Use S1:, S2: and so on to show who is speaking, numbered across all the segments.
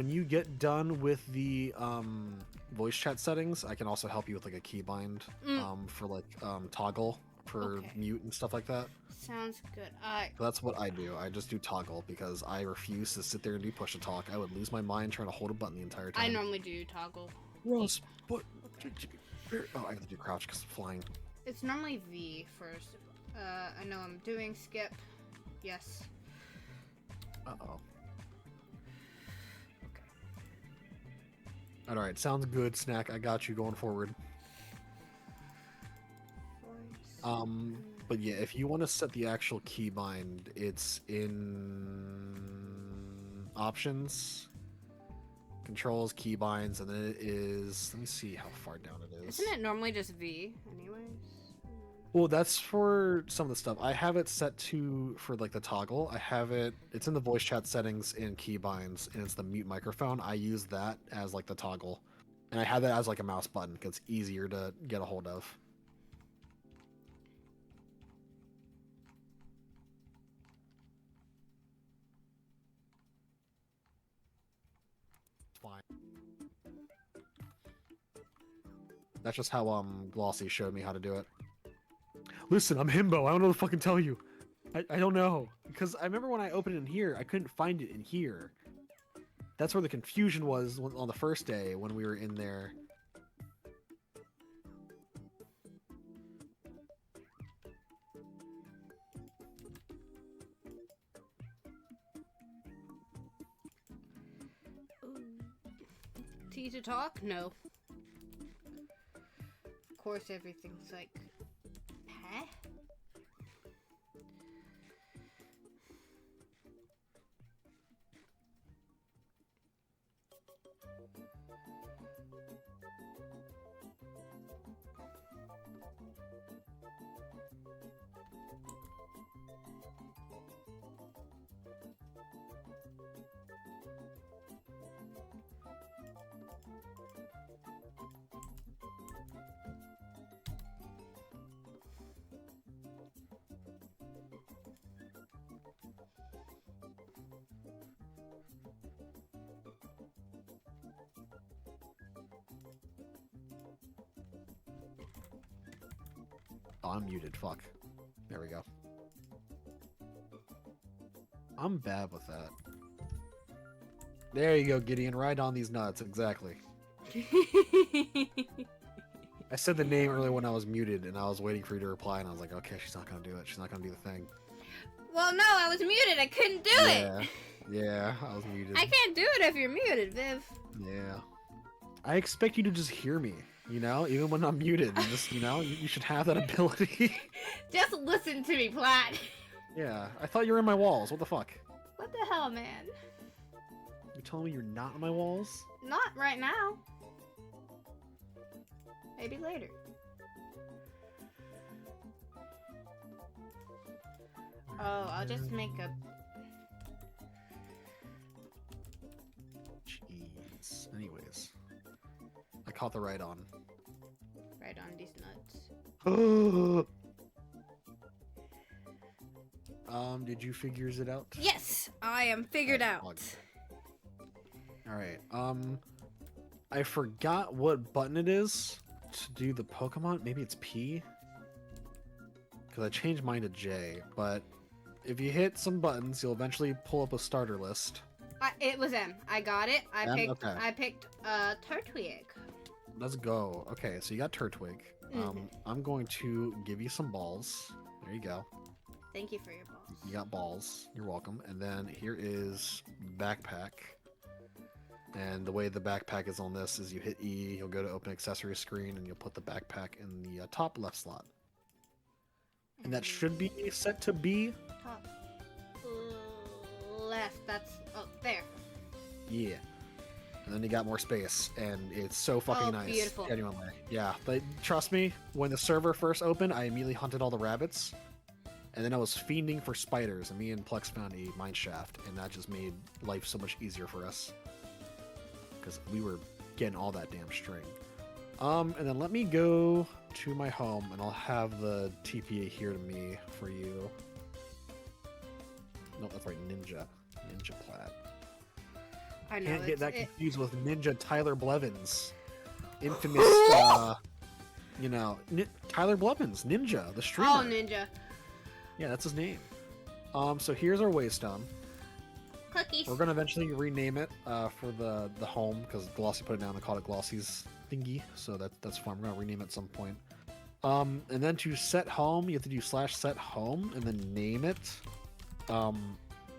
S1: When you get done with the voice chat settings, I can also help you with like a keybind for like toggle for mute and stuff like that.
S2: Sounds good.
S1: So that's what I do. I just do toggle because I refuse to sit there and do push to talk. I would lose my mind trying to hold a button the entire time.
S2: I normally do toggle.
S1: Gross, but oh, I have to do crouch because I'm flying.
S2: It's normally V first. I know I'm doing skip. Yes.
S1: Uh-oh. Okay. Alright, sounds good, Snack. I got you going forward. But yeah, if you want to set the actual keybind, it's in options, controls, keybinds, and then it is, let me see how far down it is.
S2: Isn't it normally just V anyways?
S1: Well, that's for some of the stuff. I have it set to, for like the toggle, I have it, it's in the voice chat settings in keybinds, and it's the mute microphone. I use that as like the toggle. And I have that as like a mouse button because it's easier to get a hold of. Fine. That's just how Glossy showed me how to do it. Listen, I'm himbo. I don't know what to fucking tell you. I don't know. Because I remember when I opened it in here, I couldn't find it in here. That's where the confusion was on the first day when we were in there.
S2: T to talk? No. Of course, everything's like, huh?
S1: Oh, I'm muted. Fuck. There we go. I'm bad with that. There you go, Gideon. Right on these nuts. Exactly. I said the name earlier when I was muted, and I was waiting for you to reply, and I was like, okay, she's not going to do it. She's not going to do the thing.
S2: Well, no, I was muted. I couldn't do it.
S1: Yeah, I was muted.
S2: I can't do it if you're muted, Viv.
S1: Yeah. I expect you to just hear me, you know? Even when I'm muted. Just, you know, you should have that ability.
S2: Just listen to me, Platt.
S1: Yeah, I thought you were in my walls. What the fuck?
S2: What the hell, man?
S1: You're telling me you're not on my walls?
S2: Not right now. Maybe later. Oh, I'll just make a...
S1: Jeez. Anyways. I caught the right on.
S2: Right on these nuts.
S1: Did you figures it out?
S2: Yes, I am figured out.
S1: Alright, I forgot what button it is to do the Pokemon. Maybe it's P? Because I changed mine to J, but if you hit some buttons, you'll eventually pull up a starter list.
S2: It was M. I got it.
S1: Okay.
S2: I picked Turtwig.
S1: Let's go. Okay, so you got Turtwig. I'm going to give you some balls. There you go.
S2: Thank you for your balls.
S1: You got balls. You're welcome. And then here is backpack. And the way the backpack is on this is you hit E, you'll go to open accessory screen, and you'll put the backpack in the top left slot. And that should be set to B.
S2: Top left. That's there.
S1: Yeah. And then you got more space, and it's so fucking nice.
S2: Beautiful.
S1: Genuinely. Yeah. But trust me, when the server first opened, I immediately hunted all the rabbits. And then I was fiending for spiders, and me and Plex found a mine shaft, and that just made life so much easier for us. Because we were getting all that damn string. And then let me go to my home, and I'll have the TPA here to me for you. No, that's right, Ninja. Ninja Plat.
S2: I know.
S1: Can't get that
S2: it,
S1: confused with Ninja Tyler Blevins. Infamous, Tyler Blevins, Ninja, the streamer.
S2: Oh, Ninja.
S1: Yeah, that's his name. So here's our waystone.
S2: Cookies.
S1: We're gonna eventually rename it for the home because Glossy put it down and called it Glossy's thingy. So that's fine. We're gonna rename it at some point. And then to set home, you have to do /set home and then name it.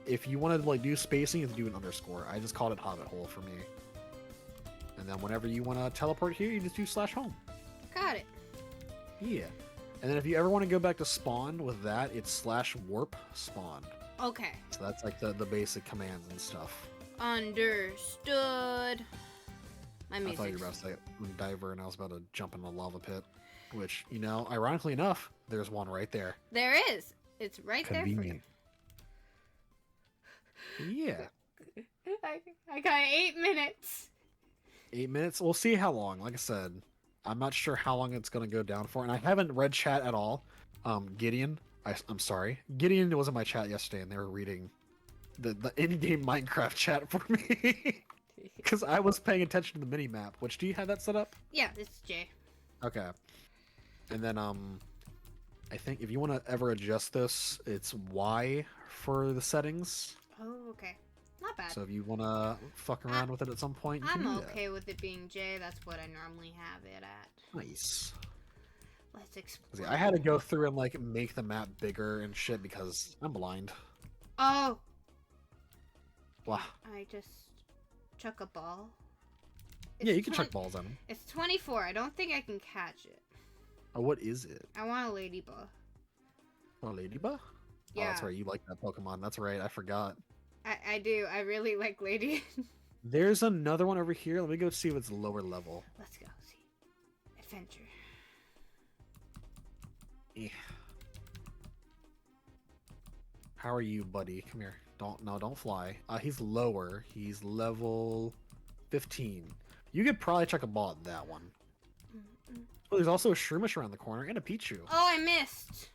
S1: If you want to like do spacing, you have to do an underscore. I just called it Hobbit Hole for me. And then whenever you want to teleport here, you just do /home.
S2: Got it.
S1: Yeah. And then if you ever want to go back to spawn with that, it's /warp spawn.
S2: Okay.
S1: So that's like the basic commands and stuff.
S2: Understood. My music.
S1: I thought you were about to say diver, and I was about to jump in a lava pit. Which, ironically enough, there's one right there.
S2: There is. It's right
S1: Convenient.
S2: there for you.
S1: Yeah.
S2: I got 8 minutes.
S1: 8 minutes? We'll see how long. Like I said, I'm not sure how long it's going to go down for. And I haven't read chat at all. Gideon, I'm sorry. Gideon was in my chat yesterday, and they were reading the in-game Minecraft chat for me. Because I was paying attention to the mini-map. Which, do you have that set up?
S2: Yeah, it's Jay.
S1: Okay. And then, I think if you want to ever adjust this, it's Y for the settings.
S2: Oh, okay. Not bad.
S1: So if you want to fuck around with it at some point, you
S2: I'm
S1: can do
S2: okay with it being J. That's what I normally have it at.
S1: Nice.
S2: Let's explore.
S1: See, I had to go through and like make the map bigger and shit because I'm blind.
S2: Oh.
S1: Wow.
S2: I just chuck a ball.
S1: Yeah, you can chuck balls at them.
S2: It's 24. I don't think I can catch it.
S1: Oh, what is it?
S2: I want a ladybug.
S1: Oh, ladybug?
S2: Yeah.
S1: Oh, that's right. You like that Pokemon. That's right. I forgot.
S2: I do. I really like lady.
S1: There's another one over here. Let me go see if it's lower level.
S2: Let's go see. Adventure.
S1: Yeah. How are you, buddy? Come here. Don't fly. He's lower. He's level 15. You could probably chuck a ball at that one. Oh, there's also a Shroomish around the corner and a Pichu.
S2: Oh, I missed.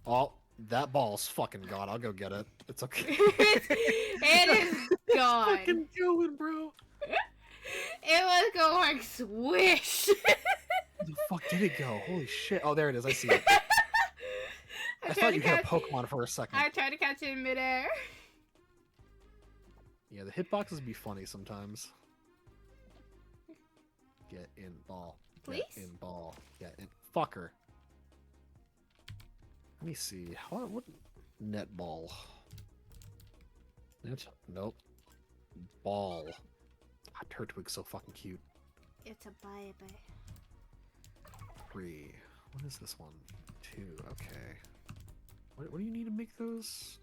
S1: Oh, that ball's fucking gone. I'll go get it. It's okay.
S2: It is gone.
S1: It's fucking going, bro.
S2: It was going swish.
S1: Where the fuck did it go? Holy shit. Oh, there it is. I see it. I thought you hit a Pokemon for a second.
S2: I tried to catch it in midair.
S1: Yeah, the hitboxes be funny sometimes. Get in ball.
S2: Please?
S1: Get in ball. Get in. Fucker. Let me see. What? Net ball. Net? Nope. Ball. God, Turtwig's so fucking cute.
S2: It's a baby.
S1: 3. What is this one? 2. Okay. What do you need to make those?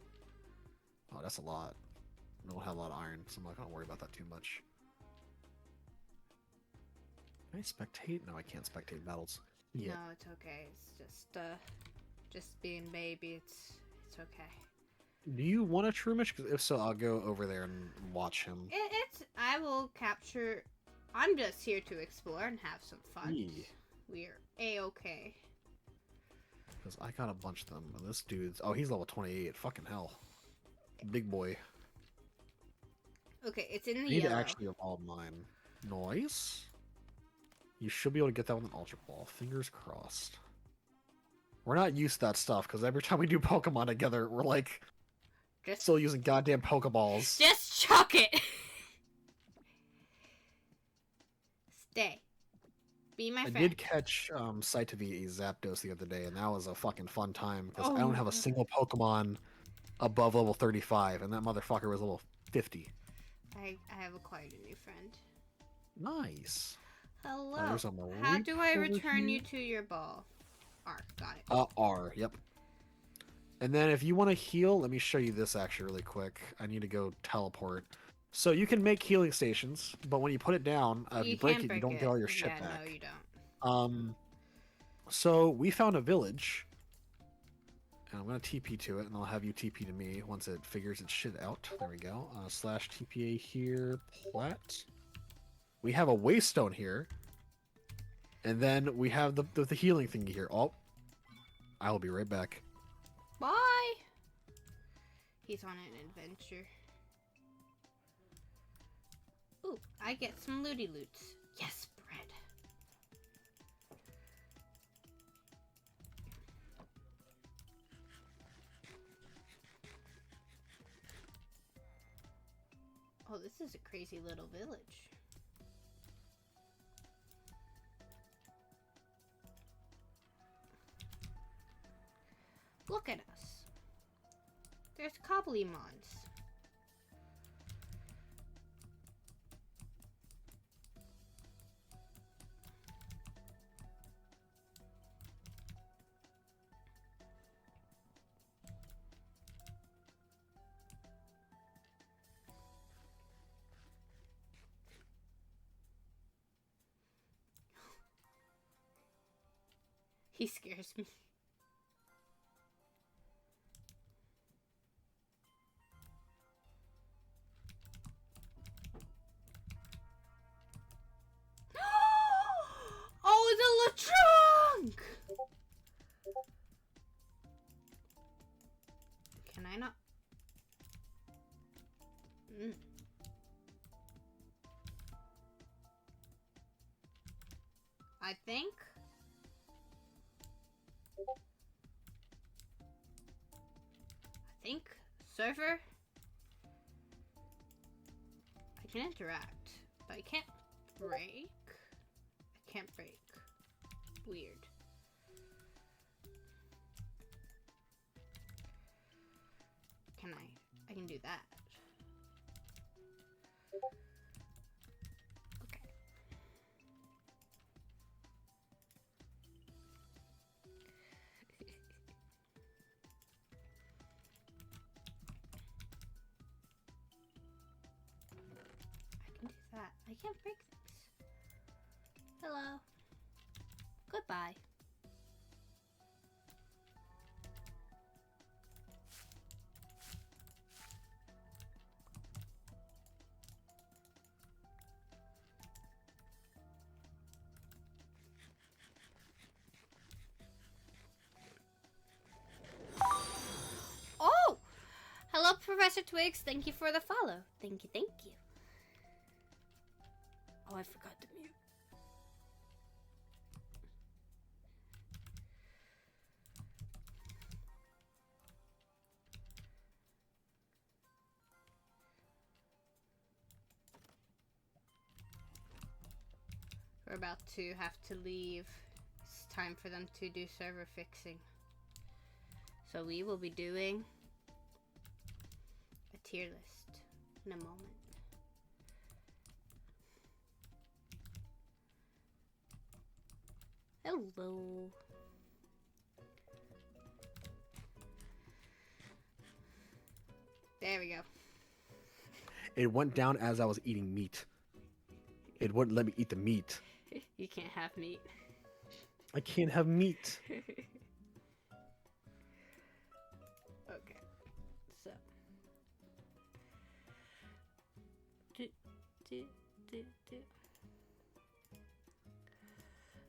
S1: Oh, that's a lot. I don't have a lot of iron, so I'm not gonna worry about that too much. Can I spectate? No, I can't spectate battles. Yeah.
S2: No, it's okay. It's just being baby. It's okay.
S1: Do you want a Shroomish? Because if so, I'll go over there and watch him.
S2: I will capture. I'm just here to explore and have some fun.
S1: Yeah.
S2: We're a-okay.
S1: Because I got a bunch of them. And this dude's... Oh, he's level 28. Fucking hell. Big boy.
S2: Okay, it's in the
S1: I need
S2: yellow.
S1: to actually evolve mine. Noise? You should be able to get that with an Ultra Ball. Fingers crossed. We're not used to that stuff, because every time we do Pokemon together, we're like... still using goddamn Pokeballs.
S2: Just chuck it! Stay. Be my friend.
S1: I did catch Cytovi a Zapdos the other day, and that was a fucking fun time, because I don't have a single Pokemon above level 35, and that motherfucker was level 50.
S2: I have acquired a new friend.
S1: Nice.
S2: Hello.
S1: There's a
S2: How do I
S1: over
S2: return
S1: here.
S2: you to your ball? R. Got it.
S1: R. Yep. And then if you want to heal, let me show you this actually really quick. I need to go teleport. So you can make healing stations, but when you put it down, if you break it, you don't get all your shit back.
S2: No, you don't.
S1: So we found a village, and I'm gonna TP to it, and I'll have you TP to me once it figures its shit out. There we go. Slash TPA here, plat. We have a waystone here, and then we have the healing thingy here. Oh, I will be right back.
S2: Bye. He's on an adventure. Ooh, I get some looty loots. Yes, bread. Oh, this is a crazy little village. Look at us. There's Cobblemons. He scares me. Oh, the Lechonk! Can I not? I think. Server. I can interact, but I can't break. I can't break. Weird. Can I? I can do that. Okay. That. I can't break things. Hello. Goodbye. Oh! Hello, Professor Twigs. Thank you for the follow. Thank you, thank you. Oh, I forgot to mute. We're about to have to leave. It's time for them to do server fixing. So we will be doing a tier list in a moment. Hello. There we go.
S1: It went down as I was eating meat. It wouldn't let me eat the meat.
S2: You can't have meat.
S1: I can't have meat.
S2: Okay. So.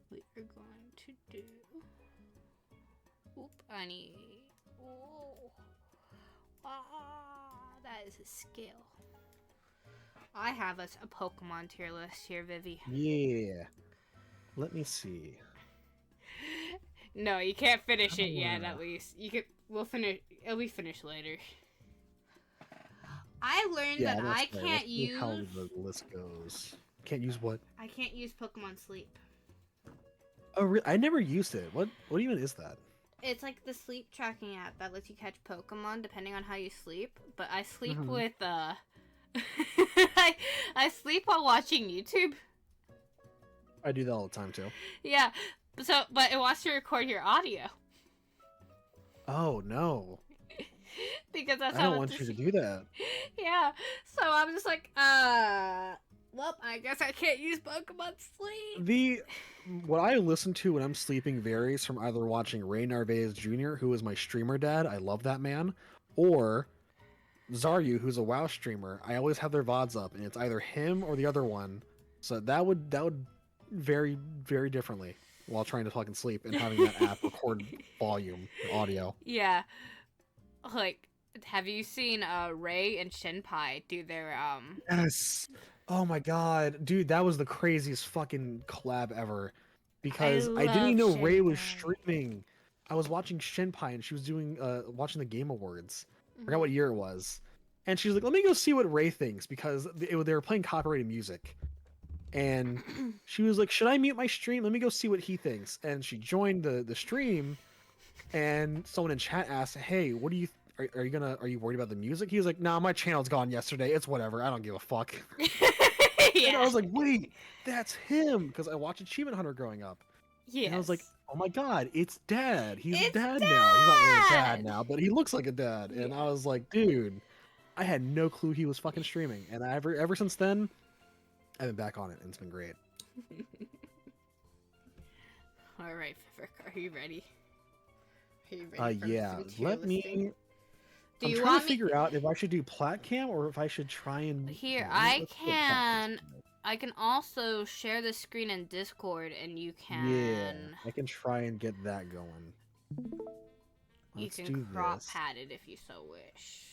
S2: We are going to do. Oop, I need. Oh. Ah, that is a skill. I have a Pokemon tier list here, Vivi.
S1: Yeah. Let me see.
S2: No, you can't finish it yet. At least you could. We'll finish. It'll be finished later. I learned that I can't use.
S1: How the list goes. Can't use what?
S2: I can't use Pokemon Sleep.
S1: Oh, really? I never used it. What even is that?
S2: It's like the sleep tracking app that lets you catch Pokemon depending on how you sleep. But I sleep with I sleep while watching YouTube.
S1: I do that all the time too.
S2: Yeah. So, but it wants to record your audio.
S1: Oh no.
S2: Because that's
S1: I don't want you to do that.
S2: Yeah. So I'm just like, well, I guess I can't use Pokemon Sleep.
S1: What I listen to when I'm sleeping varies from either watching Ray Narvaez Jr., who is my streamer dad, I love that man, or Zaryu, who's a WoW streamer. I always have their VODs up, and it's either him or the other one. So that would vary very differently while trying to fucking sleep and having that app record volume audio.
S2: Yeah. Like, Have you seen Ray and Shinpai do their
S1: Yes. Oh my god, dude, that was the craziest fucking collab ever.
S2: I
S1: Because I didn't
S2: love
S1: even know Ray was
S2: Shinpai.
S1: streaming. I was watching Shinpai and she was doing watching the Game Awards. I forgot
S2: Mhm.
S1: what year it was. And she's like, "Let me go see what Ray thinks," because they were playing copyrighted music. And she was like, "Should I mute my stream? Let me go see what he thinks." And she joined the stream, and someone in chat asked, "Hey, what do you are you worried about the music?" He was like, "Nah, my channel's gone yesterday. It's whatever. I don't give a fuck." And I
S2: Yeah.
S1: was like, "Wait, that's him," because I watched Achievement Hunter growing up. And I was like,
S2: Yes.
S1: "Oh my god, it's Dad. He's a
S2: It's
S1: dad now. He's not really a dad
S2: Dad.
S1: now, but he looks like a dad." And I
S2: Yeah.
S1: was like, "Dude, I had no clue he was fucking streaming." And ever since then, I've been back on it, and it's been great.
S2: All right, Vivek, are you ready? Are you ready for
S1: Yeah.
S2: some tier
S1: Let
S2: listing?
S1: me.
S2: Do
S1: I'm
S2: you
S1: trying to
S2: want me
S1: figure out if I should do plat cam or if I should try and.
S2: here?
S1: Let's go plat cam.
S2: I can also share the screen in Discord, and
S1: Yeah, I can try and get that going.
S2: you
S1: Let's
S2: can
S1: do
S2: crop
S1: this.
S2: pad it if you so wish.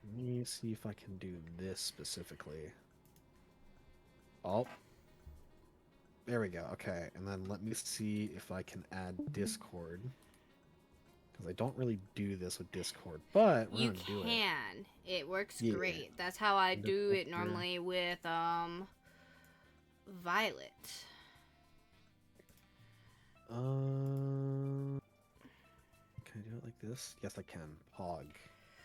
S1: Let me see if I can do this specifically. Oh, there we go. Okay, and then let me see if I can add Discord. Because I don't really do this with Discord, but we're
S2: You
S1: gonna do it.
S2: can. It works
S1: Yeah.
S2: great. That's how I
S1: End
S2: do
S1: up
S2: it
S1: here.
S2: normally with Violet.
S1: Can I do it like this? Yes, I can. Pog.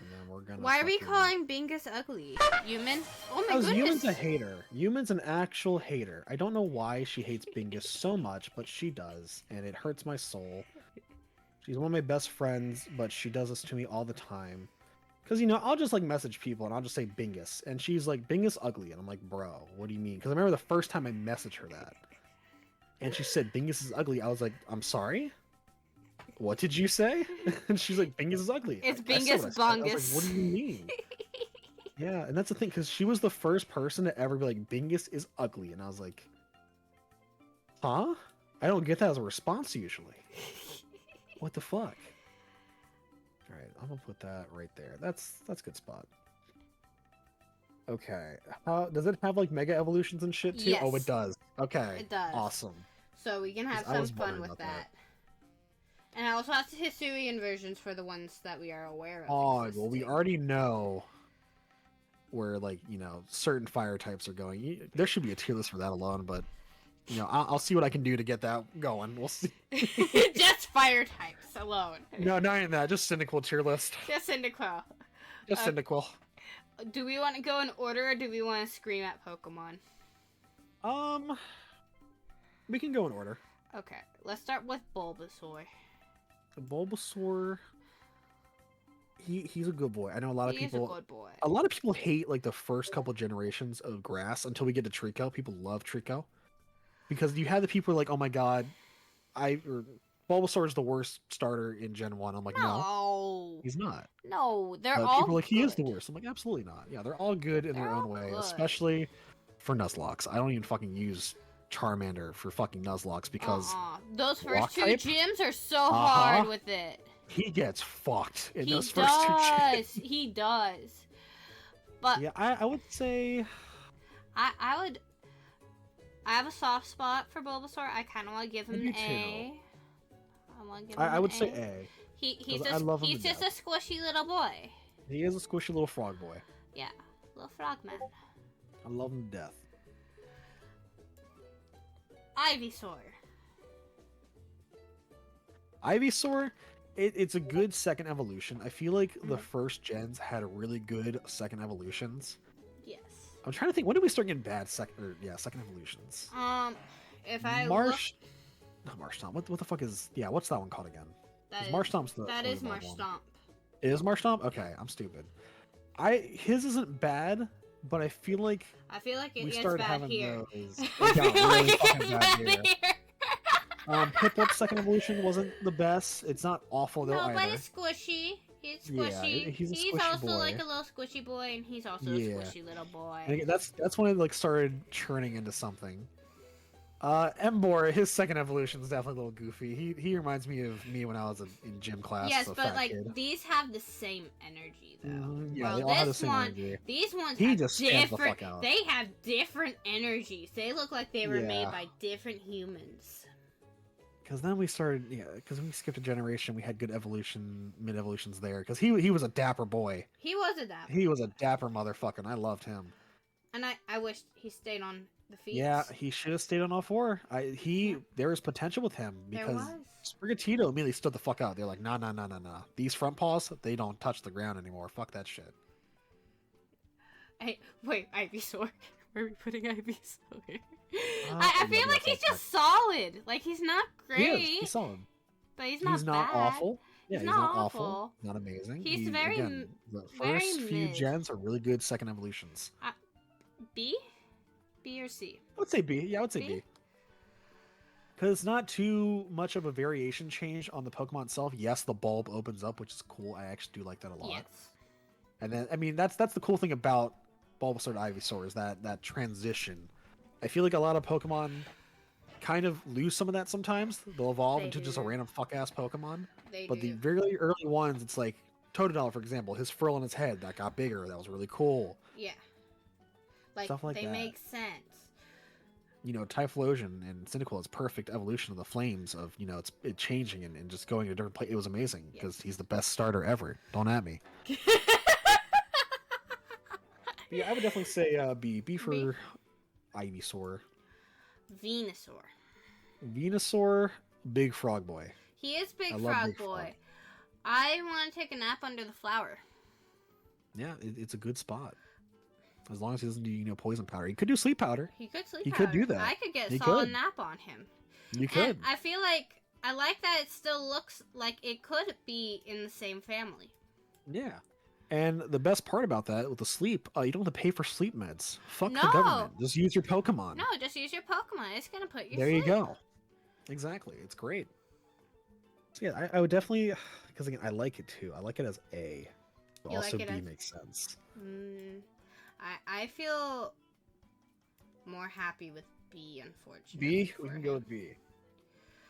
S1: And then we're gonna.
S2: Why are we
S1: fucking-
S2: calling Bingus ugly? Human? Oh my
S1: Because
S2: goodness.
S1: Yuman's a hater. Yuman's an actual hater. I don't know why she hates Bingus so much, but she does, and it hurts my soul. She's one of my best friends, but she does this to me all the time. Because, I'll just, like, message people, and I'll just say Bingus. And she's like, Bingus ugly. And I'm like, bro, what do you mean? Because I remember the first time I messaged her that. And she said, Bingus is ugly. I was like, I'm sorry? What did you say? And she's like, Bingus is ugly.
S2: It's
S1: I said
S2: Bingus
S1: what I said. I was
S2: Bungus.
S1: like, what do you mean? Yeah, and that's the thing, because she was the first person to ever be like, Bingus is ugly. And I was like, huh? I don't get that as a response usually. What the fuck? Alright, I'm gonna put that right there. That's a good spot. Okay. Does it have like mega evolutions and shit too? Oh,
S2: Yes.
S1: it does. Okay.
S2: It does.
S1: Awesome.
S2: So we can have
S1: 'Cause I
S2: some
S1: was
S2: fun
S1: wondering
S2: with
S1: about
S2: that.
S1: that.
S2: And I also have the Hisuian versions for the ones that we are aware of.
S1: Oh, well, we
S2: existing.
S1: already know where, like, certain fire types are going. There should be a tier list for that alone, but, I'll see what I can do to get that going. We'll see.
S2: Just fire types alone.
S1: No, not even that. Just Cyndaquil tier list.
S2: Just Cyndaquil.
S1: Just Cyndaquil.
S2: Do we want to go in order or do we want to scream at Pokemon?
S1: We can go in order.
S2: Okay, let's start with Bulbasaur.
S1: Bulbasaur, he's a good boy. I know a lot of
S2: He's
S1: people.
S2: a good boy.
S1: A lot of people hate like the first couple generations of grass until we get to Trico. People love Trico because you have the people who are like, oh my god, Bulbasaur is the worst starter in Gen 1. I'm like, no,
S2: No.
S1: he's not.
S2: No, they're
S1: But
S2: all
S1: people are like, he is the
S2: good.
S1: worst. I'm like, absolutely not. Yeah, they're all good in their
S2: They're
S1: own
S2: all
S1: way,
S2: good.
S1: especially for Nuzlocke. I don't even fucking use Charmander for fucking Nuzlocke because
S2: Those
S1: Rock
S2: first two
S1: type?
S2: gyms are so hard with it.
S1: he gets fucked in
S2: He
S1: those first two
S2: does.
S1: gyms.
S2: He does. But
S1: Yeah, I would say
S2: I have a soft spot for Bulbasaur. I kind of want to give him
S1: I do
S2: an
S1: too.
S2: A. I want to give him
S1: I would
S2: an
S1: say
S2: A.
S1: A.
S2: He's
S1: 'cause I love him
S2: he's
S1: to
S2: just a squishy little boy.
S1: He is a squishy little frog boy.
S2: Yeah, little frogman.
S1: I love him to death.
S2: Ivysaur.
S1: Ivysaur, it's a good second evolution. I feel like the first gens had really good second evolutions.
S2: Yes.
S1: I'm trying to think, when did we start getting bad second evolutions?
S2: If I
S1: Not Marshtomp. What the fuck is? Yeah, what's that one called again? Marshtomp's the
S2: that is
S1: evolved one.
S2: Marshtomp.
S1: It is Marshtomp? Okay, I'm stupid. His isn't bad, but I feel like
S2: it
S1: we
S2: gets
S1: started
S2: bad
S1: having
S2: here.
S1: those.
S2: I
S1: It got
S2: feel
S1: really
S2: like it
S1: fucking
S2: gets
S1: bad
S2: bad
S1: here.
S2: here.
S1: Piplup's second evolution wasn't the best. It's not awful though
S2: No,
S1: either.
S2: but it's squishy. It's
S1: Yeah,
S2: squishy.
S1: he's a
S2: He's
S1: squishy
S2: also
S1: boy.
S2: like a little squishy boy, and he's also
S1: Yeah.
S2: a squishy little boy.
S1: And again, that's when it like started churning into something. Embor, his second evolution is definitely a little goofy. He reminds me of me when I was in gym class
S2: Yes,
S1: as a
S2: but
S1: fat
S2: like
S1: kid.
S2: these have the same energy though.
S1: Yeah,
S2: Well,
S1: they all have the
S2: this
S1: same
S2: one,
S1: energy.
S2: these ones
S1: He
S2: have
S1: just stands the
S2: different.
S1: fuck out.
S2: They have different energies. They look like they were made
S1: Yeah.
S2: by different humans.
S1: Because then we started, yeah, because we skipped a generation, we had good evolution, mid evolutions there. Because he was a dapper boy.
S2: He was a dapper.
S1: He was a dapper motherfucker, and I loved him.
S2: And I wished he stayed on the feet.
S1: Yeah, he should have stayed on all four. There was potential with him because Sprigatito immediately stood the fuck out. They're like, nah. These front paws, they don't touch the ground anymore. Fuck that shit.
S2: Wait, Ivysaur. Where are we putting Ivysaur?
S1: I
S2: I feel like he's just solid. Like he's not great.
S1: He's solid.
S2: But he's not
S1: not
S2: bad.
S1: awful. Yeah, he's not awful. Not amazing.
S2: He's
S1: again, the
S2: very
S1: first few
S2: mid.
S1: gens are really good second evolutions.
S2: B? B or C?
S1: I would say B. Yeah, I would say B. Because it's not too much of a variation change on the Pokemon itself. Yes, the bulb opens up, which is cool. I actually do like that a lot.
S2: Yes.
S1: And then, I mean, that's the cool thing about Bulbasaur to Ivysaur is that transition. I feel like a lot of Pokemon kind of lose some of that sometimes. They'll evolve into just a random fuck-ass Pokemon. But the very early ones, it's like Totodile, for example. His frill on his head, that got bigger. That was really cool.
S2: Yeah. Like,
S1: stuff like
S2: they
S1: that.
S2: make sense.
S1: You know, Typhlosion and Cyndaquil is perfect evolution of the flames of, you know, it changing and just going to a different place. It was amazing because he's the best starter ever. Don't at me. Yeah, I would definitely say B. B for Ivysaur.
S2: Venusaur.
S1: Venusaur, big frog boy.
S2: He is big frog boy. I want to take a nap under the flower.
S1: Yeah, it's a good spot. As long as he doesn't do, you know, poison powder. He could do sleep powder.
S2: He could sleep
S1: He
S2: powder.
S1: could do that.
S2: I could get a solid nap on him.
S1: You could.
S2: And I feel like I like that it still looks like it could be in the same family.
S1: Yeah. And the best part about that with the sleep, you don't have to pay for sleep meds. Fuck the government. Just use your Pokemon.
S2: No, just use your Pokemon. It's gonna put you.
S1: There you go. Exactly. It's great. So yeah, I would definitely, because again, I like it too. I like it as A. But also like B makes sense.
S2: I feel more happy with B, unfortunately.
S1: B? We can go with B.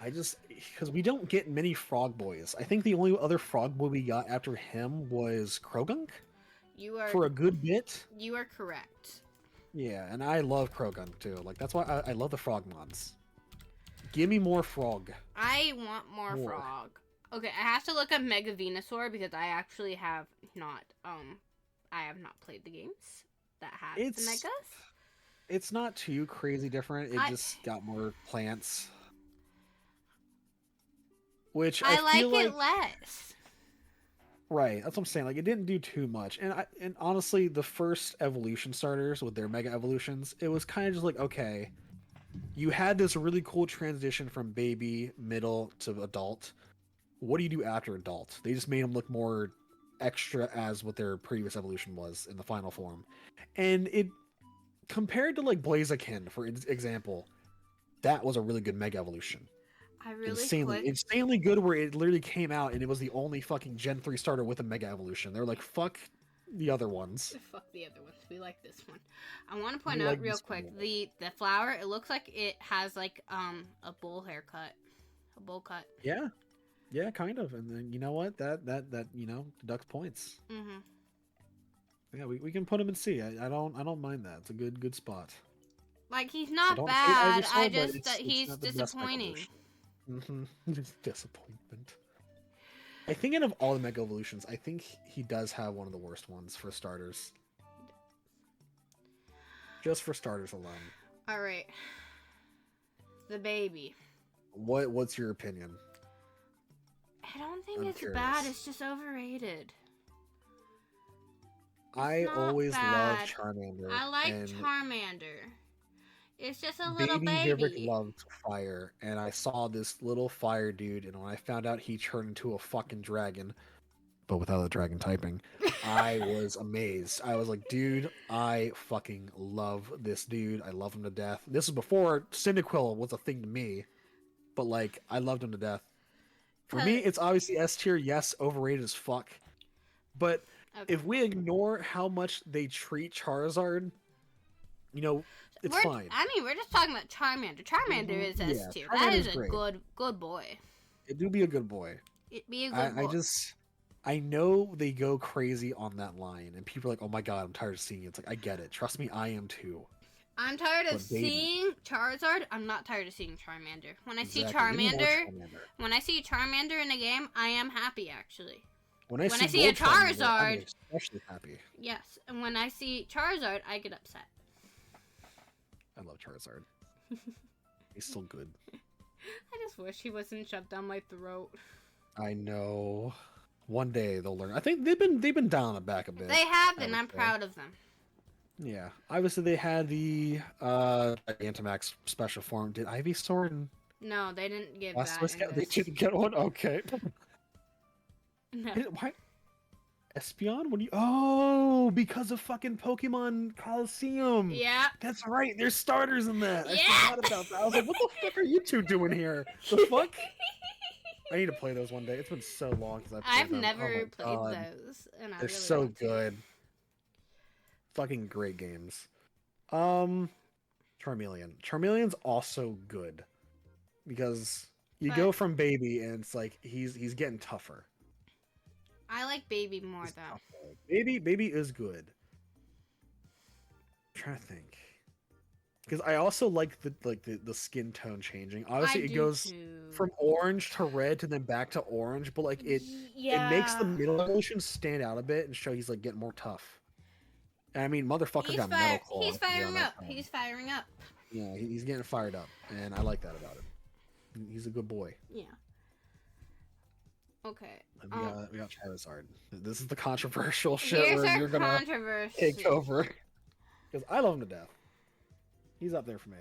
S1: I just, because we don't get many Frog Boys. I think the only other Frog Boy we got after him was Krogunk. For a good bit.
S2: You are correct.
S1: Yeah, and I love Krogunk too. Like, that's why I love the Frogmons. Give me more Frog.
S2: I want more Frog. Okay, I have to look up Mega Venusaur because I actually have not, I have not played the games that have the Megas.
S1: It's not too crazy different. It just got more plants. Which I feel like
S2: it less.
S1: Right, that's what I'm saying. Like, it didn't do too much. And honestly, the first evolution starters with their Mega Evolutions, it was kind of just like, okay, you had this really cool transition from baby, middle, to adult. What do you do after adult? They just made them look more extra as what their previous evolution was in the final form. And it, compared to like Blaziken, for example, that was a really good Mega Evolution. Insanely good, where it literally came out and it was the only fucking Gen 3 starter with a Mega Evolution. They're like, fuck the other ones.
S2: Fuck the other ones. We like this one. I want to point out real quick, the flower, it looks like it has like a bowl haircut. A bowl cut.
S1: Yeah. Yeah, kind of. And then you know what? That you know, deducts points.
S2: Mm-hmm.
S1: Yeah, we can put him in C. I don't mind that. It's a good spot.
S2: Like, he's not bad. I just that he's disappointing.
S1: Disappointment. I think out of all the Mega Evolutions, I think he does have one of the worst ones for starters. Just for starters alone.
S2: All right. The baby.
S1: What's your opinion?
S2: I don't think it's bad. It's just overrated.
S1: I always loved Charmander.
S2: I like Charmander. It's just a little baby.
S1: Baby loved fire, and I saw this little fire dude, and when I found out he turned into a fucking dragon, but without the dragon typing, I was amazed. I was like, dude, I fucking love this dude. I love him to death. This is before Cyndaquil was a thing to me, but like, I loved him to death. For me, it's obviously S tier. Yes, overrated as fuck. But if we ignore how much they treat Charizard, you know, It's fine.
S2: I mean, we're just talking about Charmander. Charmander is S tier. That is a good boy.
S1: It do be a good boy.
S2: It be a good boy.
S1: I know they go crazy on that line, and people are like, "Oh my god, I'm tired of seeing it." It's like, I get it. Trust me, I am too.
S2: I'm tired of seeing Charizard. I'm not tired of seeing Charmander. When I see when I see Charmander in a game, I am happy actually.
S1: When I see a Charizard, I'm especially happy.
S2: Yes, and when I see Charizard, I get upset.
S1: I love Charizard. He's still good.
S2: I just wish he wasn't shoved down my throat.
S1: I know. One day they'll learn. I think they've been down the back a bit.
S2: They have, and I'm proud of them.
S1: Yeah, obviously they had the Gigantamax special form. Did Ivysaur and
S2: no, they didn't give that.
S1: They didn't get one. Okay.
S2: No.
S1: Why? Espeon? What do you? Oh, because of fucking Pokemon Coliseum.
S2: Yeah.
S1: That's right. There's starters in that.
S2: Yeah.
S1: I forgot about that. I was like, what the fuck are you two doing here? The fuck? I need to play those one day. It's been so long since
S2: I've never played those, and
S1: they're really so good. Fucking great games. Charmeleon. Charmeleon's also good because you go from baby and it's like he's getting tougher.
S2: I like baby more though.
S1: Baby is good. I'm trying to think. Because I also like the skin tone changing. Obviously, it goes from orange to red to then back to orange, but like it makes the middle evolution stand out a bit and show he's like getting more tough. And I mean, motherfucker got Metal Claw.
S2: He's firing up. He's firing up.
S1: Yeah, he's getting fired up, and I like that about him. He's a good boy.
S2: Yeah. Okay.
S1: We got Charizard. This is the controversial shit where you're gonna take over. Because I love him to death. He's up there for me.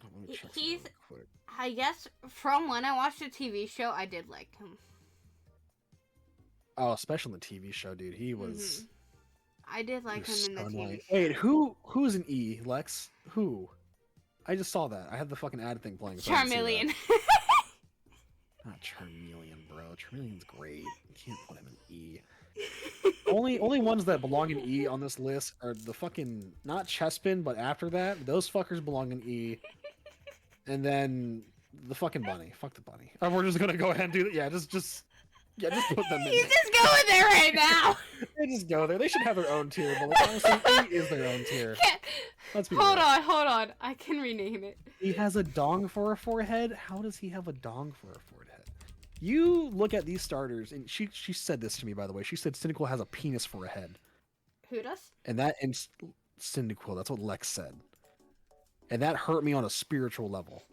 S1: Oh, let me check
S2: he's, quick. I guess from when I watched the TV show, I did like him.
S1: Oh, especially in the TV show, dude. He was.
S2: I did like him in the TV show.
S1: Wait, who's an E, Lex? Who? I just saw that. I had the fucking ad thing playing.
S2: Charmeleon.
S1: Not Charmeleon, bro. Charmeleon's great. You can't put him in E. only ones that belong in E on this list are the fucking not Chespin, but after that, those fuckers belong in E. And then the fucking bunny. Fuck the bunny. We're just gonna go ahead and do that. Yeah, just put them in.
S2: He's just going there right now.
S1: They just go there. They should have their own tier, but like, honestly, E is their own tier. Let's be
S2: hold on. I can rename it.
S1: He has a dong for a forehead. How does he have a dong for a forehead? You look at these starters, and she said this to me, by the way. She said Cyndaquil has a penis for a head.
S2: Who does?
S1: And Cyndaquil, that's what Lex said. And that hurt me on a spiritual level.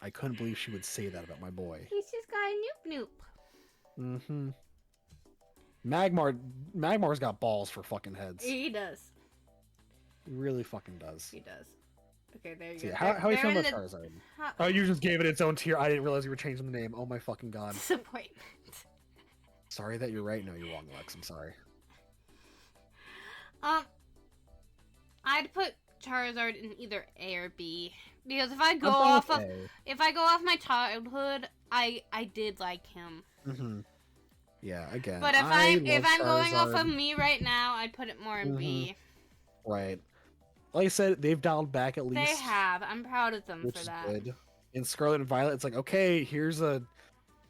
S1: I couldn't believe she would say that about my boy.
S2: He's just got a noop.
S1: Mm-hmm. Magmar's got balls for fucking heads.
S2: He does.
S1: He really fucking does.
S2: He does. Okay, there you
S1: go.
S2: Yeah,
S1: how are you feeling about Charizard? Oh, you just gave it its own tier. I didn't realize you were changing the name. Oh my fucking god.
S2: Disappointment.
S1: Sorry that you're right. No, you're wrong, Lex. I'm sorry.
S2: I'd put Charizard in either A or B because if I go off my childhood, I did like him.
S1: Mm-hmm. Yeah, again.
S2: But if I'm going off of me right now, I'd put it more in B.
S1: Right. Like I said, they've dialed back at least.
S2: They have. I'm proud of them for that.
S1: Good. In Scarlet and Violet, it's like, okay, here's a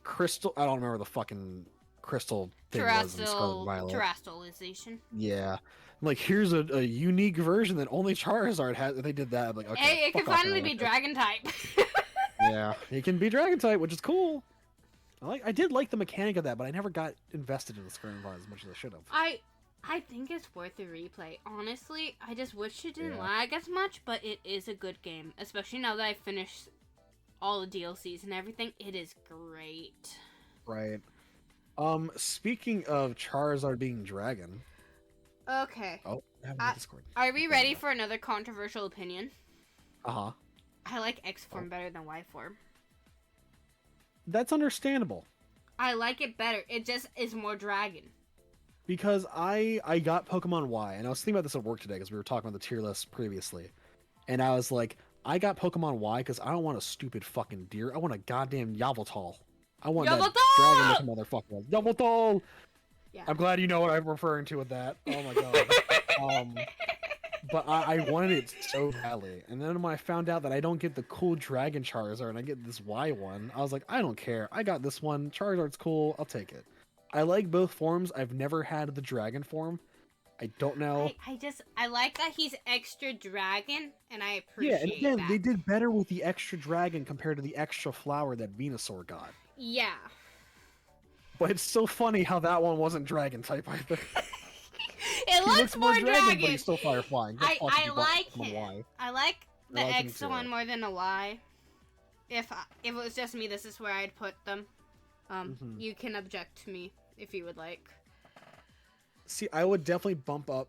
S1: crystal. I don't remember the fucking crystal thing was in Scarlet and Violet.
S2: Terrestrialization.
S1: Yeah. I'm like, here's a unique version that only Charizard has. They did that. I'm like, okay.
S2: Hey, it can finally be Dragon type.
S1: Yeah, he can be Dragon type, which is cool. I did like the mechanic of that, but I never got invested in the Scarlet and Violet as much as I should have.
S2: I think it's worth a replay. Honestly, I just wish it didn't lag as much, but it is a good game. Especially now that I finished all the DLCs and everything. It is great.
S1: Right. Speaking of Charizard being Dragon.
S2: Okay.
S1: Oh, I have Discord.
S2: Are we ready for another controversial opinion?
S1: Uh-huh.
S2: I like X form better than Y form.
S1: That's understandable.
S2: I like it better. It just is more dragon.
S1: Because I got Pokemon Y, and I was thinking about this at work today because we were talking about the tier list previously. And I was like, I got Pokemon Y because I don't want a stupid fucking deer. I want a goddamn Yveltal. I want that dragon looking motherfucker. Yveltal! Yeah. I'm glad you know what I'm referring to with that. Oh my god. but I wanted it so badly. And then when I found out that I don't get the cool Dragon Charizard and I get this Y one, I was like, I don't care. I got this one. Charizard's cool. I'll take it. I like both forms. I've never had the Dragon form. I don't know.
S2: I like that he's extra dragon, and I
S1: Yeah, and
S2: appreciate
S1: again,
S2: that.
S1: they did better with the extra dragon compared to the extra flower that Venusaur got.
S2: Yeah.
S1: But it's so funny how that one wasn't dragon type either.
S2: It looks more dragon.
S1: But he's still fire flying. That's
S2: I
S1: fucking
S2: like
S1: why.
S2: him. I like the
S1: like him
S2: X
S1: too.
S2: one more than a Y. If it was just me, this is where I'd put them. You can object to me if you would like.
S1: See, I would definitely bump up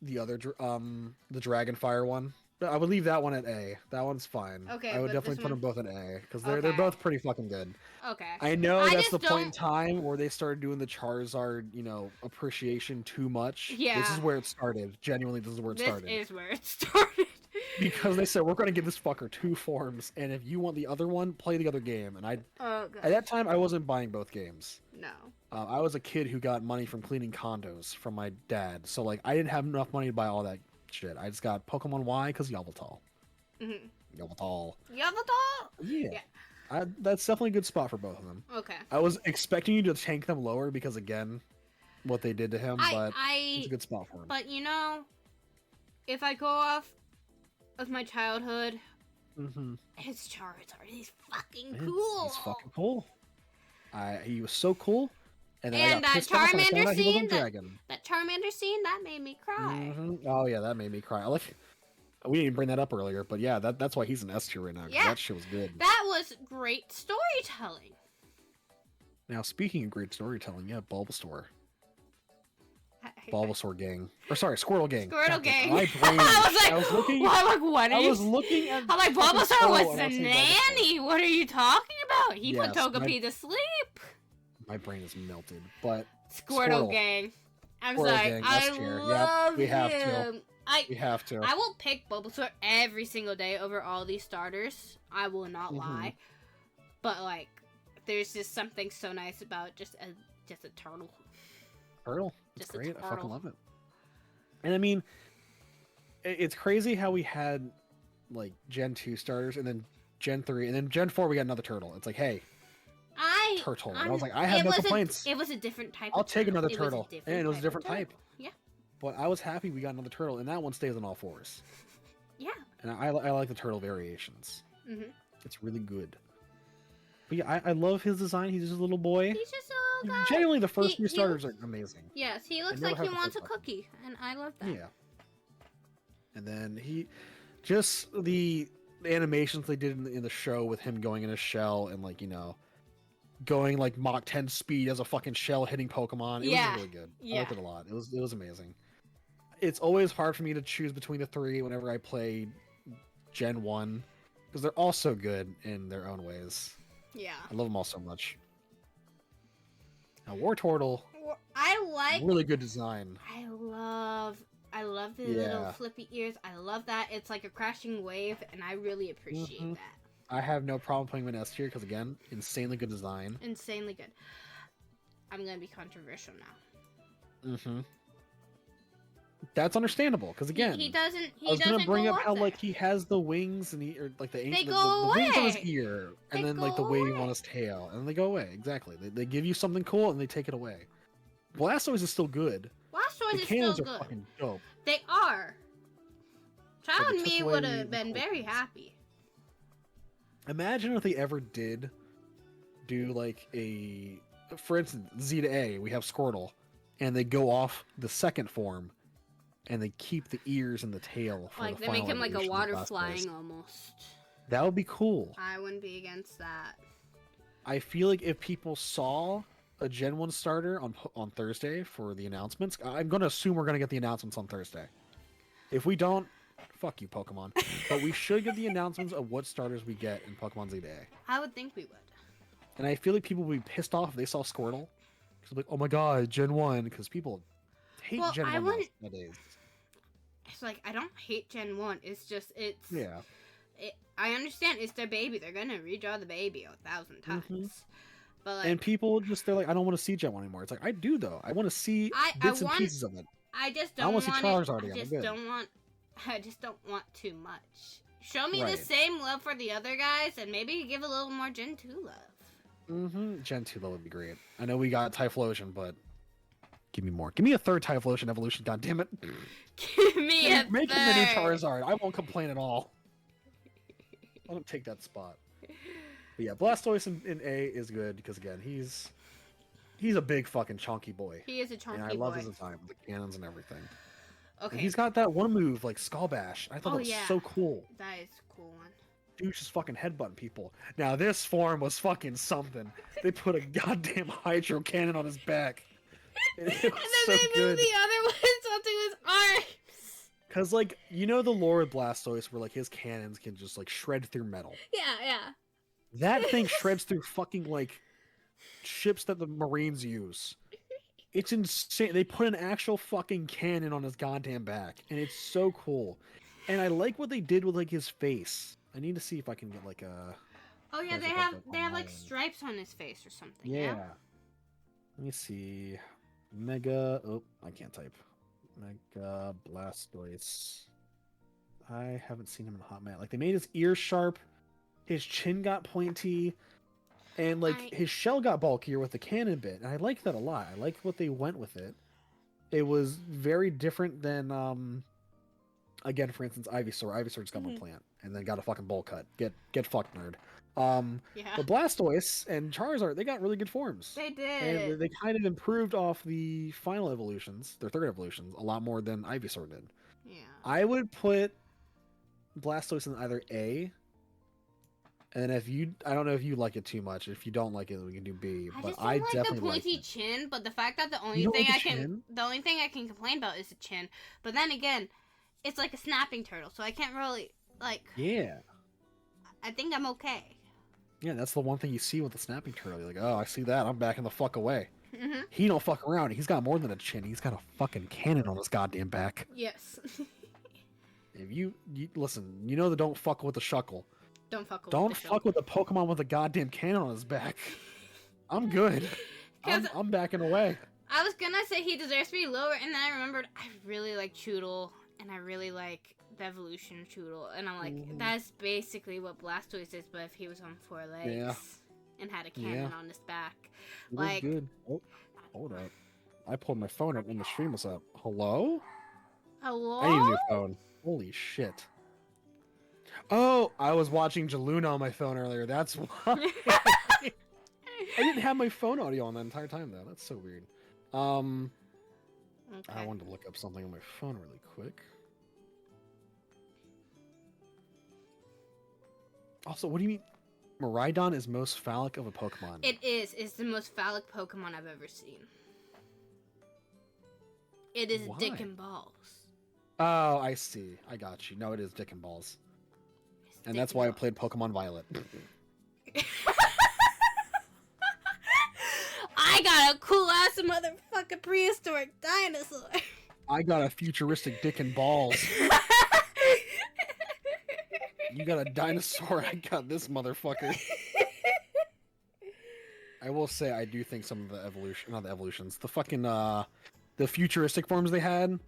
S1: the other the dragon fire one. I would leave that one at A. That one's fine.
S2: Okay,
S1: I would
S2: but
S1: definitely
S2: this
S1: put them
S2: one-
S1: both at A because they're
S2: Okay.
S1: both pretty fucking good.
S2: Okay.
S1: I know
S2: I
S1: that's
S2: just
S1: the point in
S2: don't-
S1: time where they started doing the Charizard, appreciation too much. This
S2: Yeah.
S1: is where it started. Genuinely, this is where it
S2: This
S1: started.
S2: is where it started.
S1: Because they said we're going to give this fucker 2 forms, and if you want the other one, play the other game. And
S2: Oh
S1: at
S2: god.
S1: that time I wasn't buying both games.
S2: No.
S1: I was a kid who got money from cleaning condos from my dad, so like I didn't have enough money to buy all that shit. I just got Pokemon Y because Yveltal.
S2: Mhm.
S1: Yveltal.
S2: Yavatar.
S1: Yeah. That's definitely a good spot for both of them.
S2: Okay.
S1: I was expecting you to tank them lower because again, what they did to him, but it's a good spot for him.
S2: But if I go off of my childhood, his Charizard, he's fucking cool.
S1: He's fucking cool. He was so cool. And then I
S2: And
S1: got
S2: that
S1: pissed off when I found
S2: Charmander
S1: out he wasn't
S2: scene,
S1: dragon.
S2: that Charmander scene, that made me cry.
S1: Oh yeah, that made me cry. We didn't even bring that up earlier, but yeah, that's why he's an S tier right now. 'Cause
S2: Yeah.
S1: That shit was good.
S2: That was great storytelling.
S1: Now speaking of great storytelling, yeah, Bulbasaur.
S2: I-
S1: Bulbasaur gang. Or sorry, Squirtle gang.
S2: Squirtle
S1: God damn,
S2: gang.
S1: My brain.
S2: I was like,
S1: I was looking.
S2: what? Like, what are
S1: I
S2: you?
S1: was looking at.
S2: I'm like,
S1: fucking
S2: Bulbasaur
S1: Squirtle
S2: was
S1: and
S2: the
S1: I was saying Bulbasaur.
S2: nanny. What are you talking about? He put
S1: Yes,
S2: Togepi to sleep.
S1: My brain is melted, but
S2: Squirtle
S1: Squirtle.
S2: gang. I'm
S1: Squirtle
S2: sorry.
S1: gang,
S2: I
S1: S tier. Yep,
S2: love
S1: we have to.
S2: him.
S1: we have to.
S2: I will pick Bulbasaur every single day over all these starters. I will not lie. But like, there's just something so nice about just a turtle.
S1: Turtle. It's
S2: Just a
S1: great. I fucking
S2: turtle.
S1: love it. And I mean, it's crazy how we had like Gen 2 starters and then Gen 3 and then Gen 4 we got another turtle. It's like, hey, turtle. And I was like, I have no complaints.
S2: It was a different type.
S1: I'll
S2: of
S1: take
S2: turtle.
S1: another
S2: It was a
S1: turtle.
S2: different
S1: And it was a
S2: of
S1: different
S2: turtle.
S1: type.
S2: Yeah.
S1: But I was happy we got another turtle, and that one stays on all fours.
S2: Yeah.
S1: And I like the turtle variations.
S2: Mhm.
S1: It's really good. But yeah, I love his design. He's just a little boy.
S2: He's just a little guy.
S1: Genuinely, the first
S2: He-
S1: few
S2: he
S1: starters
S2: looks-
S1: are amazing.
S2: Yes, he looks
S1: never
S2: like he
S1: have to
S2: wants a
S1: play fucking.
S2: cookie, and I love that.
S1: Yeah. And then just the animations they did in the show with him going in a shell and like going like Mach 10 speed as a fucking shell hitting Pokemon. It
S2: Yeah.
S1: was really good. I
S2: Yeah.
S1: liked it a lot. It was amazing. It's always hard for me to choose between the 3 whenever I play Gen 1 because they're all so good in their own ways.
S2: Yeah.
S1: I love them all so much. Now Wartortle,
S2: I like.
S1: really good design.
S2: I love the little
S1: Yeah.
S2: flippy ears. I love that. It's like a crashing wave, and I really appreciate
S1: Mhm.
S2: that.
S1: I have no problem playing him in S tier because again, insanely good design.
S2: Insanely good. I'm gonna be controversial now.
S1: Mm-hmm. That's understandable because again,
S2: he doesn't. He
S1: I was
S2: doesn't
S1: gonna bring
S2: go
S1: up how
S2: there.
S1: like he has the wings and or like the
S2: They
S1: the
S2: go
S1: wings on his
S2: away.
S1: ear and
S2: They
S1: then like the
S2: go
S1: wave
S2: away.
S1: on his tail and they go away. Exactly. They give you something cool and they take it away. Blastoise is still good.
S2: Blastoise
S1: The
S2: is
S1: cannons
S2: still
S1: are
S2: good.
S1: fucking dope.
S2: They are.
S1: But
S2: Child
S1: they
S2: me
S1: took away
S2: would
S1: the
S2: have been very
S1: coolness.
S2: happy.
S1: Imagine if they ever did do like for instance, Z to A, we have Squirtle, and they go off the second form, and they keep the ears and the tail. For
S2: Like
S1: the
S2: they
S1: final
S2: make him like a
S1: evolution of
S2: water
S1: Blastoise.
S2: flying almost.
S1: That would be cool.
S2: I wouldn't be against that.
S1: I feel like if people saw a Gen 1 starter on Thursday for the announcements, I'm going to assume we're going to get the announcements on Thursday. If we don't, fuck you, Pokemon. But we should get the announcements of what starters we get in Pokemon Z Day.
S2: I would think we would.
S1: And I feel like people would be pissed off if they saw Squirtle. Because like, oh my god, Gen 1. Because people hate
S2: Well,
S1: Gen
S2: I
S1: 1
S2: wouldn't-
S1: nowadays.
S2: It's like I don't hate Gen 1. It's just
S1: Yeah.
S2: I understand it's their baby. They're gonna redraw the baby 1,000 times.
S1: Mhm.
S2: But like
S1: And people they're like, I don't want to see Gen 1 anymore. It's like, I do though. I want to see
S2: I
S1: bits and
S2: want-
S1: pieces of it.
S2: I just
S1: I
S2: don't
S1: wanna
S2: want
S1: see Charizard
S2: it.
S1: again.
S2: I
S1: I'm
S2: just
S1: good.
S2: don't want I just don't want too much. Show me
S1: Right.
S2: the same love for the other guys, and maybe give a little more Gen 2 love.
S1: Gen 2 would be great. I know we got Typhlosion, but give me more. Give me a third Typhlosion evolution, goddammit.
S2: Give me a
S1: Make him the new
S2: third.
S1: Charizard. I won't complain at all. I don't take that spot. But yeah, Blastoise in A is good because again, he's a big fucking chunky boy.
S2: He is a chunky
S1: And I love his design with the cannons and everything.
S2: Okay.
S1: And he's got that one move like Skull Bash. I thought that was so cool.
S2: That is a cool one.
S1: Dude just fucking headbutting people. Now this form was fucking something. They put a goddamn hydro cannon on his back. And it was
S2: And then
S1: so
S2: they
S1: good.
S2: moved the other ones onto his arms.
S1: Cause like you know the lore with Blastoise where like his cannons can just like shred through metal.
S2: Yeah.
S1: That thing shreds through fucking like ships that the Marines use. It's insane. They put an actual fucking cannon on his goddamn back, and it's so cool. And I like what they did with like his face. I need to see if I can get like a.
S2: Oh yeah,
S1: Those
S2: they
S1: are
S2: have
S1: like
S2: like stripes on his face or something.
S1: Yeah.
S2: Yeah.
S1: Let me see. Mega. Oh, I can't type. Mega Blastoise. I haven't seen him in a hot minute. Like they made his ears sharp, his chin got pointy, and like his shell got bulkier with the cannon bit. And I like that a lot. I like what they went with it. It was very different than again, for instance, Ivysaur. Ivysaur just got one plant and then got a fucking bowl cut. Get fucked, nerd.
S2: Yeah.
S1: But Blastoise and Charizard, they got really good forms.
S2: They did.
S1: And they kind of improved off the final evolutions, their third evolutions, a lot more than Ivysaur did.
S2: Yeah.
S1: I would put Blastoise in either A, and I don't know if you like it too much. If you don't like it, we can do B.
S2: I
S1: But
S2: just don't
S1: I
S2: like
S1: definitely
S2: the pointy
S1: like it.
S2: chin, but the fact that the
S1: You
S2: only
S1: don't
S2: thing
S1: like the chin?
S2: the only thing I can complain about is the chin. But then again, it's like a snapping turtle, so I can't really like.
S1: Yeah.
S2: I think I'm okay.
S1: Yeah, that's the one thing you see with the snapping turtle. You're like, oh, I see that. I'm backing the fuck away.
S2: Mhm.
S1: He don't fuck around. He's got more than a chin. He's got a fucking cannon on his goddamn back.
S2: Yes.
S1: If you listen, you know the don't fuck with the shuckle.
S2: Don't fuck with
S1: Don't
S2: the
S1: fuck with the Pokemon with a goddamn cannon on his back. I'm good.
S2: 'Cause-
S1: I'm backing away.
S2: I was gonna say he deserves to be lower, and then I remembered I really like Choodle, and I really like the evolution Choodle, and I'm like, that's basically what Blastoise is, but if he was on 4 legs
S1: Yeah.
S2: and had a cannon on his back.
S1: It
S2: Like-
S1: was good. Oh, hold up. I pulled my phone up when the stream was up. Hello?
S2: Hello?
S1: I need a new phone. Holy shit. Oh, I was watching Jaluna on my phone earlier. That's why. I didn't have my phone audio on the entire time though. That's so weird. I
S2: Okay.
S1: wanted to look up something on my phone really quick. Also, what do you mean? Miraidon is most phallic of a Pokemon.
S2: It is. It's the most phallic Pokemon I've ever seen. It is
S1: Why?
S2: dick and balls.
S1: Oh, I see. I got you. No, it is Dick and Balls.
S2: It's
S1: And
S2: dick
S1: that's why I
S2: balls.
S1: played Pokemon Violet.
S2: I got a cool ass motherfucking prehistoric dinosaur.
S1: I got a futuristic Dick and Balls. You got a dinosaur, I got this motherfucker. I will say I do think some of the the fucking the futuristic forms they had,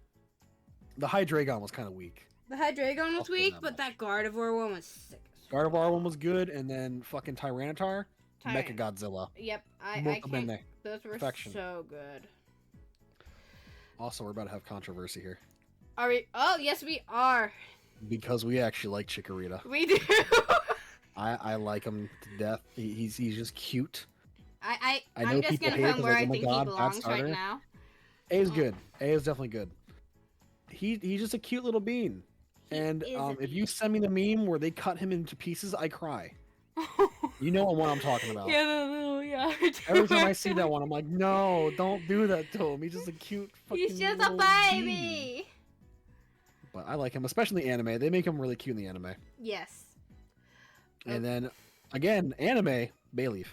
S1: the Hydreigon was kind of weak.
S2: The Hydreigon
S1: I'll
S2: was
S1: say
S2: weak,
S1: that
S2: but
S1: much.
S2: that Gardevoir one was sick.
S1: Gardevoir one was good, and then fucking Tyranitar,
S2: Tyrant.
S1: Mechagodzilla.
S2: Yep, I
S1: Molto
S2: can't.
S1: bene.
S2: Those were
S1: Perfection.
S2: so good.
S1: Also, we're about to have controversy here
S2: Are we? Oh yes, we are.
S1: because we actually like Chikorita.
S2: We do.
S1: I like him to death. He's just cute.
S2: I
S1: I know
S2: I'm just
S1: people
S2: gonna
S1: hate it
S2: put him
S1: 'cause,
S2: where
S1: like,
S2: I
S1: oh my
S2: think
S1: God,
S2: he
S1: bad
S2: belongs right
S1: starter.
S2: now.
S1: A is good. A is definitely good. He's just a cute little bean. And
S2: is a
S1: if you send me the meme where they cut him into pieces, I cry. You know what I'm talking about.
S2: Yeah, the little yard.
S1: Every time I see that one, I'm like, no, don't do that to him. He's just a cute fucking
S2: He's just a
S1: little
S2: baby.
S1: bean. But I like him, especially in the anime. They make him really cute in the anime.
S2: Yes.
S1: And then, again, anime, Bayleaf.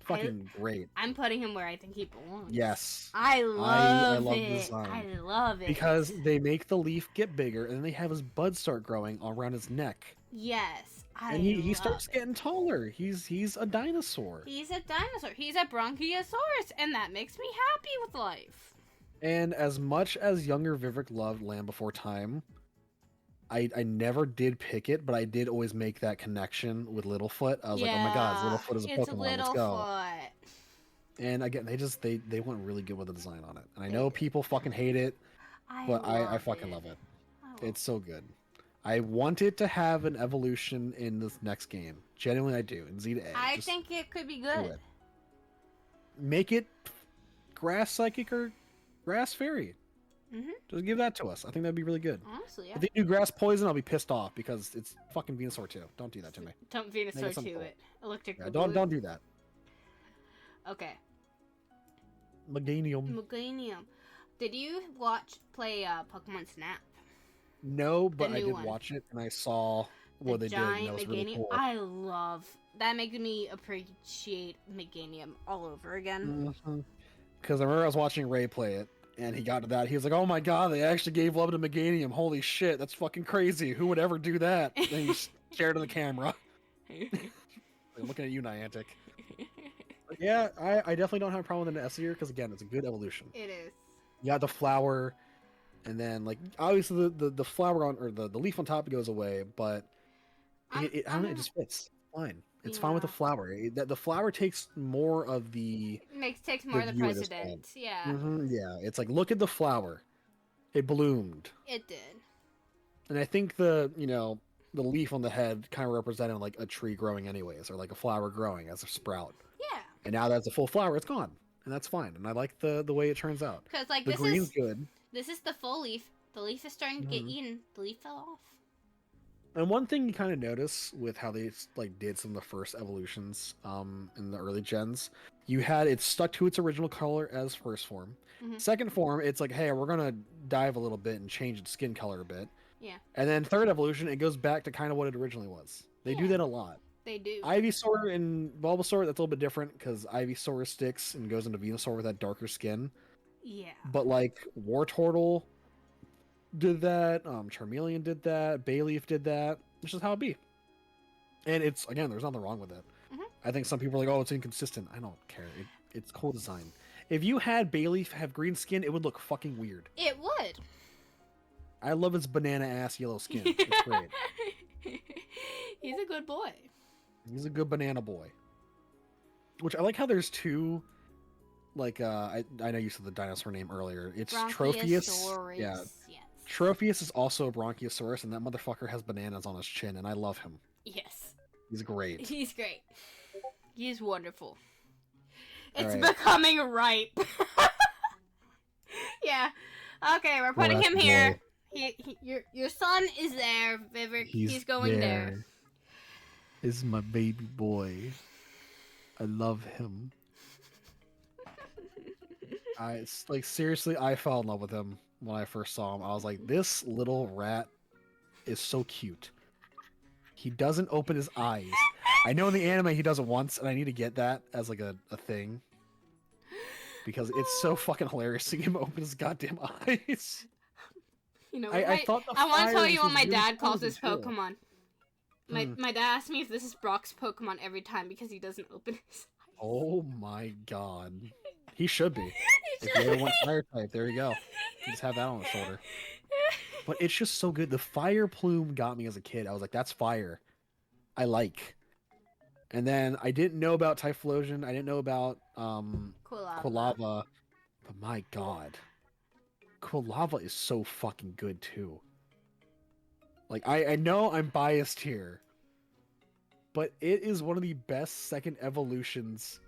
S1: Fucking
S2: I
S1: great.
S2: I'm putting him where I think he belongs.
S1: Yes.
S2: I love
S1: love the
S2: it.
S1: design.
S2: I love it.
S1: Because they make the leaf get bigger, and then they have his buds start growing all around his neck.
S2: yes, I
S1: And he
S2: love
S1: starts
S2: it.
S1: getting taller. He's a dinosaur.
S2: He's a dinosaur. He's a Bronchiosaurus, and that makes me happy with life.
S1: And as much as younger Vivek loved Land Before Time, I never did pick it, but I did always make that connection with Littlefoot. I was like, oh my god,
S2: Yeah,
S1: Littlefoot is a
S2: it's
S1: Pokemon. Let's go.
S2: Littlefoot.
S1: And again, they went really good with the design on it. And I
S2: They
S1: know
S2: did.
S1: people fucking hate it,
S2: I
S1: but I
S2: love
S1: fucking
S2: it.
S1: love it.
S2: I love
S1: It's so good. I want it to have an evolution in this next game. Genuinely, I do. In Z to A.
S2: I
S1: Just
S2: think it could be
S1: do
S2: good.
S1: it. Make it grass psychic or grass fairy. Just give that to us. I think that'd be really good.
S2: Honestly, yeah.
S1: If they do grass poison, I'll be pissed off because it's fucking Venusaur too. Don't do that to me.
S2: Don't
S1: Make it
S2: Venusaur
S1: something
S2: to
S1: cool.
S2: it. Electric.
S1: Yeah,
S2: Boogaloo.
S1: don't do that.
S2: Okay.
S1: Meganium.
S2: Meganium. Did you play Pokemon Snap?
S1: No, but I
S2: new
S1: did
S2: one.
S1: watch it and I saw what they did. And
S2: Giant
S1: that was
S2: Meganium.
S1: really cool.
S2: I love that. Makes me appreciate Meganium all over again.
S1: Because I remember I was watching Ray play it, and he got to that. He was like, "Oh my god, they actually gave love to Meganium! Holy shit, that's fucking crazy! Who would ever do that?" And he stared at the camera. I'm looking at you, Niantic. But yeah, I definitely don't have a problem with an S tier because again, it's a good evolution.
S2: It is.
S1: You got the flower, and then like obviously the flower on or the leaf on top goes away, but I don't know, it just fits fine. It's fine with the
S2: Yeah.
S1: flower. The flower takes more of the
S2: Takes more of the
S1: view at this
S2: precedent. Yeah,
S1: yeah. It's like look at the flower, it bloomed,
S2: it did.
S1: and I think the the leaf on the head kind of represented like a tree growing anyways, or like a flower growing as a sprout.
S2: Yeah,
S1: And now that's a full flower, it's gone, and that's fine. And I like the way it turns out.
S2: because like
S1: The green's good.
S2: this is the full leaf. The leaf is starting to get eaten. The leaf fell off.
S1: And one thing you kind of notice with how they like did some of the first evolutions in the early gens, you had it stuck to its original color as first form. Second form, it's like, hey, we're gonna dive a little bit and change its skin color a bit.
S2: Yeah.
S1: And then third evolution, it goes back to kind of what it originally was. They do that a lot.
S2: They do.
S1: Ivysaur and Bulbasaur, that's a little bit different because Ivysaur sticks and goes into Venusaur with that darker skin.
S2: Yeah.
S1: But like Wartortle did that, Charmeleon did that, Bayleaf did that, which is how it be. And it's, again, there's nothing wrong with it. I think some people are like, oh, it's inconsistent. I don't care. It's cool design. If you had Bayleaf have green skin, it would look fucking weird.
S2: It would.
S1: I love his banana ass yellow skin. It's great.
S2: He's a good boy.
S1: He's a good banana boy. Which I like how there's two, like, I know you said the dinosaur name earlier. It's Tropheus. Yeah.
S2: Yes.
S1: Tropheus is also a Bronchiosaurus, and that motherfucker has bananas on his chin, and I love him.
S2: Yes.
S1: He's great.
S2: He's great. He's wonderful. It's
S1: All right.
S2: becoming ripe. Yeah. Okay, we're putting him here. Your son is there, Vivek. He's going there.
S1: This is my baby boy. I love him. Seriously, I fell in love with him when I first saw him. I was like, this little rat is so cute. He doesn't open his eyes. I know in the anime he does it once, and I need to get that as like a thing. Because it's so fucking hilarious seeing him open his goddamn eyes.
S2: You know,
S1: I thought
S2: I want to tell you what
S1: was
S2: my
S1: really
S2: dad
S1: cool
S2: calls
S1: to
S2: his
S1: do.
S2: Pokemon. My dad asked me if this is Brock's Pokemon every time because he doesn't open his eyes.
S1: Oh my god. He should be. If you ever want fire type, there you go. You just have that on the shoulder. But it's just so good. The fire plume got me as a kid. I was like, that's fire. I like. And then I didn't know about Typhlosion. I didn't know about Quilava. But my god. Quilava is so fucking good too. Like, I know I'm biased here. But it is one of the best second evolutions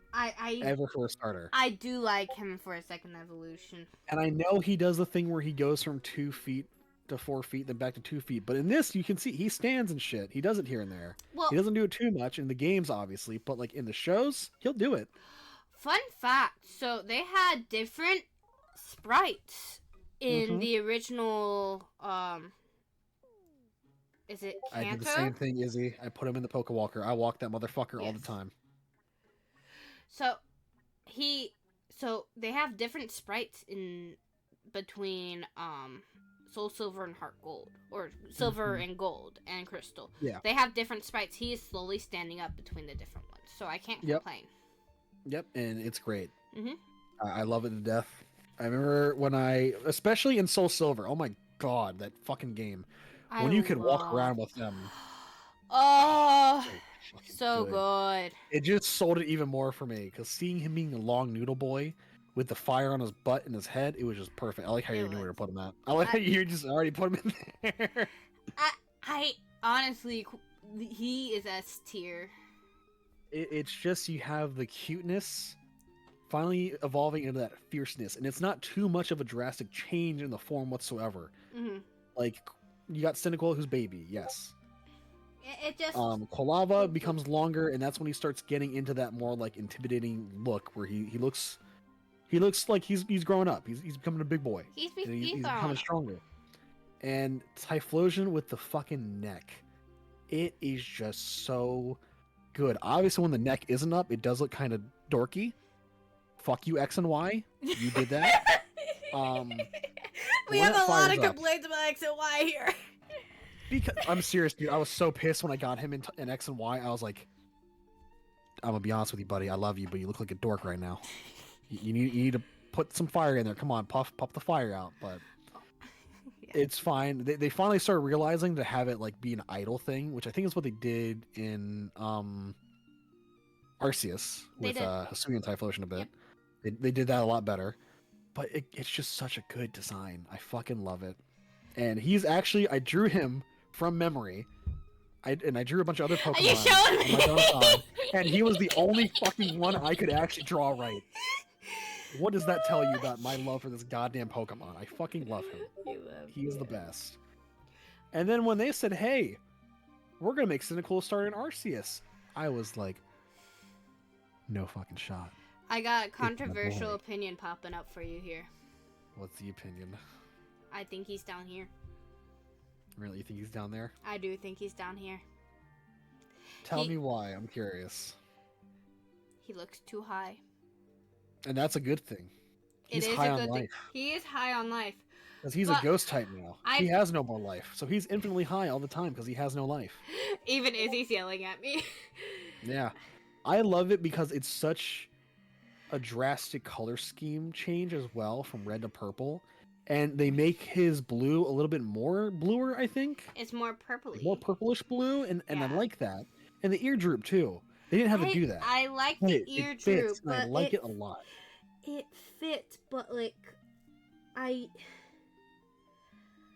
S1: ever for a starter.
S2: I do like him for a second evolution.
S1: And I know he does the thing where he goes from 2 feet to 4 feet, then back to 2 feet. But in this, you can see he stands and shit. He does it here and there.
S2: Well,
S1: he doesn't do it too much in the games, obviously, but like in the shows, he'll do it.
S2: Fun fact: so they had different sprites in the original. Is it Kanto?
S1: I did the same thing, Izzy. I put him in the Pokewalker. I walk that motherfucker all the time.
S2: So they have different sprites in between Soul Silver and Heart Gold, or Silver and Gold and Crystal.
S1: Yeah.
S2: They have different sprites. He is slowly standing up between the different ones, so I can't complain.
S1: Yep, and it's great.
S2: Mhm.
S1: I love it to death. I remember when especially in Soul Silver. Oh my god, that fucking game. when you can walk around with them.
S2: Oh,
S1: fucking
S2: so good.
S1: It just sold it even more for me because seeing him being a long noodle boy with the fire on his butt and his head, it was just perfect. I like how you knew where to put him at. I like how you just already put him in there.
S2: I honestly, he is S tier.
S1: It's just you have the cuteness finally evolving into that fierceness, and it's not too much of a drastic change in the form whatsoever.
S2: Mm-hmm.
S1: Like, you got Cynical, who's baby, yes.
S2: It just
S1: Kolava becomes longer, and that's when he starts getting into that more like intimidating look, where he looks like he's growing up. He's becoming a big boy.
S2: He's
S1: becoming stronger. And Typhlosion with the fucking neck, it is just so good. Obviously, when the neck isn't up, it does look kind of dorky. Fuck you, X and Y. You did that.
S2: We have a lot of complaints about X and Y here.
S1: Because I'm serious, dude. I was so pissed when I got him in X and Y. I was like, I'm gonna be honest with you, buddy. I love you, but you look like a dork right now. You need to put some fire in there. Come on, puff the fire out. But yeah. It's fine. They finally started realizing to have it like be an idle thing, which I think is what they did in Arceus with Hisuian Typhlosion a bit. Yep. They did that a lot better. But it's just such a good design. I fucking love it. And he's actually, I drew him from memory. I drew a bunch of other Pokemon. Are you showing me? And he was the only fucking one I could actually draw right. What does that tell you about my love for this goddamn Pokemon? I fucking love him. He is the best. And then when they said, hey, we're going to make Cyndaquil start in Arceus, I was like, no fucking shot.
S2: I got a controversial opinion popping up for you here.
S1: What's the opinion?
S2: I think he's down here.
S1: Really? You think he's down there?
S2: I do think he's down here.
S1: Tell me why. I'm curious.
S2: He looks too high.
S1: And that's a good thing.
S2: He's high on life. He is high on life.
S1: Because he's a ghost type now. He has no more life. So he's infinitely high all the time because he has no life.
S2: Even Izzy's yelling at me.
S1: Yeah. I love it because it's such a drastic color scheme change as well from red to purple. And they make his blue a little bit more bluer, I think.
S2: It's more purpley.
S1: More purplish blue, and I like that. And the ear droop, too. They didn't have to do that.
S2: I like the ear droop, but
S1: I like it a lot.
S2: It fits, but, like, I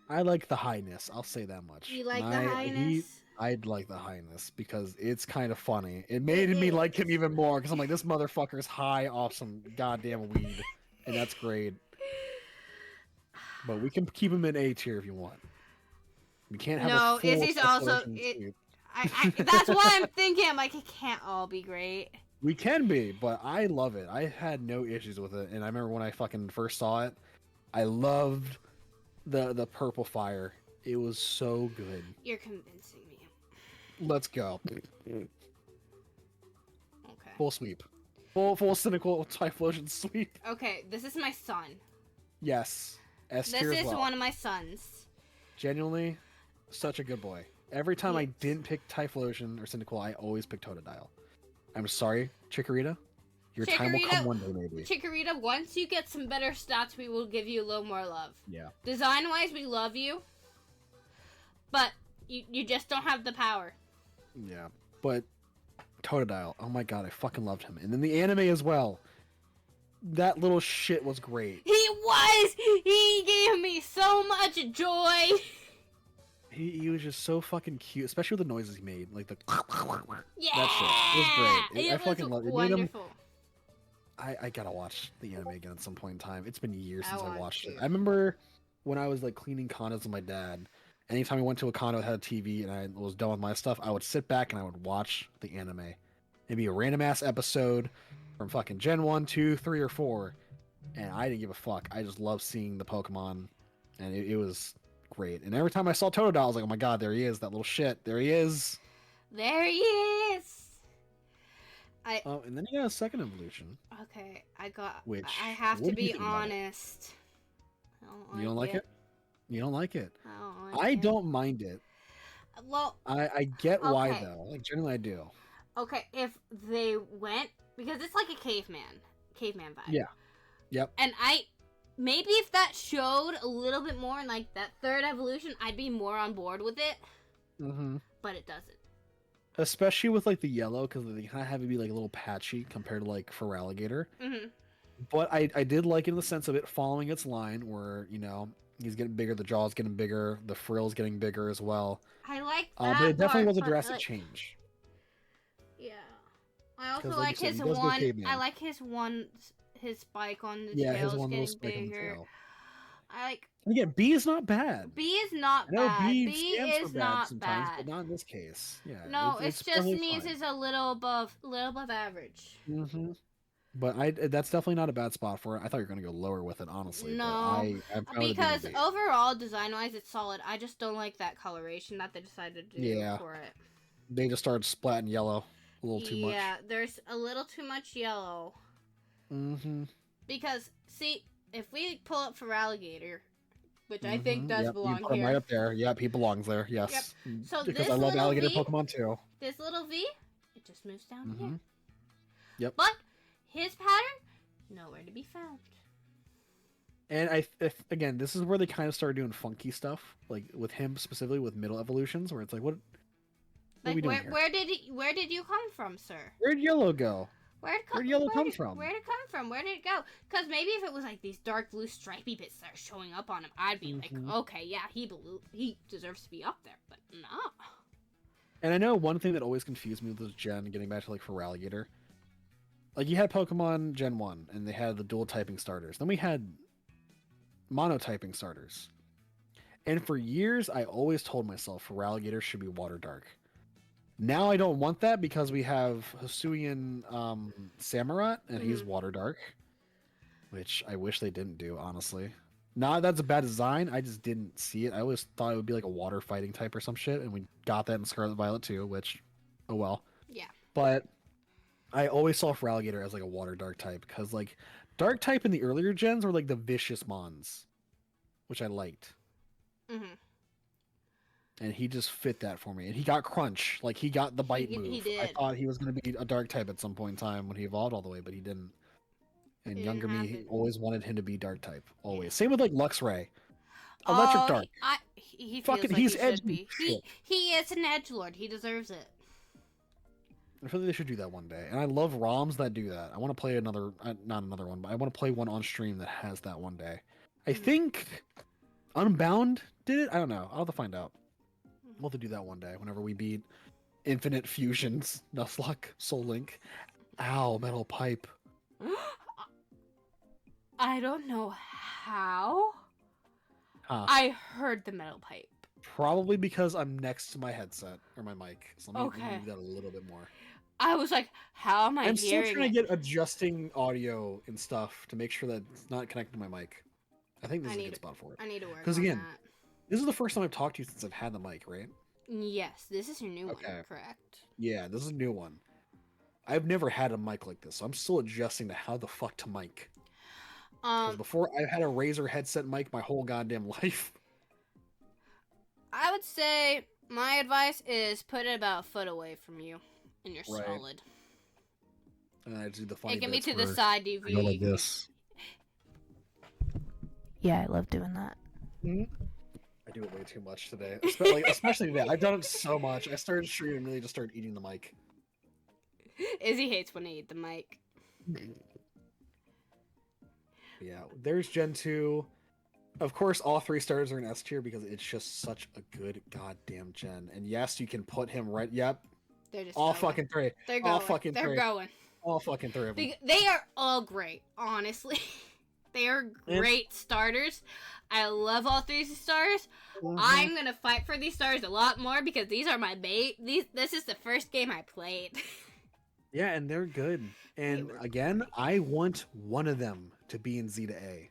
S1: like the highness. I'll say that much.
S2: You like the highness?
S1: I'd like the highness because it's kind of funny. It made me like him even more because I'm like, this motherfucker's high off some goddamn weed. And that's great. But we can keep him in A tier if you want. We can't have a full
S2: Izzy's also. That's what I'm thinking. I'm like, it can't all be great.
S1: We can be, but I love it. I had no issues with it, and I remember when I fucking first saw it, I loved the purple fire. It was so good.
S2: You're convincing me.
S1: Let's go.
S2: Okay.
S1: Full sweep. Full Cyndaquil Typhlosion sweep.
S2: Okay, this is my son.
S1: Yes.
S2: This is one of my sons.
S1: Genuinely, such a good boy. Every time I didn't pick Typhlosion or Cyndaquil, I always picked Totodile. I'm sorry, Chikorita. Your time will come one day, maybe.
S2: Chikorita, once you get some better stats, we will give you a little more love.
S1: Yeah.
S2: Design-wise, we love you. But you just don't have the power.
S1: Yeah. But Totodile, oh my god, I fucking loved him. And then the anime as well. That little shit was great.
S2: He was! He gave me so much joy!
S1: He was just so fucking cute, especially with the noises he made. Like the...
S2: Yeah!
S1: That shit. It was great. I fucking loved it.
S2: Wonderful.
S1: I gotta watch the anime again at some point in time. It's been years since I watched it. I remember when I was like cleaning condos with my dad, anytime I went to a condo that had a TV and I was done with my stuff, I would sit back and I would watch the anime. It'd be a random ass episode from fucking Gen 1, 2, 3, or 4. And I didn't give a fuck. I just loved seeing the Pokemon. And it was great. And every time I saw Totodile, I was like, oh my god, there he is. That little shit. There he is.
S2: There he is.
S1: Oh, and then you got a second evolution.
S2: Okay, I have to be honest.
S1: You don't like it? You don't like it?
S2: I
S1: don't mind it.
S2: Well,
S1: I get why though. Like generally I do.
S2: Okay, if they went because it's like a caveman vibe.
S1: Yeah. Yep.
S2: And maybe if that showed a little bit more in like that third evolution, I'd be more on board with it.
S1: Mm-hmm.
S2: But it doesn't.
S1: Especially with like the yellow, because they kind of have to be like a little patchy compared to like Feraligatr.
S2: Mm-hmm.
S1: But I did like it in the sense of it following its line, where he's getting bigger, the jaw's getting bigger, the frill's getting bigger as well.
S2: I like
S1: But
S2: that
S1: it definitely
S2: part,
S1: was a
S2: but
S1: drastic
S2: like,
S1: change.
S2: yeah. I also
S1: 'Cause like you
S2: like
S1: said,
S2: his
S1: he does go
S2: one.
S1: caveman.
S2: I like his spike on the
S1: Yeah,
S2: tail
S1: his
S2: is
S1: one little
S2: getting
S1: spike on the
S2: bigger.
S1: tail.
S2: I like
S1: And again, B is not bad.
S2: B is
S1: I
S2: not
S1: know
S2: bad.
S1: B
S2: B
S1: stands for
S2: is
S1: bad
S2: not
S1: sometimes, but
S2: bad.
S1: not in this case. Yeah,
S2: No,
S1: it's
S2: it's just
S1: perfectly
S2: means
S1: fine.
S2: it's a little above average.
S1: Mm-hmm. But that's definitely not a bad spot for it. I thought you were gonna go lower with it, honestly. But
S2: No,
S1: I'm fine with it being a
S2: because
S1: B.
S2: overall design wise it's solid. I just don't like that coloration that they decided to do
S1: Yeah,
S2: for it.
S1: they just started splatting yellow a little too much.
S2: Yeah, there's a little too much yellow.
S1: Mm-hmm.
S2: Because see, if we pull up for alligator, which I think does
S1: Yep, you
S2: belong
S1: put him right
S2: here.
S1: up there. Yep, he belongs there.
S2: Yep.
S1: Yes.
S2: So
S1: Because
S2: this
S1: I love
S2: little
S1: alligator
S2: V,
S1: Pokemon too.
S2: this little V, it just moves down here.
S1: Yep.
S2: But his pattern, nowhere to be found.
S1: And again, this is where they kind of started doing funky stuff, like with him specifically with middle evolutions, where it's like, what are we doing here?
S2: Where did you come from, sir?
S1: Where'd yellow go? Where'd yellow come from?
S2: Where did it come from? Where did it go? Because maybe if it was like these dark blue stripy bits that are showing up on him, I'd be like, okay, yeah, he deserves to be up there. But no.
S1: And I know one thing that always confused me with this gen, getting back to like Feraligatr, like you had Pokemon Gen 1, and they had the dual typing starters. Then we had monotyping starters. And for years, I always told myself Feraligatr should be water dark. Now I don't want that because we have Hisuian Samurott, and he's water dark, which I wish they didn't do, honestly. Not that's a bad design, I just didn't see it. I always thought it would be like a water fighting type or some shit, and we got that in Scarlet Violet too, which, oh well.
S2: Yeah.
S1: But I always saw Feraligatr as like a water dark type, because like dark type in the earlier gens were like the vicious mons, which I liked.
S2: Mm-hmm.
S1: And he just fit that for me. And he got Crunch. Like, he got the bite move.
S2: He did.
S1: I thought he was going to be a dark type at some point in time when he evolved all the way, but he didn't. And
S2: It
S1: younger
S2: didn't
S1: me
S2: happen.
S1: always wanted him to be dark type. Always. Same with, like, Luxray. Electric Dark.
S2: He feels
S1: Fucking,
S2: like
S1: he's
S2: he
S1: edgy
S2: should be.
S1: shit.
S2: He is an edgelord. He deserves it.
S1: I feel like they should do that one day. And I love ROMs that do that. I want to play another, not another one, but I want to play one on stream that has that one day. I think Unbound did it? I don't know. I'll have to find out. We'll have to do that one day whenever we beat Infinite Fusions, Nuzlocke, Soul Link. Ow, Metal Pipe.
S2: I don't know how.
S1: Huh.
S2: I heard the metal pipe.
S1: Probably because I'm next to my headset or my mic. So let me
S2: Okay.
S1: move that a little bit more.
S2: I was like, how am I
S1: I'm still
S2: hearing
S1: trying
S2: it?
S1: to get adjusting audio and stuff to make sure that it's not connected to my mic. I think this is a good spot for it.
S2: I need to work
S1: 'Cause
S2: on
S1: again,
S2: that.
S1: This is the first time I've talked to you since I've had the mic, right?
S2: Yes, this is your new one,
S1: Okay.
S2: correct?
S1: Yeah, this is a new one. I've never had a mic like this, so I'm still adjusting to how the fuck to mic. Because before, I had a Razer headset mic my whole goddamn life.
S2: I would say my advice is put it about a foot away from you, and you're
S1: Right.
S2: solid.
S1: And I do the funny
S2: It can be
S1: bits
S2: to the
S1: where
S2: side,
S1: I
S2: DV.
S1: go like this.
S2: Yeah, I love doing that.
S1: I do it way too much today, especially today. I've done it so much. I started streaming and really just started eating the mic.
S2: Izzy hates when I eat the mic.
S1: Yeah, there's Gen 2. Of course, all 3 starters are in S tier because it's just such a good goddamn gen. And yes, you can put him right. Yep.
S2: They're just
S1: All
S2: going.
S1: fucking 3.
S2: They're going.
S1: All fucking
S2: They're
S1: 3.
S2: going.
S1: All fucking 3 of them.
S2: They are all great, honestly. They are great starters. I love all 3 stars. I'm gonna fight for these stars a lot more because these are my bait. This is the first game I played.
S1: Yeah, and they're good. And again, I want one of them to be in Z to A.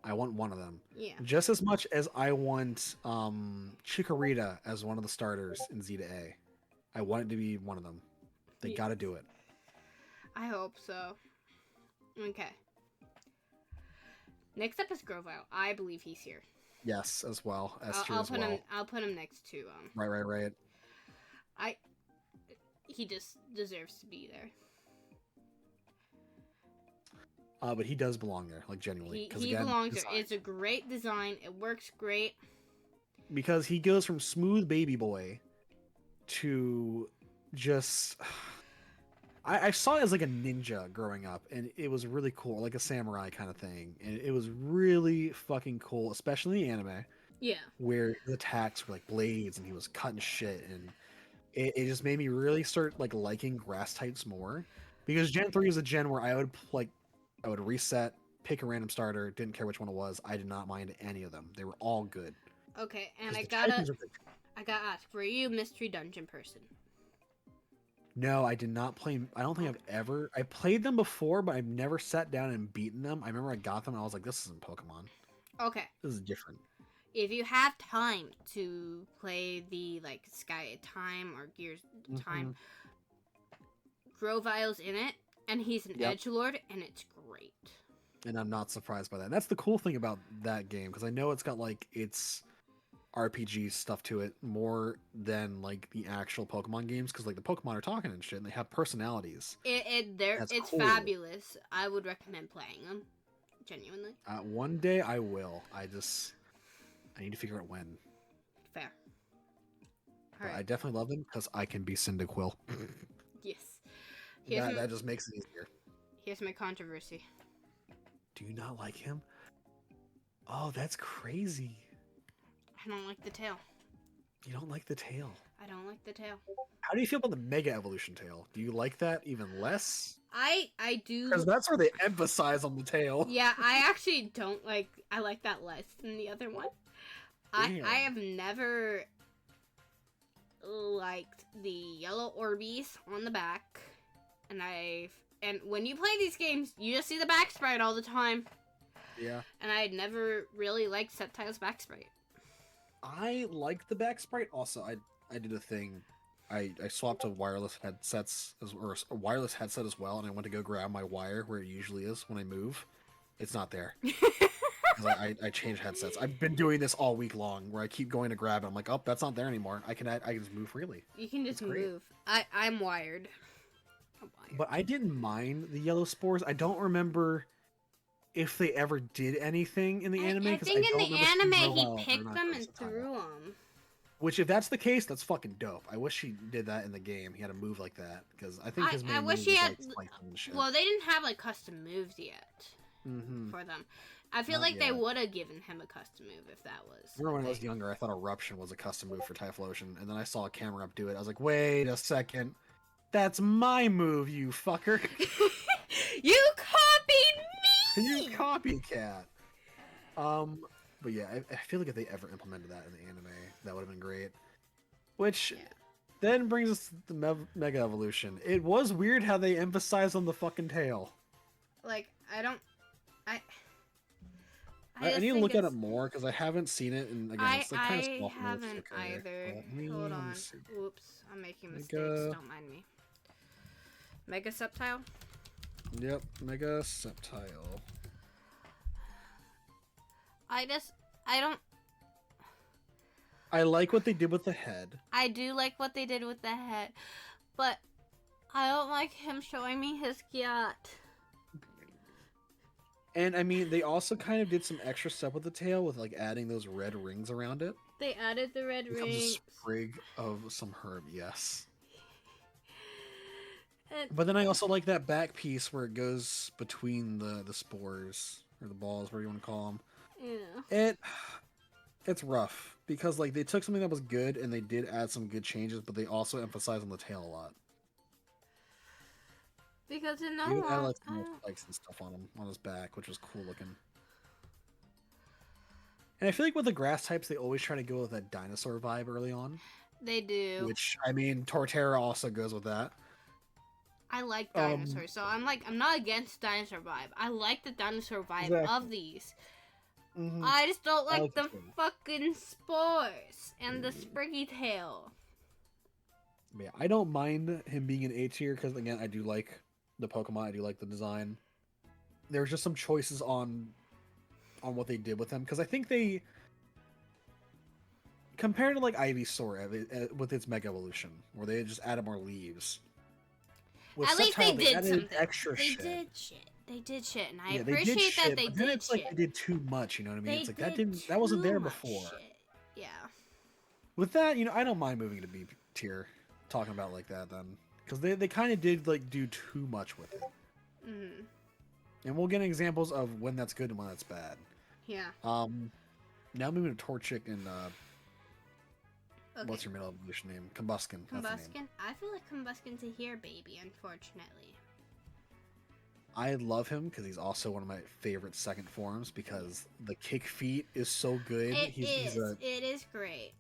S1: I want one of them.
S2: Yeah.
S1: Just as much as I want Chikorita as one of the starters in Z to A. I want it to be one of them. They gotta do it.
S2: I hope so. Okay. Next up is Grovyle. I believe he's here.
S1: Yes, as well. S tier as well.
S2: I'll put him next to
S1: Right.
S2: he just deserves to be there.
S1: But he does belong there, like genuinely.
S2: He
S1: Again,
S2: belongs there.
S1: design.
S2: It's a great design. It works great.
S1: Because he goes from smooth baby boy to just I saw it as like a ninja growing up, and it was really cool, like a samurai kind of thing, and it was really fucking cool, especially in the anime
S2: Yeah.
S1: where his attacks were like blades and he was cutting shit, and it just made me really start like liking grass types more, because Gen 3 is a gen where I would reset, pick a random starter, didn't care which one it was. I did not mind any of them. They were all good.
S2: Okay, and
S1: 'Cause
S2: I
S1: the
S2: gotta
S1: typings are good.
S2: ask, were you a mystery dungeon person?
S1: No, I did not play. I don't think I've ever. I played them before, but I've never sat down and beaten them. I remember I got them and I was like, this isn't Pokemon.
S2: Okay.
S1: This is different.
S2: If you have time to play the like Sky Time or Gears Time, Grovile's in it, and he's an edgelord, and it's great.
S1: And I'm not surprised by that. And that's the cool thing about that game, because I know it's got like its RPG stuff to it more than like the actual Pokemon games, because like the Pokemon are talking and shit, and they have personalities.
S2: It's
S1: cool.
S2: fabulous. I would recommend playing them, genuinely.
S1: One day I will. I need to figure out when.
S2: Fair.
S1: But I definitely love them because I can be Cyndaquil.
S2: Yes.
S1: That just makes it easier.
S2: Here's my controversy.
S1: Do you not like him? Oh, that's crazy.
S2: I don't like the tail.
S1: You don't like the tail.
S2: I don't like the tail.
S1: How do you feel about the Mega Evolution tail? Do you like that even less?
S2: I do.
S1: Because that's where they emphasize on the tail.
S2: Yeah, I actually don't like. I like that less than the other one. I have never liked the yellow Orbeez on the back, and when you play these games, you just see the back sprite all the time.
S1: Yeah.
S2: And I had never really liked Sceptile's back sprite.
S1: I like the back sprite. Also, I did a thing. I swapped to wireless headsets or a wireless headset as well, and I went to go grab my wire where it usually is when I move. It's not there. I changed headsets. I've been doing this all week long, where I keep going to grab it. I'm like, oh, that's not there anymore. I can just move freely.
S2: You can just move. I'm wired.
S1: But I didn't mind the yellow spores. I don't remember if they ever did anything in the anime.
S2: I think in the anime he picked them and threw them.
S1: Which, if that's the case, that's fucking dope. I wish he did that in the game. He had a move like that, because I think his main move was like spiking and shit.
S2: Well, they didn't have like custom moves yet for them. I feel like they would have given him a custom move if that was.
S1: Remember when I was younger, I thought Eruption was a custom move for Typhlosion, and then I saw a camera up do it. I was like, wait a second. That's my move, you fucker.
S2: You copied me!
S1: You copycat. But yeah, I feel like if they ever implemented that in the anime, that would have been great. Which then brings us to the Mega Evolution. It was weird how they emphasized on the fucking tail.
S2: Like, I
S1: need to look at it more, because I haven't seen it, and again, it's like kind of small.
S2: I haven't either. Hold on. Oops, I'm making mistakes. Don't mind me. Mega Sceptile?
S1: Yep, Mega Sceptile. I like what they did with the head.
S2: I do like what they did with the head, but I don't like him showing me his yacht.
S1: And I mean, they also kind of did some extra stuff with the tail, with like adding those red rings around it.
S2: They added the red rings.
S1: A sprig of some herb, yes. But then I also like that back piece where it goes between the spores, or the balls, whatever you want to call them. Yeah. It's rough, because like they took something that was good and they did add some good changes, but they also emphasized on the tail a lot.
S2: Because in the
S1: I like some more spikes and stuff on him, on his back, which was cool looking. And I feel like with the grass types, they always try to go with that dinosaur vibe early on.
S2: They do.
S1: Which, I mean, Torterra also goes with that.
S2: I like dinosaurs, so I'm not against dinosaur vibe. I like the dinosaur vibe of these. Mm-hmm. I just don't like the fucking spores and the spriggy tail.
S1: Yeah, I don't mind him being an A tier, because again, I do like the Pokemon. I do like the design. There's just some choices on what they did with them, because I think they, compared to like Ivysaur with its Mega Evolution, where they just added more leaves.
S2: At least they did something.
S1: Extra
S2: they
S1: shit.
S2: did shit. They did shit, and I
S1: Yeah, they did
S2: appreciate that
S1: shit,
S2: they
S1: but then
S2: did
S1: it's like
S2: shit.
S1: they did too much. You know what I mean?
S2: They
S1: It's like
S2: did
S1: that wasn't
S2: too
S1: there
S2: much
S1: before.
S2: shit. Yeah.
S1: With that, I don't mind moving to B tier, talking about like that then, because they kind of did like do too much with it.
S2: Mm-hmm.
S1: And we'll get examples of when that's good and when that's bad.
S2: Yeah.
S1: Now moving to Torchic and
S2: Okay.
S1: what's your middle evolution name? Combuskin. That's the name.
S2: Combuskin? I feel like Combuskin's a here baby, unfortunately.
S1: I love him because he's also one of my favorite second forms because the kick feet is so good.
S2: It is great.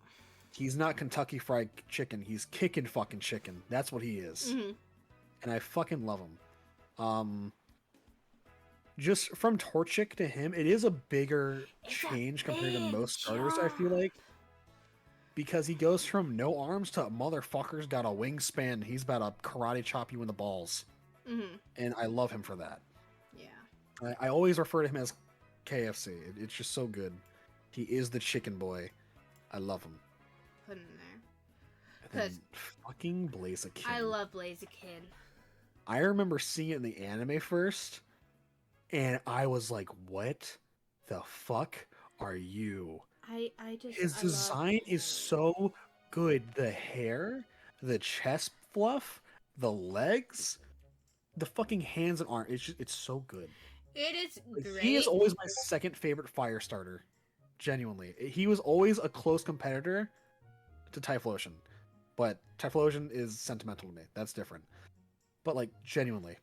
S1: He's not Kentucky Fried Chicken. He's kicking fucking chicken. That's what he is.
S2: Mm-hmm.
S1: And I fucking love him. Just from Torchic to him, it is a bigger change compared to most starters, I feel like. Because he goes from no arms to motherfucker's got a wingspan. He's about to karate chop you in the balls.
S2: Mm-hmm.
S1: And I love him for that.
S2: Yeah.
S1: I always refer to him as KFC. It's just so good. He is the chicken boy. I love him.
S2: Put him there.
S1: And then fucking Blaziken.
S2: I love Blaziken.
S1: I remember seeing it in the anime first, and I was like, what the fuck are you? His design is so good. The hair, the chest fluff, the legs, the fucking hands and arms. It's so good.
S2: It is great.
S1: He is always my second favorite fire starter. Genuinely. He was always a close competitor to Typhlosion. But Typhlosion is sentimental to me. That's different. But like, genuinely.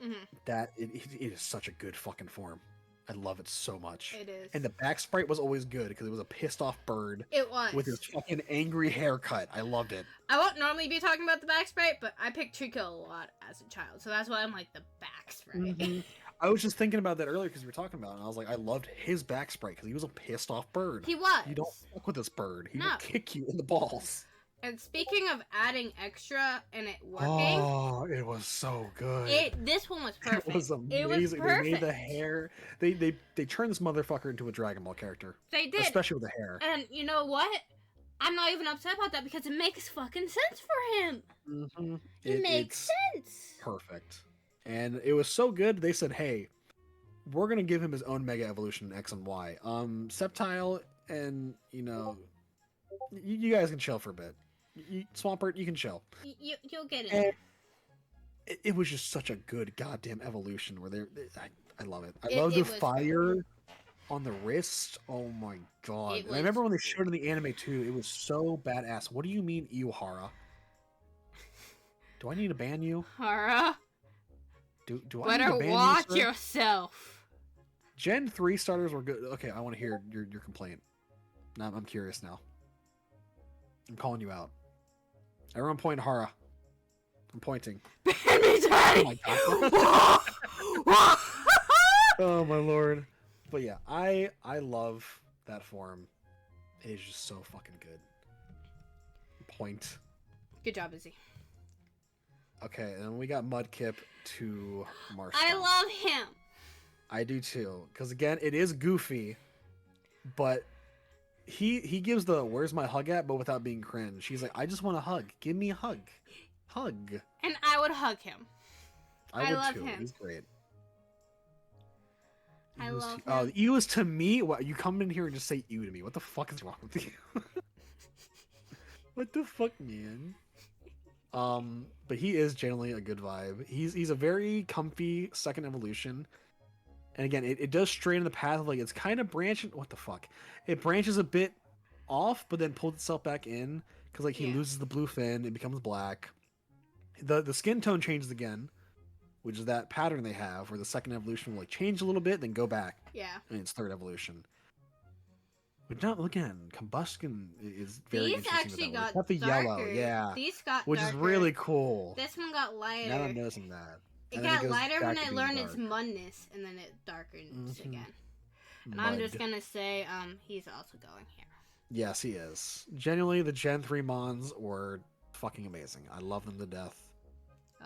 S2: Mm-hmm.
S1: It is such a good fucking form. I love it so much.
S2: It is.
S1: And the back sprite was always good because it was a pissed off bird.
S2: It was.
S1: With his fucking angry haircut. I loved it.
S2: I won't normally be talking about the back sprite, but I picked Trico a lot as a child. So that's why I'm like the back sprite.
S1: Mm-hmm. I was just thinking about that earlier because we were talking about it. And I was like, I loved his back sprite because he was a pissed off bird.
S2: He was.
S1: You don't fuck with this bird. He will kick you in the balls.
S2: And speaking of adding extra and it working,
S1: oh, it was so good.
S2: This one was perfect.
S1: It was amazing.
S2: It was perfect.
S1: They made the hair. They turned this motherfucker into a Dragon Ball character.
S2: They did,
S1: especially with the hair.
S2: And you know what? I'm not even upset about that because it makes fucking sense for him.
S1: Mm-hmm.
S2: It makes sense.
S1: Perfect. And it was so good. They said, "Hey, we're gonna give him his own Mega Evolution in X and Y. Sceptile and you guys can chill for a bit. Swampert, you can chill.
S2: You'll get it.
S1: It was just such a good goddamn evolution where I love it. I love the fire on the wrist. Oh my god. And I remember when they showed it in the anime too, it was so badass. What do you mean, Hara? Do I need to ban you?
S2: Hara?
S1: Do I need to ban
S2: watch
S1: you, sir?
S2: yourself.
S1: Gen 3 starters were good. Okay, I want to hear your complaint. Now I'm curious now. I'm calling you out. Everyone point Hara. I'm pointing.
S2: Ban me, Daddy!
S1: Oh my god. Oh my lord. But yeah, I love that form. It is just so fucking good. Point.
S2: Good job, Izzy.
S1: Okay, and then we got Mudkip to Marshall.
S2: I love him.
S1: I do too. Because again, it is goofy, but he gives the "where's my hug at?" but without being cringe. He's like, I just want a hug. Give me a hug. Hug.
S2: And I would hug him.
S1: I would
S2: love
S1: too.
S2: him.
S1: He's great.
S2: I love him.
S1: Oh, you is to me? What, you come in here and just say you to me. What the fuck is wrong with you? What the fuck, man? But he is generally a good vibe. He's a very comfy second evolution. And again, it does stray in the path of like it's kind of branching. What the fuck? It branches a bit off, but then pulls itself back in because like he loses the blue fin and becomes black. The skin tone changes again, which is that pattern they have where the second evolution will like change a little bit, then go back.
S2: Yeah.
S1: And it's third evolution. But now again, Combuskin is very interesting.
S2: These actually got
S1: the
S2: darker.
S1: Yellow, yeah.
S2: These got
S1: which
S2: darker.
S1: is really cool.
S2: This one got lighter.
S1: Now I'm noticing that.
S2: It got lighter when I learned its mudness, and then it darkens again. And I'm just gonna say, he's also going here.
S1: Yes, he is. Genuinely, the Gen 3 Mons were fucking amazing. I love them to death.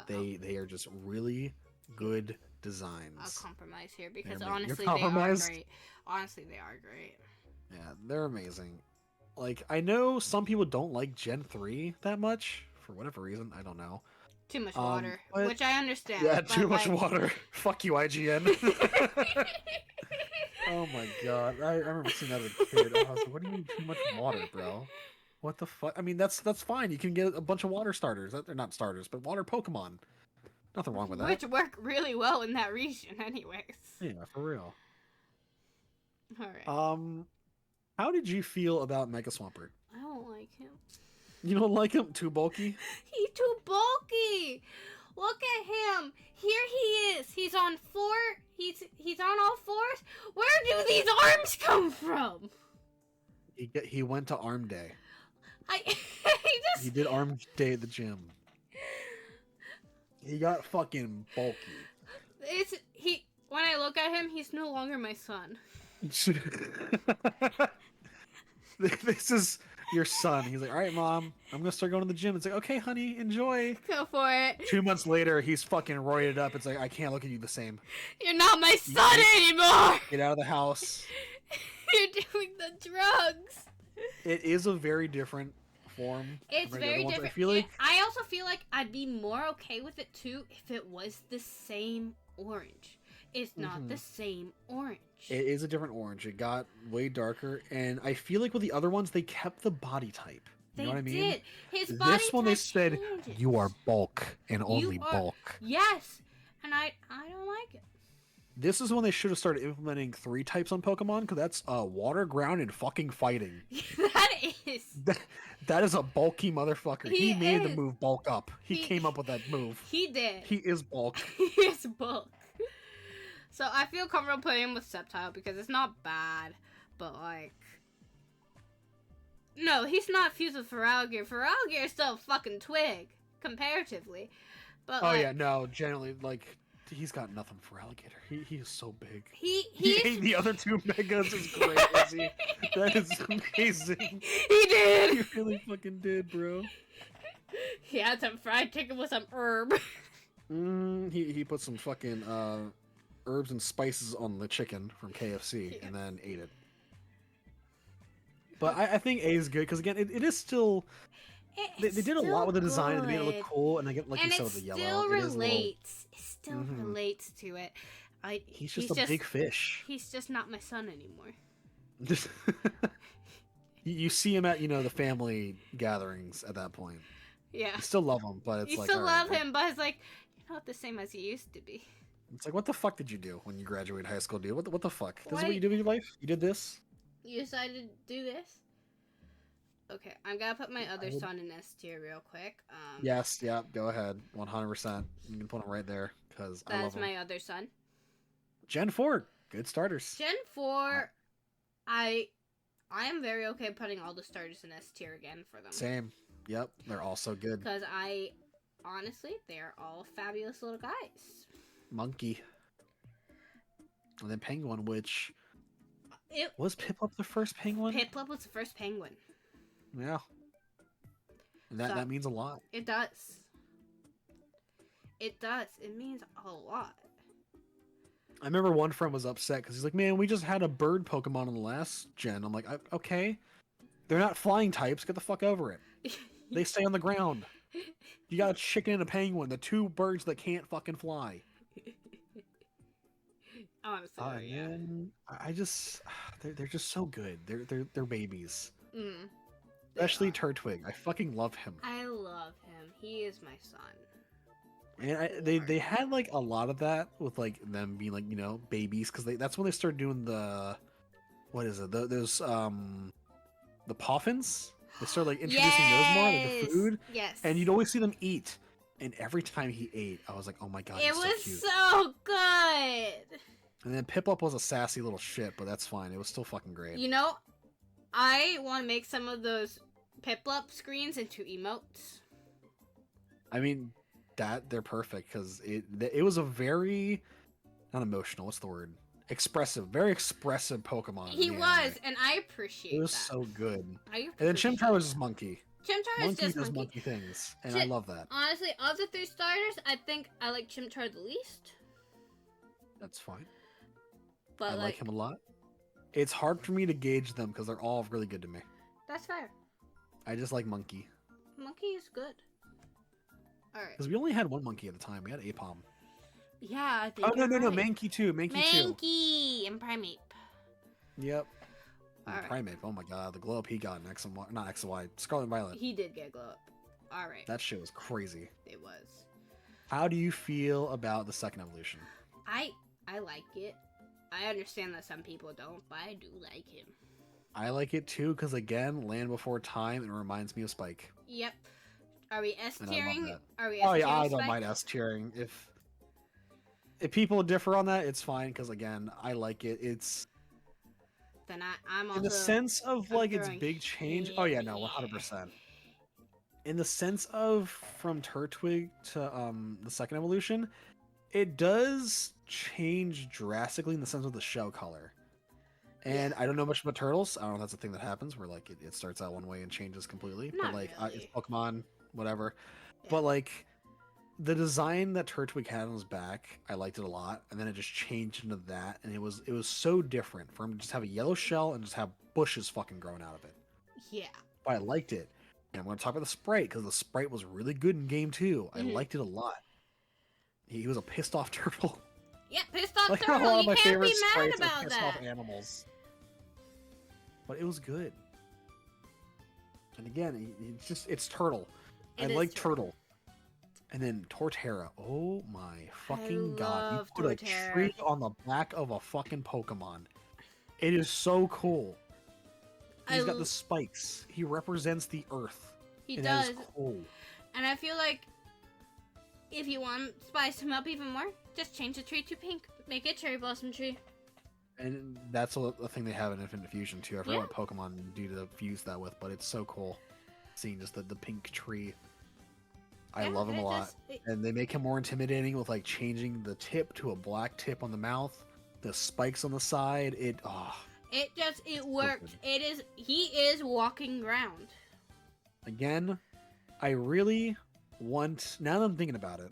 S1: They are just really good designs.
S2: I'll compromise here because honestly, they are great. Honestly, they are great.
S1: Yeah, they're amazing. Like, I know some people don't like Gen 3 that much for whatever reason. I don't know.
S2: Too much water,
S1: but
S2: which I understand.
S1: yeah,
S2: but,
S1: too much
S2: like...
S1: water. Fuck you, IGN. Oh my god, I remember seeing that as a kid. I was like, "What do you mean too much water, bro? What the fuck?" I mean, that's fine. You can get a bunch of water starters. They're not starters, but water Pokemon. Nothing wrong with that.
S2: Which work really well in that region, anyways.
S1: Yeah, for real.
S2: All right.
S1: How did you feel about Mega Swampert?
S2: I don't like him.
S1: You don't like him? Too bulky?
S2: He's too bulky. Look at him. Here he is. He's on four. He's on all fours. Where do these arms come from?
S1: He went to Arm Day.
S2: He
S1: did Arm Day at the gym. He got fucking bulky.
S2: When I look at him, he's no longer my son.
S1: This is your son. He's like, all right, mom, I'm gonna start going to the gym. It's like, okay, honey, enjoy.
S2: Go for it.
S1: 2 months later, he's fucking roided up. It's like, I can't look at you the same.
S2: You're not my son anymore.
S1: Get out of the house.
S2: You're doing the drugs.
S1: It is a very different form.
S2: It's very different. I also feel like I'd be more okay with it too if it was the same orange. It's not the same orange.
S1: It is a different orange. It got way darker, and I feel like with the other ones, they kept the body type. You know what I mean?
S2: Did. His body
S1: this one,
S2: type
S1: they said,
S2: changes.
S1: you are bulk and only bulk.
S2: Yes, and I don't like it.
S1: This is when they should have started implementing 3 types on Pokemon, because that's water, ground, and fucking fighting.
S2: That is.
S1: That is a bulky motherfucker. He made the move bulk up. He came up with that move.
S2: He did.
S1: He is bulk.
S2: He is bulk. So I feel comfortable putting him with Sceptile because it's not bad, but like... No, he's not fused with Feraligatr. Feraligatr is still a fucking twig, comparatively. But
S1: yeah, no, generally, like... He's got nothing for alligator. He is so big. He ate the other 2 megas. Is great, was he? That is amazing.
S2: He did.
S1: He really fucking did, bro.
S2: He had some fried chicken with some herb.
S1: He put some fucking herbs and spices on the chicken from KFC and then ate it. But I think A is good because again, it is still. They did a lot with the design and made it look cool, and I get like you said with the yellow.
S2: It still relates to it.
S1: He's just a big fish.
S2: He's just not my son anymore.
S1: You see him at the family gatherings at that point.
S2: Yeah.
S1: You still love him, but it's
S2: you
S1: like
S2: still love him, but it's like you're not the same as you used to be.
S1: It's like, what the fuck did you do when you graduated high school, dude? What the fuck? This is what you do with your life? You did this?
S2: You decided to do this? Okay, I'm gonna put my other son in S tier real quick.
S1: Yes, yeah, go ahead, 100%. You can put him right there because I love him.
S2: That's my other son.
S1: Gen 4, good starters.
S2: Gen 4, I am very okay putting all the starters in S tier again for them.
S1: Same. Yep, they're all so good.
S2: Because honestly, they're all fabulous little guys.
S1: Monkey. And then Penguin, which... Was Piplup the first penguin?
S2: Piplup was the first penguin.
S1: Yeah. And that means a lot.
S2: It does. It does. It means a lot.
S1: I remember one friend was upset because he's like, man, we just had a bird Pokemon in the last gen. I'm like, okay. They're not flying types. Get the fuck over it. They stay on the ground. You got a chicken and a penguin, the 2 birds that can't fucking fly.
S2: Honestly, yeah.
S1: Man, I just, they're just so good. They're babies.
S2: Mm.
S1: Especially Turtwig. I fucking love him.
S2: I love him. He is my son.
S1: And they had like a lot of that with like them being like babies because that's when they started doing the what is it those the poffins. They started like introducing those more like the food.
S2: Yes.
S1: And you'd always see them eat. And every time he ate, I was like, oh my god,
S2: it
S1: he's
S2: was
S1: so cute.
S2: so good.
S1: And then Piplup was a sassy little shit, but that's fine. It was still fucking great.
S2: I want to make some of those Piplup screens into emotes.
S1: I mean, they're perfect because it was a very not emotional. What's the word? Expressive, very expressive Pokemon.
S2: He was, and I appreciate that.
S1: It was so good.
S2: And
S1: then Chimchar was just monkey.
S2: Chimchar is just
S1: does monkey things, and I love that.
S2: Honestly, of the 3 starters, I think I like Chimchar the least.
S1: That's fine.
S2: But
S1: I like him a lot. It's hard for me to gauge them because they're all really good to me.
S2: That's fair.
S1: I just like Monkey.
S2: Monkey is good. All right.
S1: Because we only had one monkey at a time. We had Apom.
S2: Yeah, I think
S1: Oh, no,
S2: you're
S1: no,
S2: right.
S1: Mankey too. Mankey too.
S2: Mankey and Primeape.
S1: Yep.
S2: All right.
S1: Primeape. Oh my god, the glow up he got in X and Y, not X and Y, Scarlet and Violet.
S2: He did get glow up. All right.
S1: That shit was crazy.
S2: It was.
S1: How do you feel about the second evolution?
S2: I like it. I understand that some people don't, but I do like him.
S1: I like it too because again, Land Before Time, it reminds me of Spike.
S2: Yep. Are we S
S1: And I love
S2: tiering?
S1: that.
S2: Are we S
S1: Oh
S2: tiering?
S1: yeah, I don't
S2: Spike?
S1: mind S tiering. If people differ on that, it's fine because again, I like it. It's
S2: Then I'm also
S1: in the sense of
S2: I'm
S1: like its
S2: throwing
S1: big change.
S2: him
S1: Oh yeah, no,
S2: here.
S1: 100%. In the sense of from Turtwig to the second evolution, it does change drastically in the sense of the shell color. And I don't know much about turtles. I don't know if that's a thing that happens where like it starts out one way and changes completely.
S2: Not
S1: but like it's
S2: really.
S1: Pokemon, whatever.
S2: Yeah.
S1: But like the design that Turtwig had on his back, I liked it a lot. And then it just changed into that, and it was so different for him to just have a yellow shell and just have bushes fucking growing out of it.
S2: Yeah.
S1: But I liked it. And I'm going to talk about the sprite because the sprite was really good in game 2. I
S2: Mhm.
S1: liked it a lot. He was a pissed off turtle.
S2: Yeah, pissed off
S1: Like a
S2: turtle.
S1: lot of
S2: You
S1: my
S2: can't be
S1: favorite
S2: mad
S1: sprites are
S2: about
S1: pissed off
S2: that.
S1: animals. But it was good. And again, it's turtle. I
S2: It is
S1: like turtle. And then Torterra. Oh my fucking god. You
S2: love
S1: put
S2: Torterra.
S1: a tree on the back of a fucking Pokemon. It is so cool. He's got the spikes. He represents the earth.
S2: He
S1: and
S2: does.
S1: that is cool.
S2: And I feel like if you want to spice him up even more, just change the tree to pink. Make it cherry blossom tree.
S1: And that's a thing they have in Infinite Fusion too. I forgot
S2: Yeah.
S1: what Pokemon do to fuse that with, but it's so cool. Seeing just the pink tree. I
S2: Yeah,
S1: love him a
S2: it
S1: lot.
S2: just- it-
S1: And they make him more intimidating with like changing the tip to a black tip on the mouth, the spikes on the side. It
S2: worked. He is walking ground.
S1: again, I really want, now that I'm thinking about it,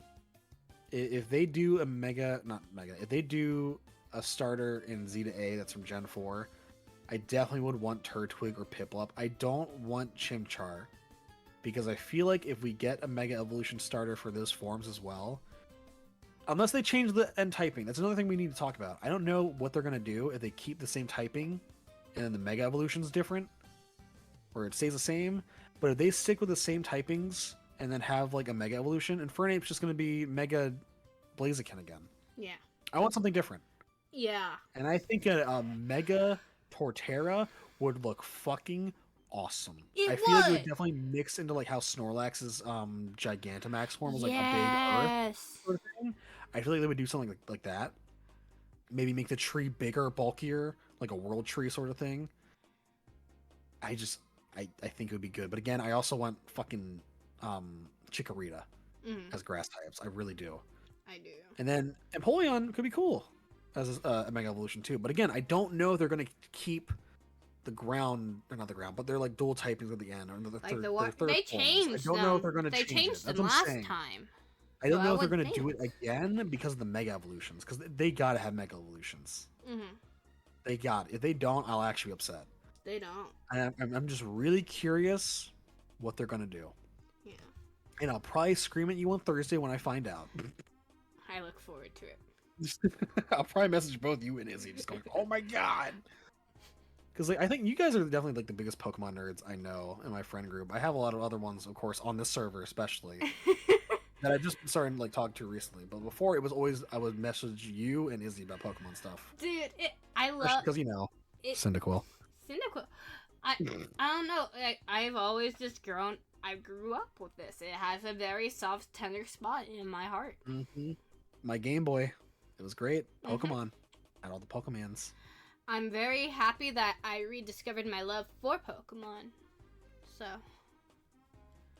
S1: if they do if they do a starter in Z to A that's from Gen 4, I definitely would want Turtwig or Piplup. I don't want Chimchar because I feel like if we get a Mega Evolution starter for those forms as well, unless they change the end typing, that's another thing we need to talk about. I don't know what they're going to do if they keep the same typing and then the Mega Evolution's different or it stays the same, but if they stick with the same typings and then have like a Mega Evolution, and Fernape's just going to be Mega Blaziken again.
S2: Yeah.
S1: I want something different.
S2: Yeah.
S1: And I think a Mega Torterra would look fucking awesome. I feel like it would definitely mix into like how Snorlax's Gigantamax form was like a big earth sort of thing. I feel like they would do something like that. Maybe make the tree bigger, bulkier, like a world tree sort of thing. I think it would be good. But again, I also want fucking Chikorita as grass types. I really do.
S2: I do.
S1: And then Empoleon could be cool as a Mega Evolution too. But again, I don't know if they're going to keep the ground, or not the ground, but they're like dual typings at the end. Or the third
S2: they
S1: forms.
S2: changed
S1: I don't know if they're going to
S2: They
S1: change it.
S2: changed
S1: That's
S2: them
S1: what I'm
S2: last
S1: saying.
S2: time.
S1: I don't
S2: So
S1: know
S2: I
S1: if they're
S2: would
S1: going to do it
S2: think.
S1: again because of the Mega Evolutions. Because they got to have Mega Evolutions.
S2: Mm-hmm.
S1: They got it. If they don't, I'll actually be upset.
S2: They don't.
S1: And I'm just really curious what they're going to do.
S2: Yeah.
S1: And I'll probably scream at you on Thursday when I find out.
S2: I look forward to it.
S1: I'll probably message both you and Izzy, just going, "Oh my god!" Because like, I think you guys are definitely like the biggest Pokemon nerds I know in my friend group. I have a lot of other ones, of course, on this server especially that I've just been starting to like talk to recently. But before, it was always I would message you and Izzy about Pokemon stuff.
S2: Dude, I love
S1: Because Cyndaquil.
S2: Cyndaquil. I don't know. I've always just grown. I grew up with this. It has a very soft, tender spot in my heart.
S1: Mm-hmm. My Game Boy, it was great. Pokemon, had all the Pokemans.
S2: I'm very happy that I rediscovered my love for Pokemon. So.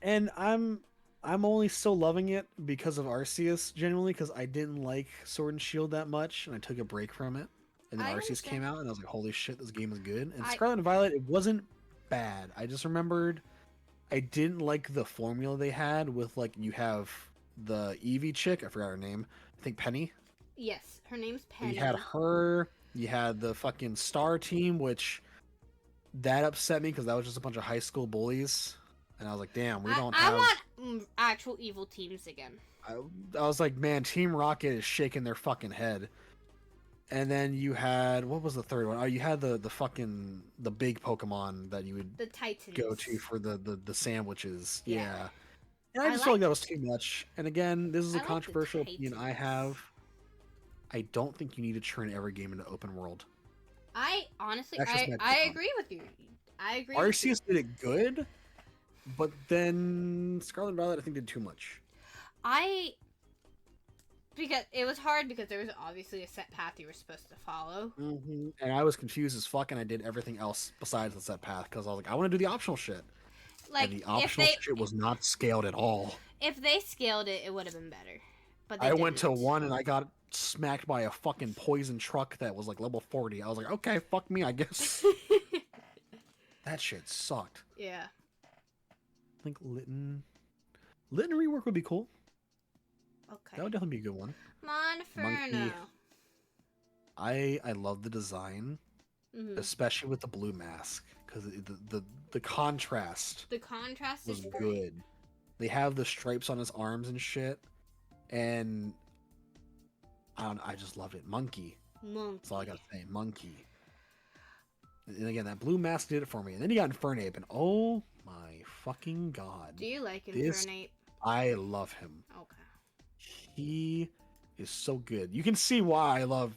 S1: And I'm only still loving it because of Arceus, genuinely, because I didn't like Sword and Shield that much, and I took a break from it. And then
S2: I
S1: Arceus
S2: understand.
S1: came out, and I was like, holy shit, this game is good. And
S2: I-
S1: Scarlet and Violet, it wasn't bad. I just remembered I didn't like the formula they had with, like, you have the Eevee chick, I forgot her name, I think Penny.
S2: Yes, her name's Penny.
S1: You had her, you had the fucking Star team, which that upset me because that was just a bunch of high school bullies. And I was like, damn, we don't
S2: I
S1: have...
S2: want some actual evil teams again.
S1: I was like, man, Team Rocket is shaking their fucking head. And then you had, what was the third one? Oh, you had the fucking the big Pokemon that you would
S2: The Titans.
S1: go to for the sandwiches.
S2: Yeah.
S1: Yeah. And I just felt like that was too much. And again, this is a controversial opinion I have. I don't think you need to turn every game into open world.
S2: I honestly,
S1: That's just my
S2: I
S1: take on
S2: agree with you. I agree.
S1: Arceus did it good, but then Scarlet Violet I think did too much.
S2: Because it was hard because there was obviously a set path you were supposed to follow.
S1: Mm-hmm. And I was confused as fuck, and I did everything else besides the set path because I was like, I want to do the optional shit.
S2: Like,
S1: and the optional shit was not scaled at all.
S2: If they scaled it, it would have been better. But
S1: I went to one and I got smacked by a fucking poison truck that was like level 40. I was like, okay, fuck me, I guess. That shit sucked.
S2: Yeah.
S1: I think Litten rework would be cool.
S2: Okay.
S1: That would definitely be a good one.
S2: Monferno.
S1: I love the design, especially with the blue mask, because the contrast.
S2: The contrast
S1: was
S2: is
S1: good. They have the stripes on his arms and shit, and I just loved it. Monkey. That's all I gotta say. Monkey. And again, that blue mask did it for me. And then you got Infernape, and oh my fucking god.
S2: Do you like Infernape?
S1: I love him.
S2: Okay.
S1: He is so good. You can see why I love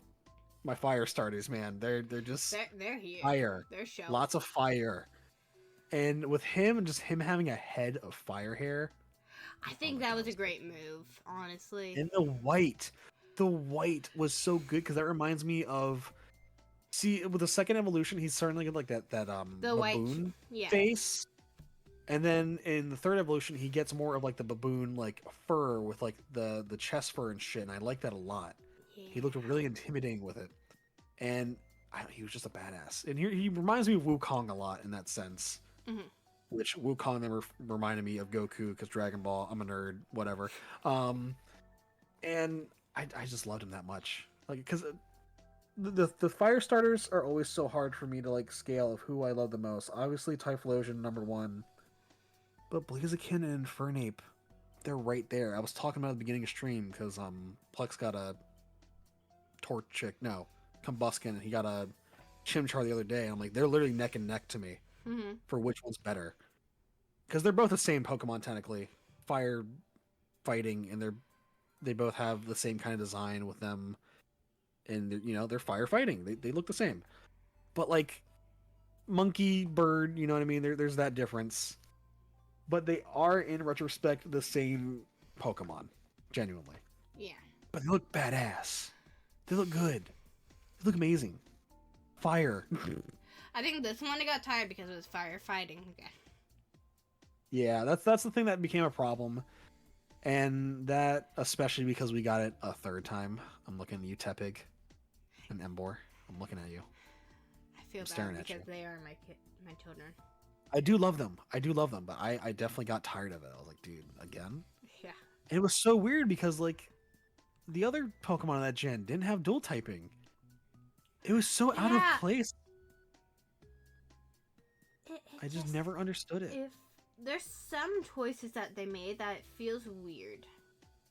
S1: my fire starters, man. They're just
S2: they're here.
S1: Fire.
S2: They're showing.
S1: Lots of fire. And with him, just him having a head of fire hair.
S2: I think that was a great move, honestly.
S1: And the white was so good because that reminds me of. See, with the second evolution, he's starting to get like that
S2: the
S1: baboon face. And then in the third evolution, he gets more of like the baboon like fur with like the chest fur and shit, and I like that a lot. Yeah. He looked really intimidating with it, and he was just a badass. And he reminds me of Wukong a lot in that sense, which Wukong never reminded me of Goku because Dragon Ball. I'm a nerd, whatever. And I just loved him that much, like because the fire starters are always so hard for me to like scale of who I love the most. Obviously, Typhlosion #1. But Blaziken and Infernape, they're right there. I was talking about at the beginning of stream because Plex got a Combuskin, and he got a Chimchar the other day. And I'm like, they're literally neck and neck to me for which one's better. Because they're both the same Pokemon technically, fire fighting, and they both have the same kind of design with them, and they're fire fighting. They look the same, but like monkey, bird, you know what I mean? There's that difference. But they are, in retrospect, the same Pokemon. Genuinely.
S2: Yeah.
S1: But they look badass. They look good. They look amazing. Fire.
S2: I think this one I got tired because it was firefighting. Okay.
S1: Yeah, that's the thing that became a problem. And that, especially because we got it a third time. I'm looking at you, Tepig. And Emboar. I'm looking at you.
S2: I feel bad because they are my children.
S1: I do love them, but I definitely got tired of it. I was like, dude, again?
S2: Yeah.
S1: And it was so weird because, like, the other Pokemon in that gen didn't have dual typing. It was so out of place. I just never understood it.
S2: If there's some choices that they made that it feels weird.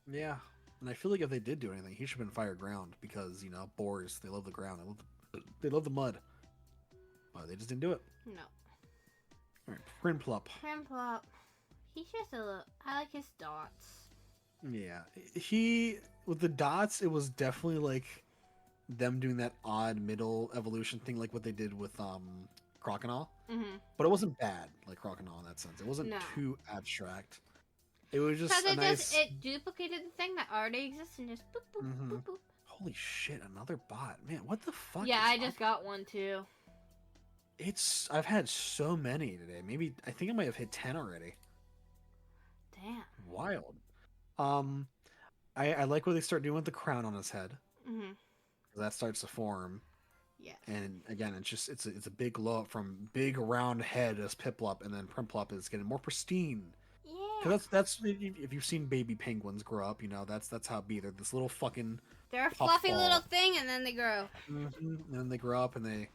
S1: Yeah. And I feel like if they did do anything, he should have been fire ground because, boars, they love the ground. They love the mud. But they just didn't do it.
S2: No.
S1: Alright, Prinplup.
S2: He's just a little... I like his dots.
S1: Yeah. With the dots, it was definitely like them doing that odd middle evolution thing like what they did with Croconaw. But it wasn't bad like Croconaw in that sense. It wasn't too abstract. It was just
S2: it duplicated the thing that already exists and just boop, boop, boop, boop.
S1: Holy shit, another bot. Man, what the fuck?
S2: Yeah, I just got one too.
S1: I've had so many today. Maybe I think I might have hit 10 already.
S2: Damn.
S1: Wild. I like what they start doing with the crown on his head. That starts to form.
S2: Yeah. And
S1: again, it's a big glow up from big round head as Piplup, and then Prinplup is getting more pristine.
S2: Yeah.
S1: Because that's if you've seen baby penguins grow up, that's how it be. They're this little fucking.
S2: They're a fluffy little thing, and then they grow.
S1: And then they grow up, and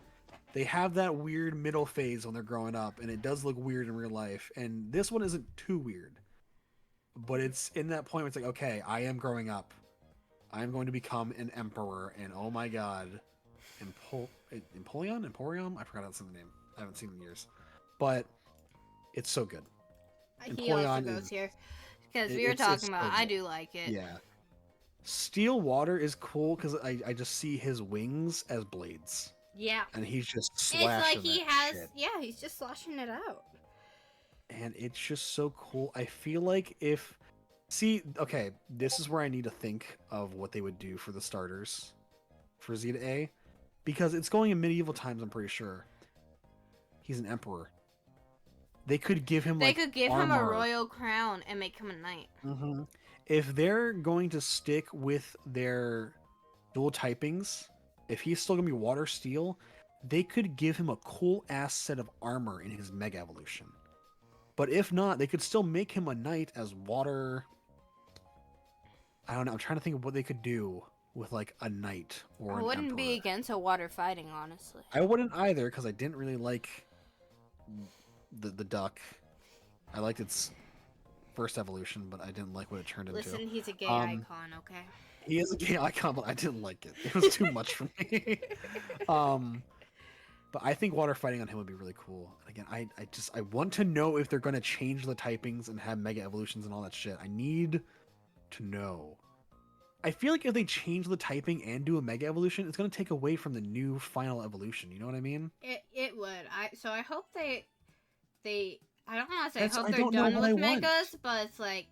S1: they have that weird middle phase when they're growing up, and it does look weird in real life. And this one isn't too weird. but it's in that point where it's like, okay, I am growing up. I am going to become an emperor, and oh my god, Emporion? I forgot that's the name. I haven't seen it in years, but it's so good.
S2: He also
S1: Empoleon
S2: goes
S1: is
S2: here because we were
S1: it's
S2: talking about.
S1: so
S2: I
S1: good.
S2: do like it.
S1: Yeah. Steel Water is cool because I just see his wings as blades,
S2: Yeah.
S1: and he's just
S2: It's
S1: slashing
S2: like he
S1: that
S2: has.
S1: shit.
S2: Yeah, he's just slashing it out.
S1: And it's just so cool. I feel like if see, okay, this is where I need to think of what they would do for the starters for Zeta A, because it's going in medieval times. I'm pretty sure he's an emperor. They could give him
S2: They
S1: like
S2: could give him a
S1: armor.
S2: royal crown and make him a knight.
S1: Mm-hmm. If they're going to stick with their dual typings, if he's still gonna be water steel, they could give him a cool ass set of armor in his mega evolution. But if not, they could still make him a knight as water. I don't know. I'm trying to think of what they could do with like a knight or
S2: I
S1: an
S2: wouldn't be
S1: emperor.
S2: against a water fighting, honestly.
S1: I wouldn't either because I didn't really like the duck. I liked its first evolution, but I didn't like what it turned
S2: Listen,
S1: into.
S2: he's a gay icon, okay?
S1: He is a gay icon, but I didn't like it. It was too much for me. But I think water fighting on him would be really cool. And again, I want to know if they're going to change the typings and have mega evolutions and all that shit. I need to know. I feel like if they change the typing and do a mega evolution, it's going to take away from the new final evolution. You know what I mean?
S2: It would. I hope they I don't want to say I hope
S1: I
S2: they're
S1: don't know
S2: done
S1: what I
S2: with
S1: want.
S2: megas, but it's like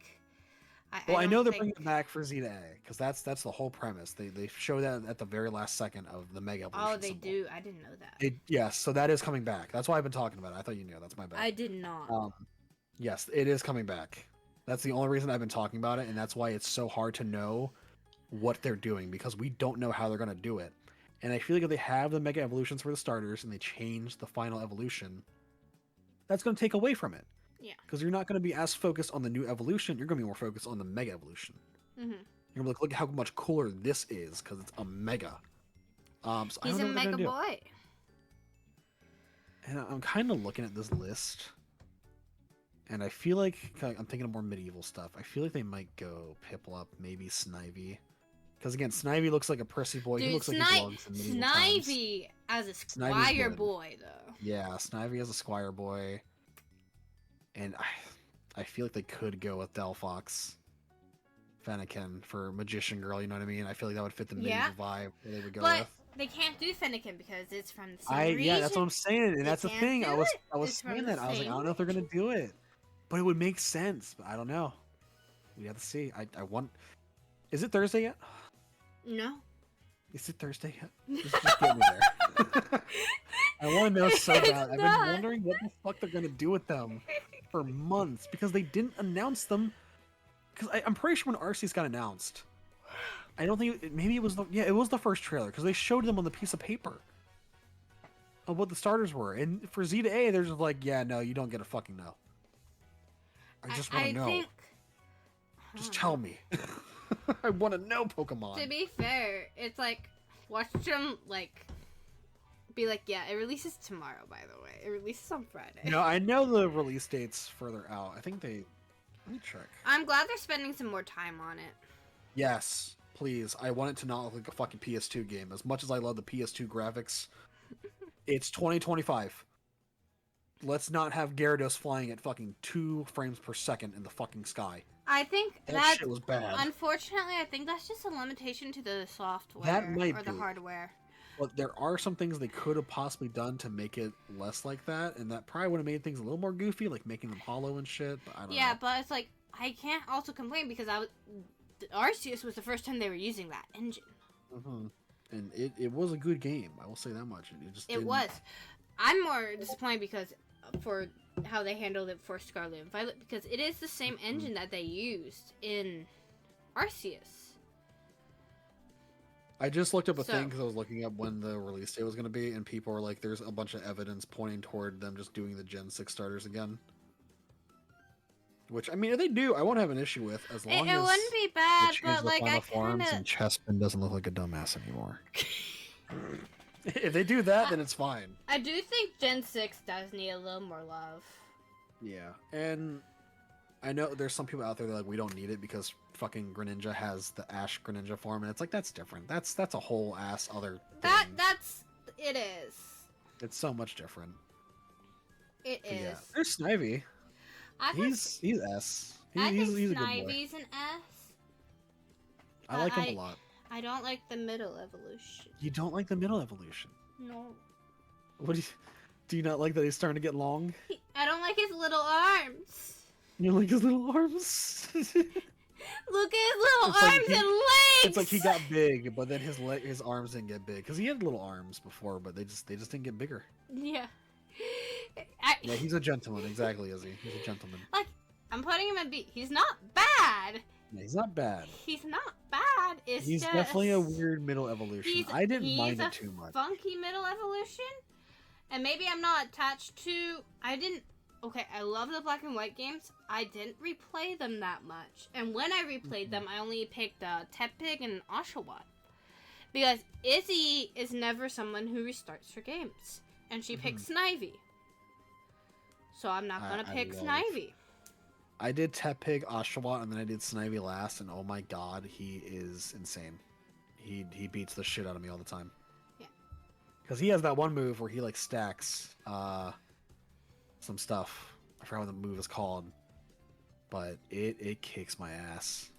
S1: Well, I
S2: don't
S1: know they're
S2: think...
S1: bringing it back for Zeta A because that's the whole premise. They show that at the very last second of the mega evolution.
S2: Oh, they
S1: symbol.
S2: do. I didn't know that.
S1: Yes, so that is coming back. That's why I've been talking about it. I thought you knew. That's my bad.
S2: I did not.
S1: Yes, it is coming back. That's the only reason I've been talking about it, and that's why it's so hard to know what they're doing because we don't know how they're going to do it. And I feel like if they have the mega evolutions for the starters and they change the final evolution, that's going to take away from it.
S2: Yeah.
S1: Because you're not going to be as focused on the new evolution. You're going to be more focused on the mega evolution.
S2: Mm-hmm.
S1: You're going to be like, look at how much cooler this is because it's a mega. So
S2: He's
S1: I
S2: a
S1: don't know what they're
S2: mega
S1: gonna do.
S2: boy.
S1: And I'm kind of looking at this list. And I feel like I'm thinking of more medieval stuff. I feel like they might go Piplup, maybe Snivy. Because again, Snivy looks like a prissy boy.
S2: Dude,
S1: he looks like he belongs in medieval times.
S2: Snivy as a
S1: Snivy's
S2: squire
S1: good.
S2: boy, though.
S1: Yeah, Snivy as a squire boy. And I feel like they could go with Delphox, Fennekin for Magician Girl, you know what I mean? I feel like that would fit the medieval vibe that they would go
S2: But
S1: with.
S2: they can't do Fennekin because it's from the same region.
S1: Yeah, that's what I'm saying, and that's the
S2: can't
S1: thing.
S2: do
S1: I was
S2: It's from
S1: saying
S2: the
S1: that. I was like, I
S2: same
S1: don't know if they're gonna do it, but it would make sense. But I don't know. We have to see. I want. Is it Thursday yet?
S2: No.
S1: Is it Thursday yet? Just get me there. I want to know so bad. I've been wondering what the fuck they're gonna do with them for months because they didn't announce them. Because I'm pretty sure when Arceus got announced, I don't think maybe it was it was the first trailer because they showed them on the piece of paper of what the starters were, and for Zeta A, they're just like, yeah, no, you don't get a fucking no. I just want to know. Just tell me. I want to know, Pokemon.
S2: To be fair, it's like watch them like be like, yeah, it releases tomorrow. By the way, it releases on Friday.
S1: No, I know the release date's further out. I think they. Let me check.
S2: I'm glad they're spending some more time on it.
S1: Yes, please. I want it to not look like a fucking PS2 game. As much as I love the PS2 graphics, it's 2025. Let's not have Gyarados flying at fucking 2 frames per second in the fucking sky.
S2: I think
S1: that shit was bad.
S2: Unfortunately, I think that's just a limitation to the software
S1: That might
S2: or the hardware.
S1: But there are some things they could have possibly done to make it less like that, and that probably would have made things a little more goofy, like making them hollow and shit. But I don't know.
S2: Yeah, but it's like I can't also complain because Arceus was the first time they were using that engine.
S1: Mm-hmm. And it was a good game. I will say that much.
S2: It was. I'm more disappointed because for how they handled it for Scarlet and Violet because it is the same engine that they used in Arceus.
S1: I just looked up a thing because I was looking up when the release date was going to be, and people were like, there's a bunch of evidence pointing toward them just doing the Gen 6 starters again. Which, I mean, if they do, I won't have an issue with, as long as
S2: it wouldn't be bad,
S1: they change
S2: but
S1: the
S2: like
S1: final
S2: I
S1: forms
S2: kind
S1: and Chespin doesn't look like a dumbass anymore. If they do that, then it's fine.
S2: I do think Gen 6 does need a little more love.
S1: Yeah, and I know there's some people out there that like we don't need it because fucking Greninja has the Ash Greninja form, and it's like that's different. That's a whole ass other thing.
S2: It is.
S1: It's so much different.
S2: It
S1: But
S2: is.
S1: yeah, there's Snivy.
S2: I
S1: He's S.
S2: I think
S1: He's a good boy.
S2: Snivy's an S.
S1: I like him a lot.
S2: I don't like the middle evolution.
S1: You don't like the middle evolution?
S2: No.
S1: What do you not like that he's starting to get long?
S2: I don't like his little arms.
S1: You like his little arms?
S2: Look at his little
S1: It's like
S2: arms and legs.
S1: It's like he got big, but then his arms didn't get big because he had little arms before, but they just didn't get bigger.
S2: Yeah.
S1: Yeah, he's a gentleman. Exactly, is he? He's a gentleman.
S2: Like, I'm putting him in B. He's not bad.
S1: Yeah, he's not bad.
S2: He's not bad.
S1: He's
S2: just,
S1: definitely a weird middle evolution. I didn't mind it too much.
S2: Funky middle evolution, and maybe I'm not attached to. Okay, I love the black and white games. I didn't replay them that much, and when I replayed them, I only picked Tepig and Oshawott because Izzy is never someone who restarts her games, and she picks Snivy. So I'm not gonna pick Snivy.
S1: I did Tepig, Oshawott, and then I did Snivy last, and oh my god, he is insane. He beats the shit out of me all the time.
S2: Yeah.
S1: Because he has that one move where he like stacks some stuff. I forgot what the move is called, but it kicks my ass.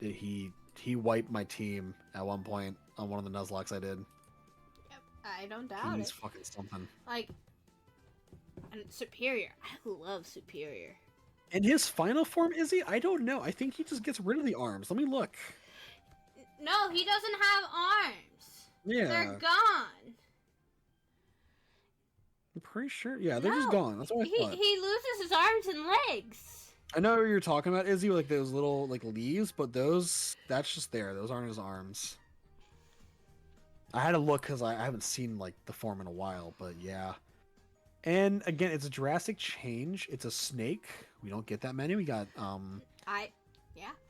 S1: He wiped my team at one point on one of the Nuzlocks I did.
S2: Yep, I don't doubt it.
S1: He's fucking something.
S2: Like, and Superior. I love Superior.
S1: In his final form, is he? I don't know. I think he just gets rid of the arms. Let me look.
S2: No, he doesn't have arms.
S1: Yeah.
S2: They're gone.
S1: I'm pretty sure. Yeah, they're just gone. That's what I thought.
S2: He loses his arms and legs.
S1: I know what you're talking about, Izzy, like those little like leaves, but that's just there. Those aren't his arms. I had to look because I haven't seen like the form in a while, but yeah. And again, it's a drastic change. It's a snake. We don't get that many. We got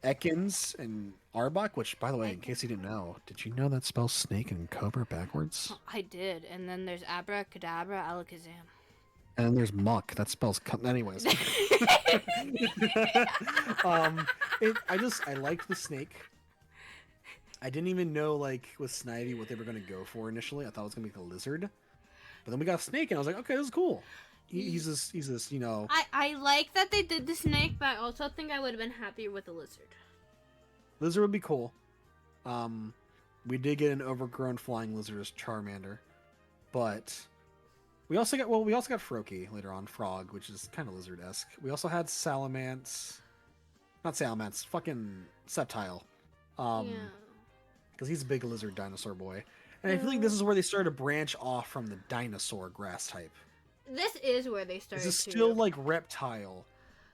S1: Ekans and Arbok, which by the way, in case you didn't know, did you know that spells snake and cobra backwards?
S2: I did. And then there's Abracadabra, Alakazam.
S1: And then there's Muck. That spells anyways. I liked the snake. I didn't even know like with Snivy what they were gonna go for initially. I thought it was gonna be the lizard. But then we got a snake, and I was like, okay, this is cool. He's this, you know.
S2: I like that they did the snake, but I also think I would have been happier with the lizard.
S1: Lizard would be cool. We did get an overgrown flying lizard as Charmander, but we also got Froakie later on, Frog, which is kind of lizard-esque. We also had fucking Sceptile.
S2: Yeah.
S1: Because he's a big lizard dinosaur boy. And I feel like this is where they started to branch off from the dinosaur grass type.
S2: This is where they started.
S1: This is still like reptile,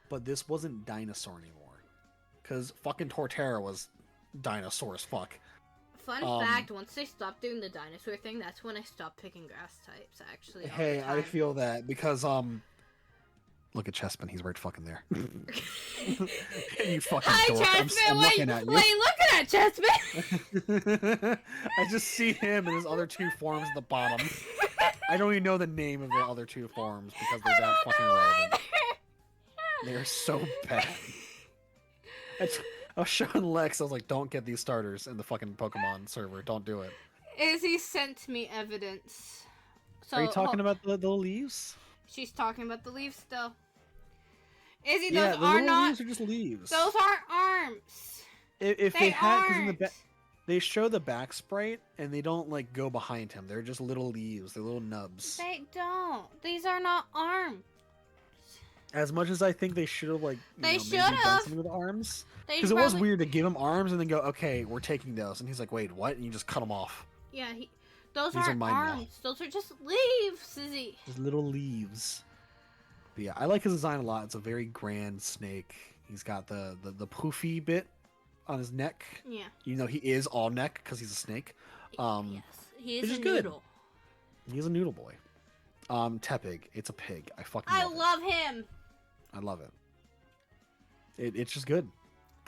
S1: but this wasn't dinosaur anymore. Because fucking Torterra was dinosaur as fuck.
S2: Fun fact, once they stopped doing the dinosaur thing, that's when I stopped picking grass types, actually.
S1: Hey, I feel that because, look at Chespin, he's right fucking there. You fucking
S2: Hi,
S1: dork.
S2: Chespin!
S1: I'm looking at you.
S2: What are you looking at, Chespin?
S1: I just see him and his other two forms at the bottom. I don't even know the name of the other two forms because they're that fucking relevant. They're so bad. I was showing Lex, I was like, don't get these starters in the fucking Pokemon server. Don't do it.
S2: Izzy sent me evidence. So,
S1: are you talking about the leaves?
S2: She's talking about the leaves still. Izzy,
S1: Yeah,
S2: those
S1: the
S2: are
S1: little
S2: not.
S1: leaves are just leaves.
S2: Those aren't arms.
S1: If they had, because
S2: aren't.
S1: they show the back sprite and they don't like go behind him. They're just little leaves. They're little nubs.
S2: They don't. These are not arms.
S1: As much as I think they should have like
S2: They
S1: maybe
S2: should
S1: done
S2: have.
S1: something with the arms,
S2: They
S1: because it was
S2: probably-
S1: weird to give him arms and then go, okay, we're taking those, and he's like, wait, what? And you just cut them off.
S2: Yeah, those
S1: These are
S2: aren't
S1: mine now.
S2: arms. Those are just leaves, Izzy.
S1: Just little leaves. But yeah, I like his design a lot. It's a very grand snake. He's got the poofy bit on his neck.
S2: Yeah.
S1: You know he is all neck because he's a snake.
S2: Yes, he is
S1: which
S2: a
S1: is good.
S2: noodle.
S1: He's a noodle boy. Tepig. It's a pig. I fucking
S2: I
S1: love it.
S2: love him.
S1: I love it. It's just good.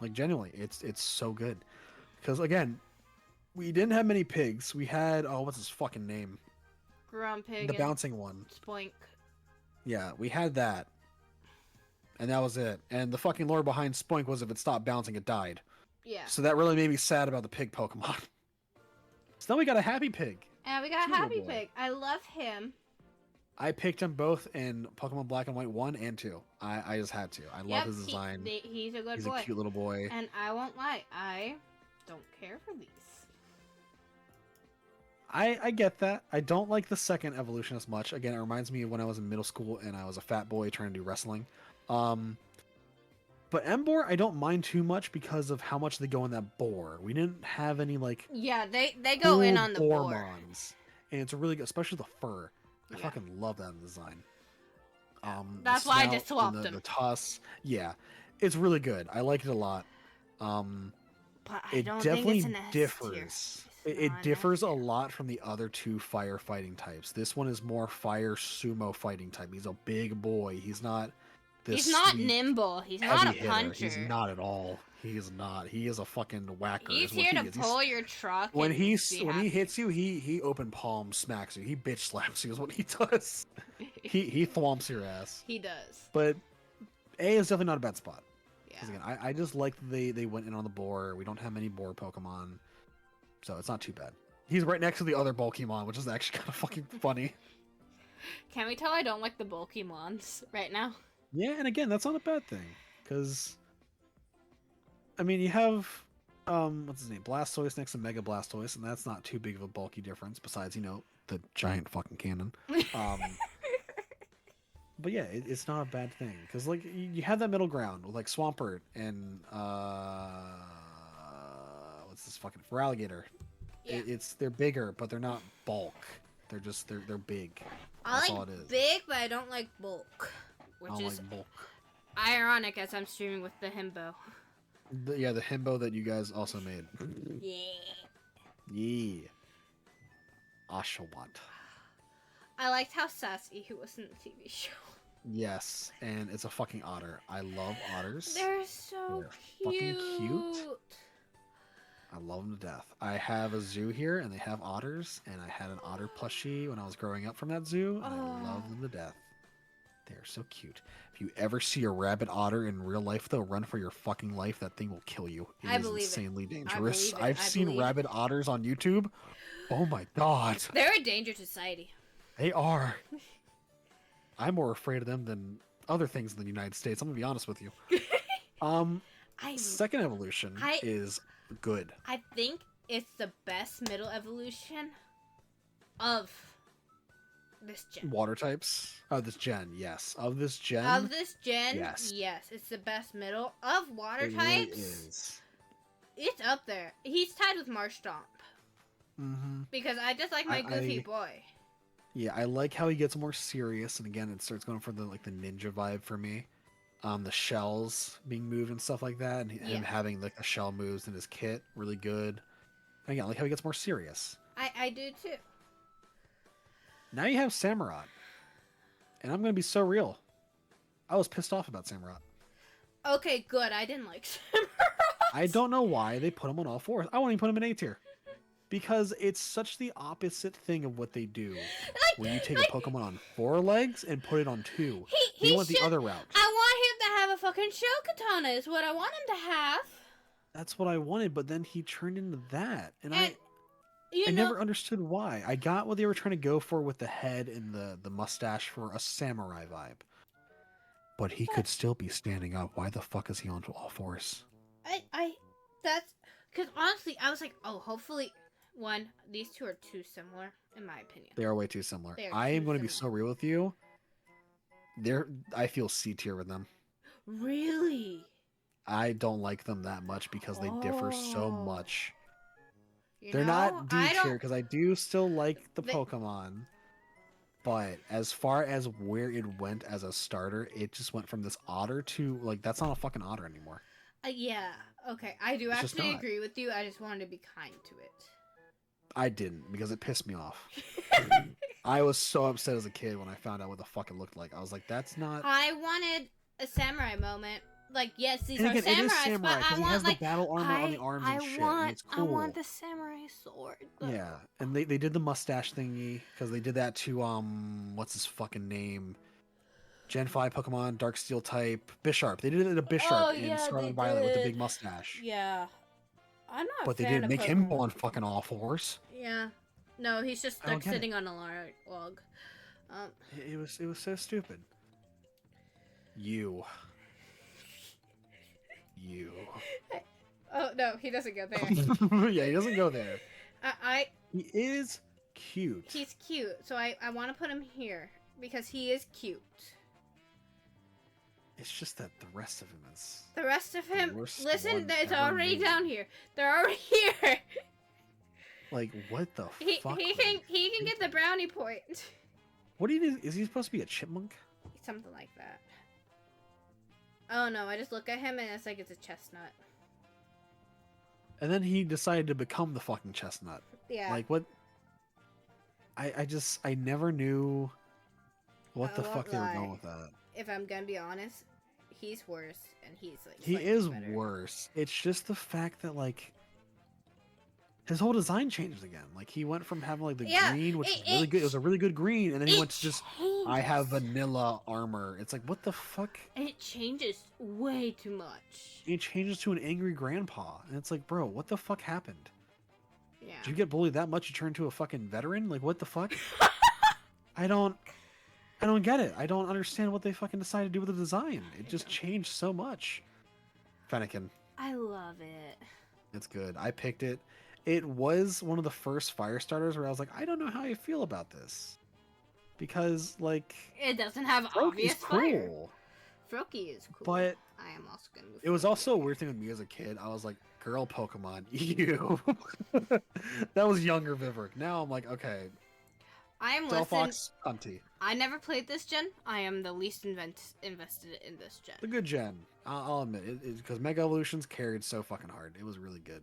S1: Like genuinely, it's so good. Because again, we didn't have many pigs. We had what's his fucking name?
S2: Grumpig.
S1: The bouncing one.
S2: Spoink.
S1: Yeah, we had that. and that was it. And the fucking lore behind Spoink was if it stopped bouncing, it died.
S2: Yeah.
S1: So that really made me sad about the pig Pokemon. So then we got a happy pig.
S2: And we got
S1: Cute little
S2: Happy
S1: boy.
S2: Pig. I love him.
S1: I picked him both in Pokemon Black and White 1 and 2. I just had to. I love his design.
S2: He's a good
S1: He's
S2: boy.
S1: a cute little boy.
S2: And I won't lie, I don't care for these.
S1: I get that. I don't like the second evolution as much. Again, it reminds me of when I was in middle school and I was a fat boy trying to do wrestling. But Emboar, I don't mind too much because of how much they go in that boar. We didn't have any like
S2: Yeah, they go in
S1: cool
S2: on the boar.
S1: Bormons. And it's a really good, especially the fur. I
S2: Yeah.
S1: fucking love that design.
S2: That's
S1: the
S2: why I
S1: snout
S2: just
S1: and
S2: swapped them.
S1: The tusks. Yeah, it's really good. I like it a lot.
S2: But I
S1: It
S2: don't
S1: definitely
S2: think it's an S
S1: differs.
S2: tier.
S1: It
S2: It's not
S1: differs a
S2: an S tier.
S1: lot from the other two firefighting types. This one is more fire sumo fighting type. He's a big boy. He's not this
S2: He's not
S1: sweet,
S2: nimble. He's
S1: heavy
S2: not a
S1: hitter.
S2: puncher.
S1: He's not at all. He is not. He is a fucking whacker.
S2: He's
S1: is what
S2: here
S1: he
S2: to
S1: is. He's-
S2: pull your truck.
S1: when
S2: and
S1: he
S2: be
S1: when he
S2: happy.
S1: hits you, he open palm smacks you. He bitch slaps you is what he does. he thwomps your ass.
S2: He does.
S1: But A is definitely not a bad spot.
S2: Yeah.
S1: Because again, I just like that they went in on the boar. We don't have many boar Pokemon, so it's not too bad. He's right next to the other Bulkymon, which is actually kind of fucking funny.
S2: Can we tell I don't like the bulky mons right now?
S1: Yeah, and again, that's not a bad thing, because I mean, you have what's his name, Blastoise next to Mega Blastoise, and that's not too big of a bulky difference. Besides, the giant fucking cannon. But yeah, it's not a bad thing because like you have that middle ground with like Swampert and what's this fucking Feraligatr.
S2: Yeah.
S1: They're bigger, but they're not bulk. They're big.
S2: I
S1: That's all
S2: like
S1: it is.
S2: big, but I don't like bulk. Which
S1: I don't
S2: is
S1: like bulk.
S2: ironic as I'm streaming with the himbo.
S1: The himbo that you guys also made.
S2: Yeah.
S1: Yeah. Oshawott.
S2: I liked how sassy he was in the TV show.
S1: Yes, and it's a fucking otter. I love otters.
S2: They're so
S1: They're
S2: cute.
S1: fucking cute. I love them to death. I have a zoo here, and they have otters, and I had an otter plushie when I was growing up from that zoo, and I love them to death. They're so cute. If you ever see a rabbit otter in real life, though, run for your fucking life. That thing will kill you. It
S2: I
S1: is
S2: believe it.
S1: insanely dangerous.
S2: believe it.
S1: I've
S2: I
S1: seen
S2: believe
S1: rabbit otters on YouTube. Oh my god.
S2: They're a danger to society.
S1: They are. I'm more afraid of them than other things in the United States. I'm gonna be honest with you. Second evolution
S2: I-
S1: is good.
S2: I think it's the best middle evolution of this gen.
S1: Water types. Oh, this gen, yes. Of this gen,
S2: Of this gen,
S1: Yes.
S2: yes, it's the best middle of water
S1: it
S2: types.
S1: really is.
S2: It's up there. He's tied with Marshtomp
S1: Mm-hmm.
S2: because I just like my goofy boy.
S1: Yeah, I like how he gets more serious, and again, it starts going for the ninja vibe for me. The shells being moved and stuff like that, and him having like the shell moves in his kit, really good. And again, I like how he gets more serious.
S2: I do too.
S1: Now you have Samurott, and I'm gonna be so real. I was pissed off about Samurott.
S2: Okay, good. I didn't like Samurott.
S1: I don't know why they put him on all fours. I won't even put him in A tier. Because it's such the opposite thing of what they do. Where you take a Pokemon on 4 legs and put it on 2. They went the other route.
S2: I want him to have a fucking shell katana is what I want him to have.
S1: That's what I wanted, but then he turned into that. And I
S2: You know,
S1: never understood why. I got what they were trying to go for with the head and the mustache for a samurai vibe. But he could still be standing up. Why the fuck is he on all fours?
S2: that's because honestly, I was like, oh, hopefully, these two are too similar, in my opinion.
S1: They are way too similar.
S2: They are
S1: I am
S2: too
S1: going to be so
S2: similar.
S1: real with you. I feel C tier with them.
S2: Really?
S1: I don't like them that much because they differ so
S2: Oh.
S1: much.
S2: You
S1: They're
S2: know,
S1: not D
S2: I
S1: tier
S2: don't-
S1: because I do still like the
S2: They-
S1: Pokemon. But as far as where it went as a starter, it just went from this otter to like that's not a fucking otter anymore.
S2: Yeah. Okay, I do
S1: It's just
S2: actually
S1: not.
S2: agree with you. I just wanted to be kind to it.
S1: I didn't because it pissed me off. I was so upset as a kid when I found out what the fuck it looked like. I was like, that's not.
S2: I wanted a samurai moment. Like, yes, these
S1: And
S2: are
S1: again, it is
S2: samurais,
S1: samurai
S2: but I
S1: because he
S2: want
S1: has
S2: like
S1: the battle armor on the arms and shit. And it's cool.
S2: I want the samurai sword. But...
S1: Yeah, and they did the mustache thingy because they did that to what's his fucking name? Gen 5 Pokemon, Dark Steel type, Bisharp. They did it a
S2: Oh
S1: Bisharp in
S2: yeah,
S1: Scarlet
S2: they
S1: and Violet with the
S2: did.
S1: big mustache.
S2: Yeah, I'm not a
S1: But they
S2: fan
S1: didn't
S2: of
S1: make him
S2: Pokemon.
S1: go on fucking all fours.
S2: Yeah, no, he's just
S1: I don't
S2: stuck
S1: get it.
S2: sitting on a log. Um,
S1: It was so stupid. You. You.
S2: oh no, he doesn't go there.
S1: Yeah, he doesn't go there.
S2: I
S1: He is cute.
S2: he's cute, so I want to put him here because he is cute.
S1: It's just that the rest of him is.
S2: The rest of him,
S1: worst
S2: listen,
S1: one
S2: it's
S1: ever
S2: already
S1: made.
S2: down here. They're already here.
S1: Like, what the
S2: He
S1: fuck?
S2: he
S1: were
S2: can
S1: you
S2: he can get the
S1: thinking?
S2: brownie point.
S1: What do you do? Is he supposed to be a chipmunk?
S2: Something like that. Oh no, I just look at him and it's like it's a chestnut.
S1: And then he decided to become the fucking chestnut.
S2: Yeah.
S1: Like, what? I never knew what
S2: I
S1: the
S2: won't
S1: fuck they were
S2: lie.
S1: going with that.
S2: If I'm gonna be honest, he's worse and he's like
S1: He
S2: slightly
S1: is
S2: better.
S1: worse. It's just the fact that, like, his whole design changed again. Like, he went from having, like, the
S2: Yeah,
S1: green, which
S2: it-
S1: was really good. It was a really good green. And then he
S2: It
S1: went to just, I have
S2: changes.
S1: vanilla armor. It's like, what the fuck?
S2: It changes way too much.
S1: He changes to an angry grandpa. And it's like, bro, what the fuck happened?
S2: Yeah.
S1: Did you get bullied that much you turned to a fucking veteran? Like, what the fuck? I don't get it. I don't understand what they fucking decided to do with the design. It just changed so much. Fennekin.
S2: I love it.
S1: It's good. I picked it. It was one of the first fire starters where I was like, I don't know how I feel about this. Because, like,
S2: It doesn't have
S1: Froakie's
S2: obvious fire.
S1: cool.
S2: Froakie is cool.
S1: But
S2: I am also gonna move.
S1: it was
S2: Froakie.
S1: also a weird thing with me as a kid. I was like, girl Pokemon, you. That was younger Vivek. Now I'm like, okay,
S2: I am
S1: Delphox, Hunty.
S2: I never played this gen. I am the least invested in this gen.
S1: The good gen. I'll admit it, because Mega Evolutions carried so fucking hard. It was really good.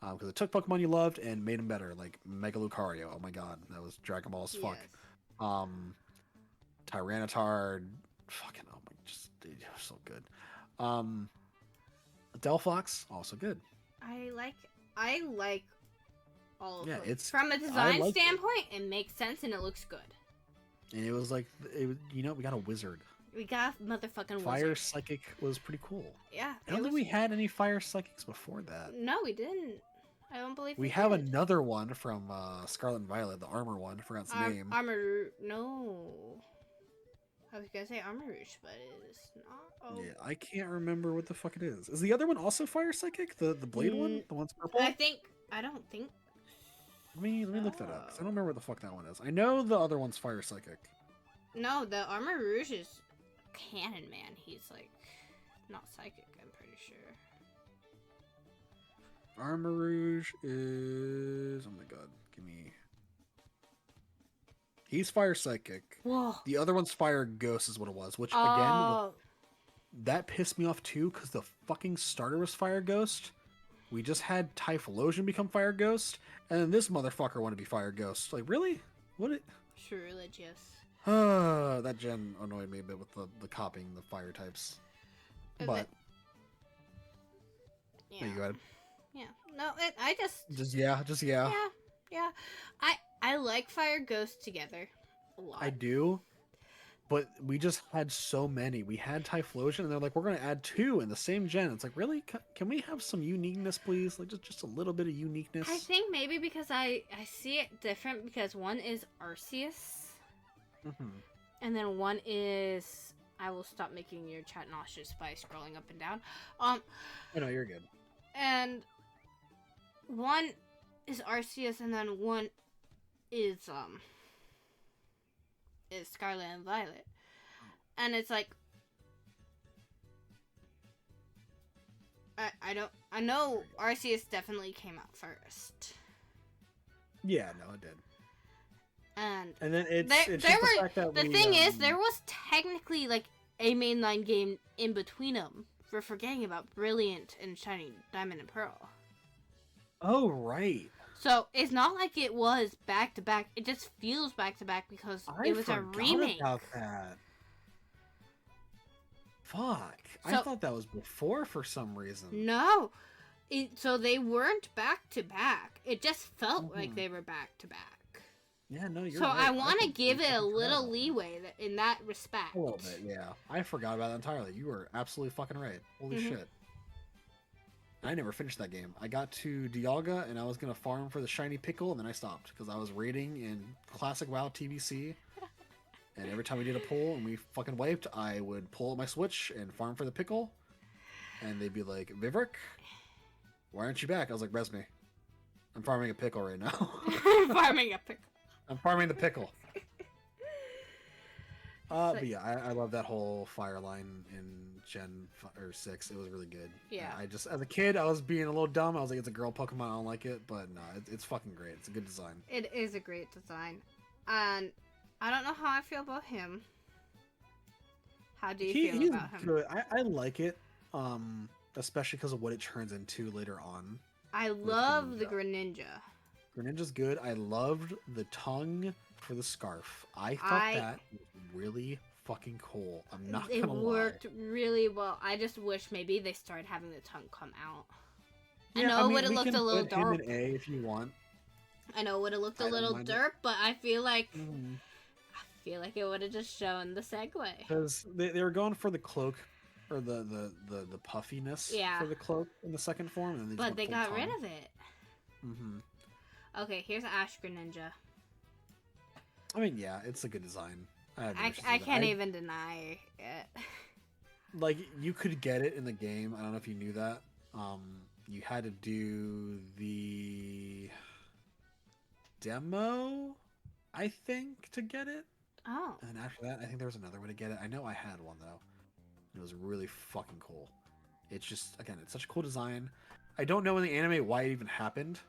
S1: Because it took Pokemon you loved and made them better, like Mega Lucario. Oh my god, that was Dragon Ball as fuck.
S2: Yes.
S1: Tyranitar, fucking oh my, just it was so good. Delphox, also good.
S2: I like all of
S1: Yeah,
S2: them.
S1: it's
S2: From a design
S1: like it.
S2: standpoint, it makes sense and it looks good.
S1: And it was like, we got a wizard.
S2: We got a motherfucking
S1: Fire
S2: wizard.
S1: Psychic was pretty cool.
S2: Yeah.
S1: I don't think we had any Fire Psychics before that.
S2: No, we didn't. I don't believe
S1: We have
S2: did.
S1: another one from Scarlet and Violet, the armor one. I forgot its name.
S2: Armor. No. I was gonna say Armor Rouge, but it is not. Oh.
S1: Yeah, I can't remember what the fuck it is. Is the other one also Fire Psychic? The blade one? The one's purple?
S2: I don't think.
S1: Let me look that up, 'cause I don't remember what the fuck that one is. I know the other one's Fire Psychic.
S2: No, the Armor Rouge is Cannon Man. He's like not psychic. I'm pretty sure.
S1: Armor Rouge is... Oh my god, give me... He's Fire Psychic.
S2: Whoa.
S1: The other one's Fire Ghost is what it was, which,
S2: Oh.
S1: again, that pissed me off too, because the fucking starter was Fire Ghost. We just had Typhlosion become Fire Ghost, and then this motherfucker wanted to be Fire Ghost. Like, really? What it...
S2: True religious.
S1: That gen annoyed me a bit with the copying the fire types.
S2: And
S1: But,
S2: Yeah.
S1: there you go ahead.
S2: Yeah. No, I just.
S1: Yeah.
S2: Yeah. I like Fire Ghost together a lot.
S1: I do. But we just had so many. We had Typhlosion, and they're like, we're going to add 2 in the same gen. It's like, really? Can we have some uniqueness, please? Like, just a little bit of uniqueness?
S2: I think maybe because I see it different because one is Arceus,
S1: Mm-hmm.
S2: and then one is. I will stop making your chat nauseous by scrolling up and down.
S1: I know, you're good.
S2: And one is Arceus, and then one is Scarlet and Violet, and it's like I know Arceus definitely came out first,
S1: Yeah, no, it did.
S2: and
S1: And then it's
S2: there
S1: just the
S2: were
S1: fact that
S2: the
S1: we,
S2: thing is there was technically like a mainline game in between them. We're forgetting about Brilliant and Shining Diamond and Pearl.
S1: Oh, right.
S2: So it's not like it was back to back. It just feels back to back because it was a
S1: forgot
S2: remake.
S1: about that. Fuck. I
S2: So-
S1: thought that was before for some reason.
S2: No, so they weren't back to back. It just felt like
S1: Mhm.
S2: they were back to back.
S1: Yeah, no, you're
S2: So
S1: right.
S2: I want to
S1: completely
S2: give it a
S1: forgot
S2: little
S1: about that.
S2: leeway in that respect.
S1: A little bit, yeah. I forgot about that entirely. You were absolutely fucking right. Holy shit. I never finished that game. I got to Dialga and I was gonna farm for the shiny pickle, and then I stopped because I was raiding in classic WoW TBC. And every time we did a pull and we fucking wiped, I would pull up my Switch and farm for the pickle. And they'd be like, Vivek, why aren't you back? I was like, res me. I'm farming a pickle right now.
S2: Farming a pickle.
S1: I'm farming the pickle. But yeah, I love that whole fire line in Gen 6. It was really good.
S2: Yeah.
S1: I just, as a kid, I was being a little dumb. I was like, it's a girl Pokemon. I don't like it. But no, it's fucking great. It's a good design.
S2: It is a great design. And I don't know how I feel about him. How do you feel
S1: He's
S2: about him?
S1: good. I like it. Especially because of what it turns into later on.
S2: I love the Greninja.
S1: Greninja's good. I loved the tongue for the scarf. I thought that was really fucking cool. I'm not gonna lie.
S2: It worked really well. I just wish maybe they started having the tongue come out.
S1: Yeah,
S2: I know it would have looked a little dark.
S1: Him in A if you want.
S2: I know it would have looked a little dark, but I feel like it would have just shown the segue.
S1: Because they were going for the cloak or the puffiness for the cloak in the second form, and
S2: but they got rid of it.
S1: Mm-hmm.
S2: Okay, here's Ash Greninja.
S1: I mean, yeah, it's a good design.
S2: I can't even deny it.
S1: Like, you could get it in the game. I don't know if you knew that. You had to do the demo, I think, to get it.
S2: Oh.
S1: And after that, I think there was another way to get it. I know I had one, though. It was really fucking cool. It's just, again, it's such a cool design. I don't know in the anime why it even happened.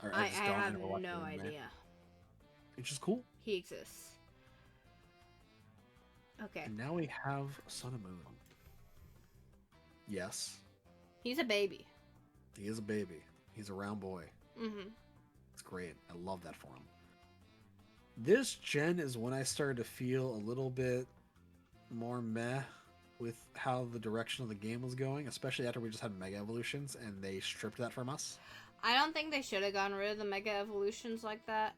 S1: Or
S2: I have no idea.
S1: It's just cool.
S2: He exists. Okay.
S1: And now we have Sun and Moon. Yes.
S2: He's a baby.
S1: He is a baby. He's a round boy.
S2: Mm-hmm.
S1: It's great. I love that for him. This gen is when I started to feel a little bit more meh with how the direction of the game was going, especially after we just had Mega Evolutions and they stripped that from us.
S2: I don't think they should have gotten rid of the Mega Evolutions like that,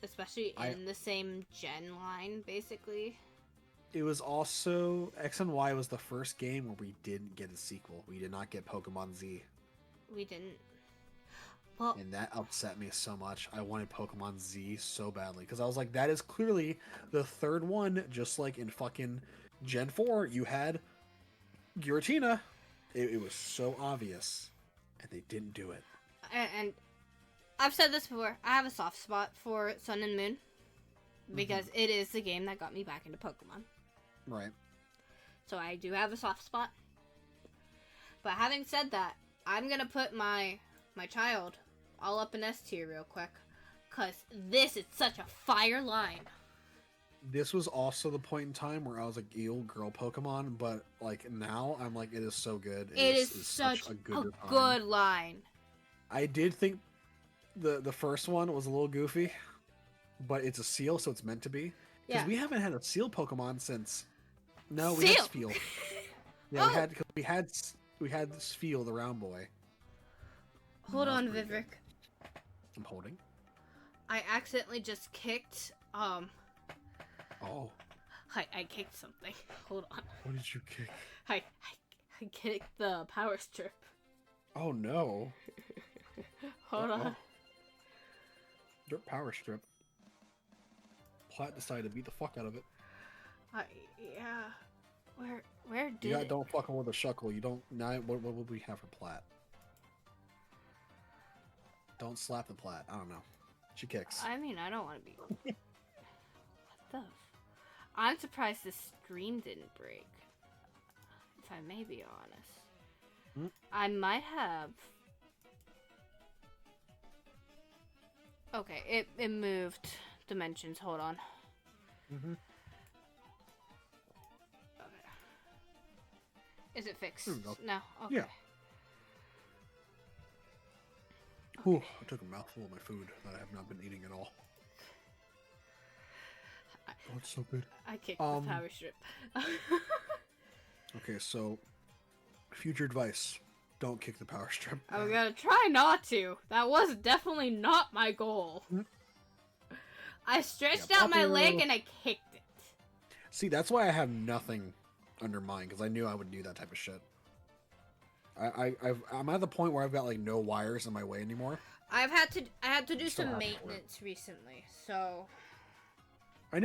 S2: especially in the same gen line, basically.
S1: It was also, X and Y was the first game where we didn't get a sequel. We did not get Pokemon Z.
S2: We didn't. Well,
S1: and that upset me so much. I wanted Pokemon Z so badly because I was like, that is clearly the third one. Just like in fucking Gen 4, you had Giratina. It was so obvious, and they didn't do it.
S2: And I've said this before. I have a soft spot for Sun and Moon because it is the game that got me back into Pokemon.
S1: Right.
S2: So I do have a soft spot. But having said that, I'm gonna put my child all up in S tier real quick, cause this is such a fire line.
S1: This was also the point in time where I was like, ew, girl Pokemon, but like now I'm like, it is so good.
S2: It is such a good line.
S1: I did think the first one was a little goofy, but it's a seal, so it's meant to be. Because we haven't had a seal Pokemon since. No, we had Spheal. Yeah, we had Spheal, the round boy.
S2: Hold on, Vivek.
S1: I'm holding.
S2: I accidentally just kicked.
S1: Oh.
S2: I kicked something. Hold on.
S1: What did you kick?
S2: I kicked the power strip.
S1: Oh no.
S2: Hold on.
S1: Dirt power strip. Plat decided to beat the fuck out of it.
S2: Yeah. Where did
S1: it? Don't fucking with a Shuckle. You don't. Now, what would we have for Plat? Don't slap the Plat. I don't know. She kicks.
S2: I mean, I don't want to be. What the? I'm surprised the stream didn't break. If I may be honest. I might have. Okay, it moved dimensions. Hold on.
S1: Mm-hmm.
S2: Okay. Is it fixed?
S1: No.
S2: Okay.
S1: Yeah. Okay. Ooh, I took a mouthful of my food that I have not been eating at all. Oh, it's so good.
S2: I kicked the power strip.
S1: Okay, so future advice: don't kick the power strip.
S2: I'm gonna try not to. That was definitely not my goal. I stretched
S1: Yeah,
S2: out my leg
S1: Papio.
S2: and I kicked it.
S1: See, that's why I have nothing under mine because I knew I would do that type of shit. I'm at the point where I've got like no wires in my way anymore.
S2: I had to do
S1: Still
S2: some
S1: happy for it.
S2: maintenance recently, so
S1: I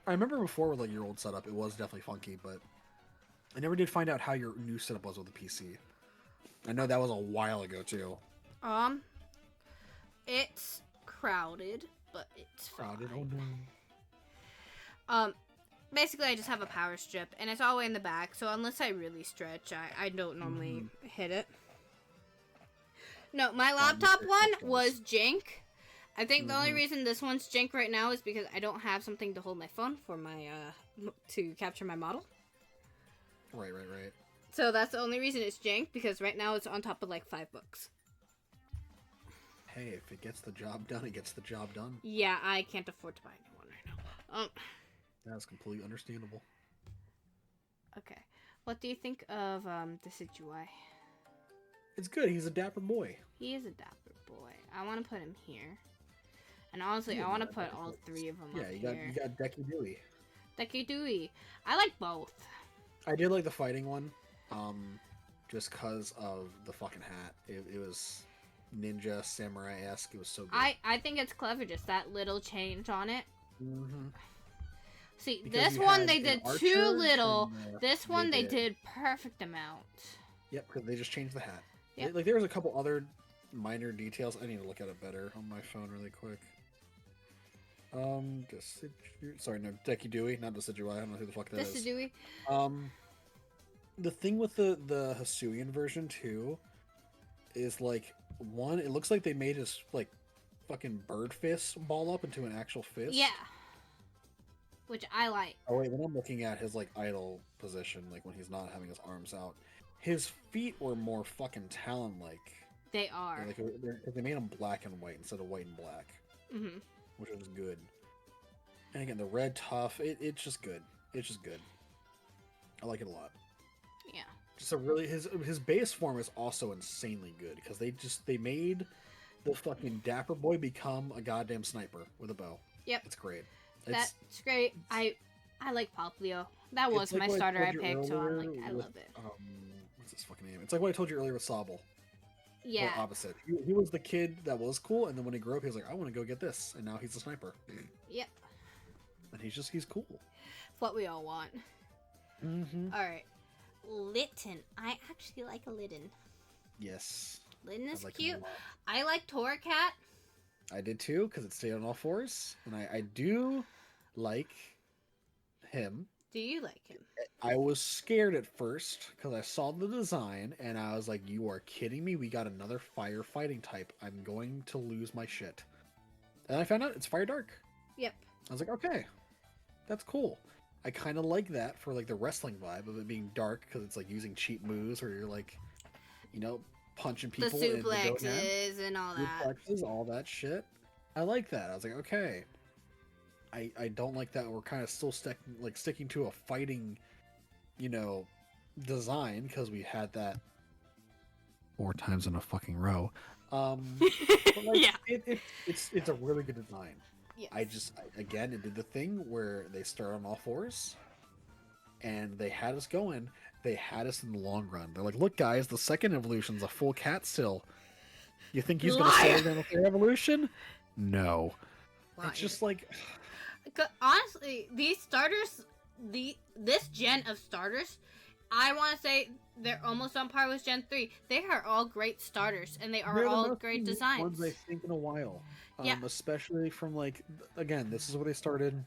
S1: remember before with like your old setup, it was definitely funky, but I never did find out how your new setup was with the PC. I know that was a while ago too.
S2: it's crowded, but it's
S1: Crowded.
S2: fine.
S1: Oh no.
S2: Basically, I just have a power strip, and it's all the way in the back, so unless I really stretch, I don't normally hit it. No, my laptop one was jank. I think the only reason this one's jank right now is because I don't have something to hold my phone for my, to capture my model.
S1: Right.
S2: So that's the only reason it's jank, because right now it's on top of like 5 books.
S1: Hey, if it gets the job done, it gets the job done.
S2: Yeah, I can't afford to buy a new one right now.
S1: That's completely understandable.
S2: Okay. What do you think of, the Situai?
S1: It's good. He's a dapper boy.
S2: He is a dapper boy. I want to put him here. And honestly,
S1: Yeah,
S2: I want to
S1: you
S2: put
S1: got
S2: all
S1: Decky.
S2: 3 of them
S1: Yeah,
S2: up
S1: you
S2: here.
S1: got Decky Dewey.
S2: Decky Dewey. I like both.
S1: I did like the fighting one, just cause of the fucking hat. It was ninja samurai-esque. It was so good.
S2: I think it's clever, just that little change on it.
S1: Mm-hmm.
S2: See,
S1: Because
S2: this
S1: you
S2: one
S1: had
S2: they
S1: an
S2: did
S1: archer
S2: too little.
S1: and,
S2: This one they
S1: did.
S2: did perfect amount.
S1: Yep, because they just changed the hat.
S2: Yep.
S1: Like there was a couple other minor details. I need to look at it better on my phone really quick. Sorry, no, Decky Dewey, not Decidueye. I don't know who the fuck that is.
S2: This is Dewey.
S1: The thing with the Hisuian version too is like one. It looks like they made his like fucking bird fist ball up into an actual fist.
S2: Yeah. Which I like.
S1: Oh wait, when I'm looking at his like idle position, like when he's not having his arms out, his feet were more fucking talon-like.
S2: They are.
S1: They made them black and white instead of white and black, which was good. And again, the red tuff, it's just good. It's just good. I like it a lot.
S2: Yeah.
S1: Just a really his base form is also insanely good because they made the fucking dapper boy become a goddamn sniper with a bow.
S2: Yep.
S1: It's great.
S2: That's great. I like Poplio. That was
S1: like
S2: my
S1: what
S2: starter I
S1: told you
S2: picked, so I'm like,
S1: earlier
S2: I
S1: with,
S2: love it.
S1: What's his fucking name? It's like what I told you earlier with Sobble.
S2: Yeah.
S1: Or opposite. He was the kid that was cool, and then when he grew up, he was like, I want to go get this, and now he's a sniper.
S2: Yep.
S1: And he's cool.
S2: What we all want.
S1: Mm-hmm.
S2: All right. Litten. I actually like a Litten.
S1: Yes.
S2: Litten is
S1: like him
S2: cute.
S1: a lot.
S2: I like Torracat.
S1: I did too, because it stayed on all fours, and I do like him.
S2: Do you like him?
S1: I was scared at first because I saw the design and I was like, you are kidding me? We got another fire fighting type. I'm going to lose my shit. And I found out it's Fire Dark.
S2: Yep.
S1: I was like, okay, that's cool. I kind of like that for like the wrestling vibe of it being dark because it's like using cheap moves where you're like, punching people.
S2: The suplexes and all that.
S1: Suplexes, all that shit. I like that. I was like, okay. I don't like that we're kind of still sticking to a fighting, design because we had that 4 times in a fucking row. But
S2: Yeah.
S1: It's a really good design.
S2: Yes.
S1: Again, it did the thing where they start on all fours, and they had us going. They had us in the long run. They're like, look, guys, the second evolution's a full cat still. You think he's gonna stay in the third evolution? No. It's just like.
S2: Honestly, these starters, this gen of starters, I want to say they're almost on par with Gen 3. They are all great starters, and they are all great designs.
S1: Ones I think in a while.
S2: Yeah.
S1: Especially from again, this is where they started.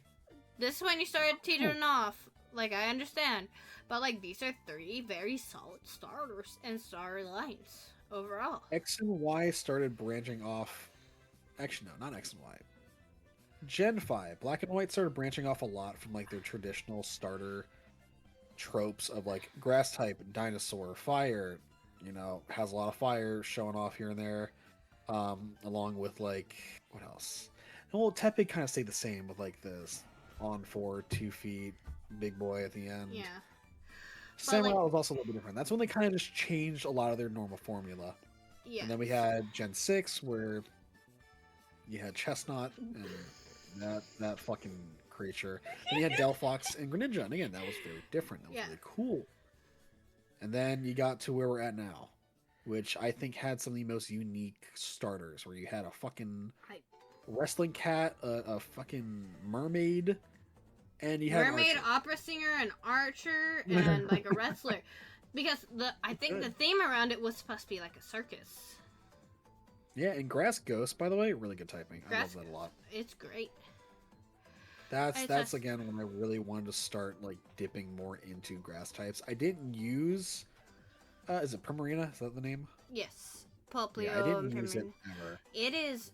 S2: This is when you started teetering off. I understand. But, these are 3 very solid starters and star lines overall.
S1: X and Y started branching off. Actually, no, not X and Y. Gen 5, Black and White started branching off a lot from their traditional starter tropes of grass type, dinosaur, fire, has a lot of fire showing off here and there, along with what else? And well, Tepig kind of stayed the same with this on 4, 2 feet, big boy at the end.
S2: Yeah.
S1: Samurai was also a little bit different. That's when they kind of just changed a lot of their normal formula.
S2: Yeah.
S1: And then we had Gen 6 where you had Chestnut and that fucking creature. Then you had Delphox and Greninja, and again, that was very different. That was really cool. And then you got to where we're at now, which I think had some of the most unique starters, where you had a fucking wrestling cat, a fucking mermaid, and you had
S2: mermaid, opera singer, an archer, and like a wrestler. Because I think the theme around it was supposed to be like a circus.
S1: Yeah, and Grass Ghost, by the way, really good typing. I love that a lot.
S2: It's great.
S1: That's again when I really wanted to start like dipping more into grass types. I didn't use is it Primarina? Is that the name?
S2: Yes. Poplio.
S1: Yeah, I didn't use it ever.
S2: It is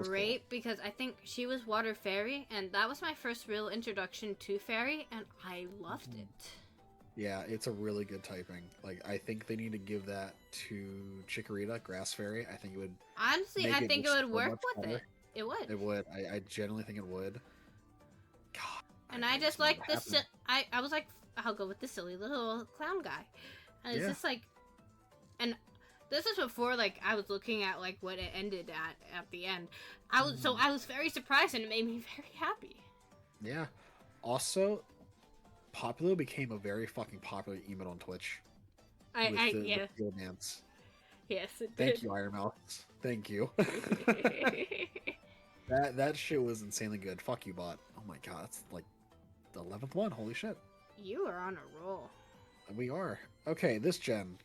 S2: great cool. Because I think she was Water Fairy, and that was my first real introduction to Fairy, and I loved it.
S1: Yeah, it's a really good typing. Like, I think they need to give that to Chikorita, Grass Fairy. I think it would.
S2: Honestly, I think it would work with it. It would.
S1: It would. I genuinely think it would. God.
S2: And I just like this. I was like, I'll go with the silly little clown guy. And it's just like, and this is before like I was looking at like what it ended at the end. I was very surprised, and it made me very happy.
S1: Yeah. Also, Populo became a very fucking popular emote on Twitch. The field dance.
S2: Yes, it did.
S1: Thank you, Iron Mouth. Thank you. that shit was insanely good. Fuck you, bot. Oh my god, that's like the 11th one. Holy shit.
S2: You are on a roll.
S1: We are. Okay, this gen.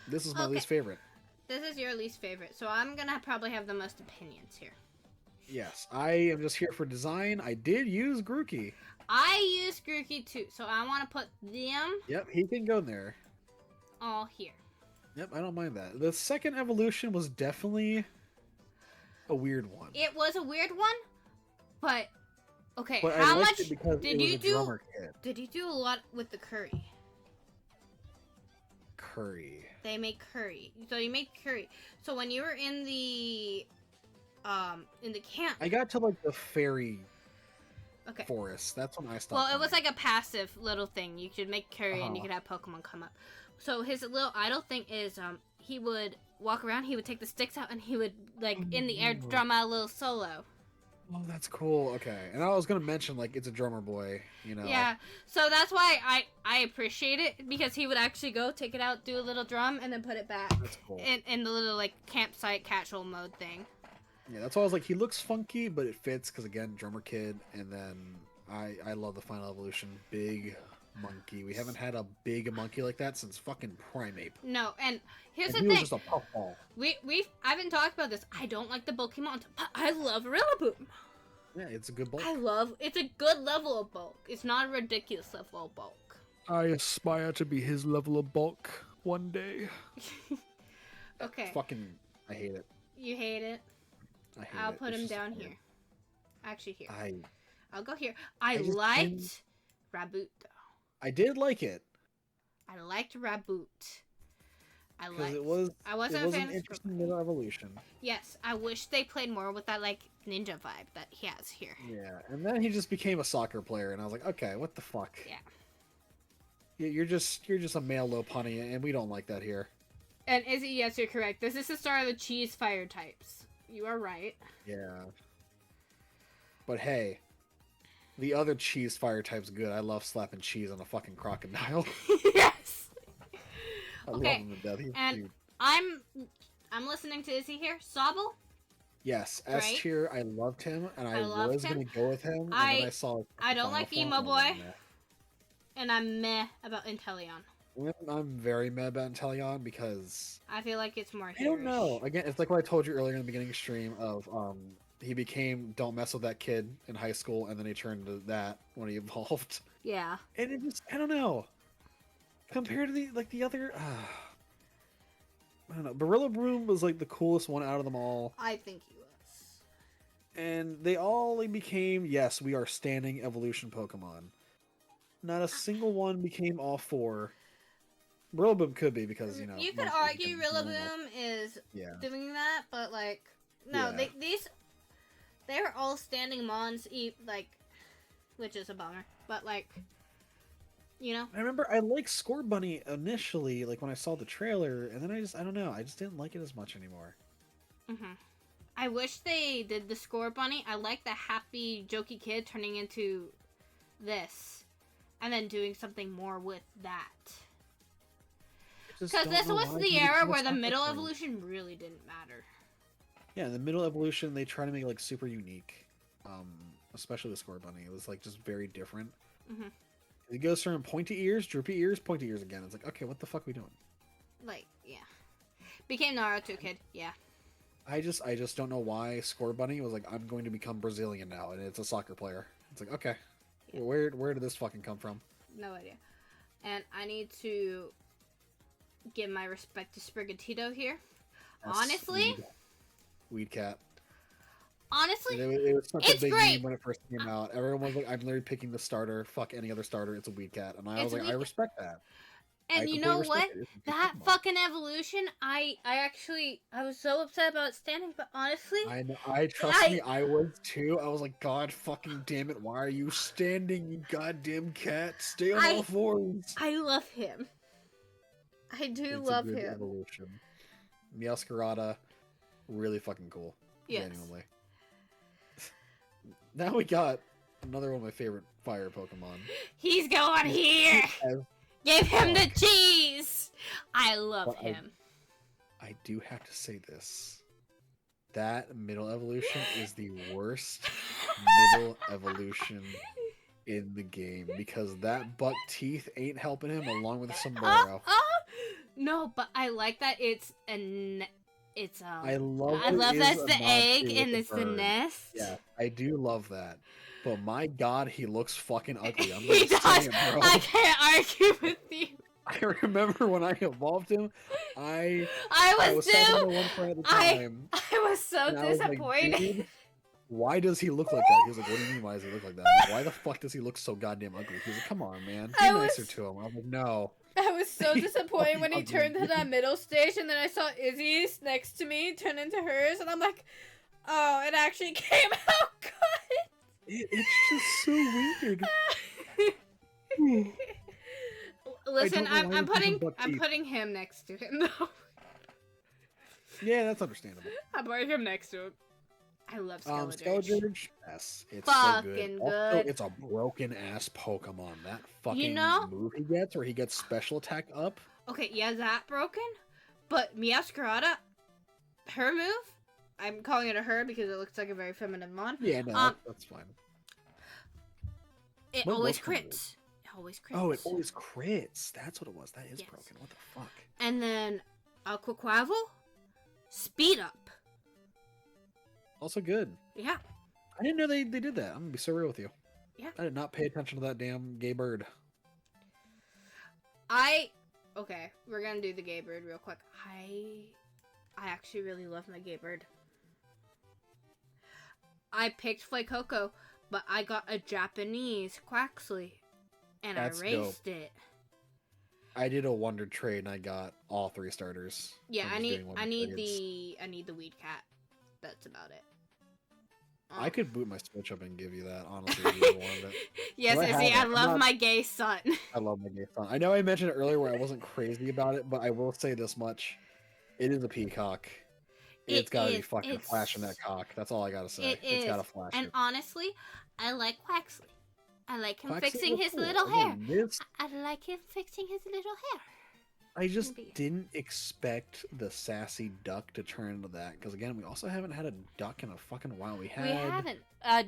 S1: This is my least favorite.
S2: This is your least favorite, so I'm gonna probably have the most opinions here.
S1: Yes, I am just here for design. I did use Grookey.
S2: I used Grookey too, so I want to put them.
S1: Yep, he can go in there.
S2: All here.
S1: Yep, I don't mind that. The second evolution was definitely a weird one.
S2: It was a weird one, but okay.
S1: But
S2: how much did you do? Did you do a lot with the curry?
S1: Curry.
S2: They make curry. So you make curry. So when you were in the camp,
S1: I got to like the fairy forest. That's when I stopped.
S2: Well, it was like a passive little thing. You could make curry and you could have Pokemon come up. So his little idle thing is he would walk around, he would take the sticks out, and he would like in the air drum out a little solo.
S1: Oh, that's cool. Okay. And I was gonna mention like it's a drummer boy, you know.
S2: Yeah. So that's why I appreciate it, because he would actually go take it out, do a little drum, and then put it back.
S1: That's cool.
S2: In the little like campsite casual mode thing.
S1: Yeah, that's why I was like, he looks funky, but it fits because again, drummer kid. And then I love the final evolution, big monkey. We haven't had a big monkey like that since fucking Primeape.
S2: No, and here's the
S1: he
S2: thing.
S1: Was just a puffball.
S2: I haven't talked about this. I don't like the Pokemon, but I love Rillaboom.
S1: Yeah, it's a good bulk.
S2: It's a good level of bulk. It's not a ridiculous level of bulk.
S1: I aspire to be his level of bulk one day.
S2: Okay.
S1: I hate it.
S2: You hate it? I'll put him down here. Actually, here. I'll go here. I liked Raboot, though.
S1: I did like it.
S2: I liked Raboot. I wasn't
S1: a fan of interesting little evolution.
S2: Yes, I wish they played more with that like ninja vibe that he has here.
S1: Yeah, and then he just became a soccer player, and I was like, okay, what the fuck?
S2: Yeah.
S1: You're just a male Lopunny, and we don't like that here.
S2: And Izzy, yes, you're correct. This is the start of the cheese fire types. You are right.
S1: Yeah. But hey, the other cheese fire type's good. I love slapping cheese on a fucking crocodile.
S2: Yes.
S1: I love him to death. He's cute.
S2: I'm listening to Izzy here. Sobble?
S1: Yes, S tier. I loved him, and I was gonna go with him, and then I saw.
S2: I don't like Emo Boy, and I'm meh about Inteleon.
S1: I'm very mad about Inteleon because
S2: I feel like it's more.
S1: I don't know. Again, it's like what I told you earlier in the beginning of the stream of he became don't mess with that kid in high school, and then he turned to that when he evolved.
S2: Yeah.
S1: And it just I don't know. Compared to the other, I don't know. Rillaboom was like the coolest one out of them all.
S2: I think he was.
S1: And they all became we are standing evolution Pokemon. Not a single one became all four. Rillaboom could be because
S2: you could argue Rillaboom is doing that, but like no, they're all standing mons, which is a bummer. But like, I
S1: remember I liked Scorbunny initially, like when I saw the trailer, and then I don't know, I just didn't like it as much anymore.
S2: Mhm. I wish they did the Score Bunny. I like the happy, jokey kid turning into this. And then doing something more with that. Because this was the era where the middle evolution really didn't matter.
S1: Yeah, in the middle evolution, they try to make it like super unique. Especially the Score Bunny. It was like just very different.
S2: Mm-hmm.
S1: It goes from pointy ears, droopy ears, pointy ears again. It's like, okay, what the fuck are we doing?
S2: Like, yeah. Became Naruto kid, yeah.
S1: I just don't know why Score Bunny was like, I'm going to become Brazilian now, and it's a soccer player. It's like, okay, yeah. Where did this fucking come from?
S2: No idea. And I need to give my respect to Sprigatito here.
S1: That's
S2: honestly,
S1: Weed Cat.
S2: Honestly,
S1: it was such a big
S2: great.
S1: meme when it first came out. Everyone was like, I'm literally picking the starter. Fuck any other starter. It's a Weed Cat, and I was like, I respect that.
S2: And you know what? That fucking evolution, I was so upset about standing, but honestly...
S1: I trust me, I was too. I was like, God fucking damn it, why are you standing, you goddamn cat? Stay on all fours.
S2: I love him. I do love him.
S1: Evolution. Meowscarada, really fucking cool.
S2: Yes.
S1: Genuinely. Now we got another one of my favorite fire Pokemon.
S2: He's going here! Give him the cheese! I love him.
S1: I do have to say this. That middle evolution is the worst middle evolution in the game. Because that buck teeth ain't helping him along with the sombrero.
S2: No, but I like that it's
S1: I love
S2: that's the egg and it's the nest.
S1: Yeah, I do love that. But my God, he looks fucking ugly. I'm
S2: he does. Saying, bro. I can't argue with you.
S1: I remember when I evolved him, I
S2: was too.
S1: One friend at the time,
S2: I was so disappointed.
S1: Like, dude, why does he look like that? He was like, "What do you mean? Why does he look like that?" Like, why the fuck does he look so goddamn ugly? He was like, "Come on, man, be nicer to him." I was like, "No."
S2: I was so disappointed when he turned to that middle stage, and then I saw Izzy's next to me turn into hers, and I'm like, "Oh, it actually came out good."
S1: It's just so weird.
S2: Listen, I'm putting him next to him though.
S1: Yeah, that's understandable.
S2: I'm putting him next to him. I love Skeledirge.
S1: Skeledirge, yes, it's
S2: fucking
S1: so good. Also, it's a broken ass Pokemon. That fucking move he gets, where he gets special attack up.
S2: Okay, yeah, that broken, but Meowscarada, her move. I'm calling it a her because it looks like a very feminine mon.
S1: Yeah, no, that's fine.
S2: It always crits. It always crits.
S1: Oh, it always crits. That's what it was. That is broken. What the fuck?
S2: And then Aquaquavel, speed up.
S1: Also good.
S2: Yeah.
S1: I didn't know they did that. I'm gonna be so real with you.
S2: Yeah.
S1: I did not pay attention to that damn gay bird.
S2: Okay, we're gonna do the gay bird real quick. I actually really love my gay bird. I picked Flacoco, but I got a Japanese Quaxley, and I raced it.
S1: I did a wonder trade, and I got all 3 starters.
S2: Yeah, I need the Weed Cat. That's about it.
S1: I could boot my Switch up and give you that, honestly, if you wanted it.
S2: Yes, Izzy, I love my gay son.
S1: I love my gay son. I know I mentioned it earlier where I wasn't crazy about it, but I will say this much. It is a peacock. It's gotta be fucking flashing that cock. That's all I gotta say. It's gotta flash.
S2: And honestly, I like Quaxley. I like him fixing his
S1: cool.
S2: little hair. I like him fixing his little hair.
S1: I just didn't expect the sassy duck to turn into that. Because again, we also haven't had a duck in a fucking while. We haven't.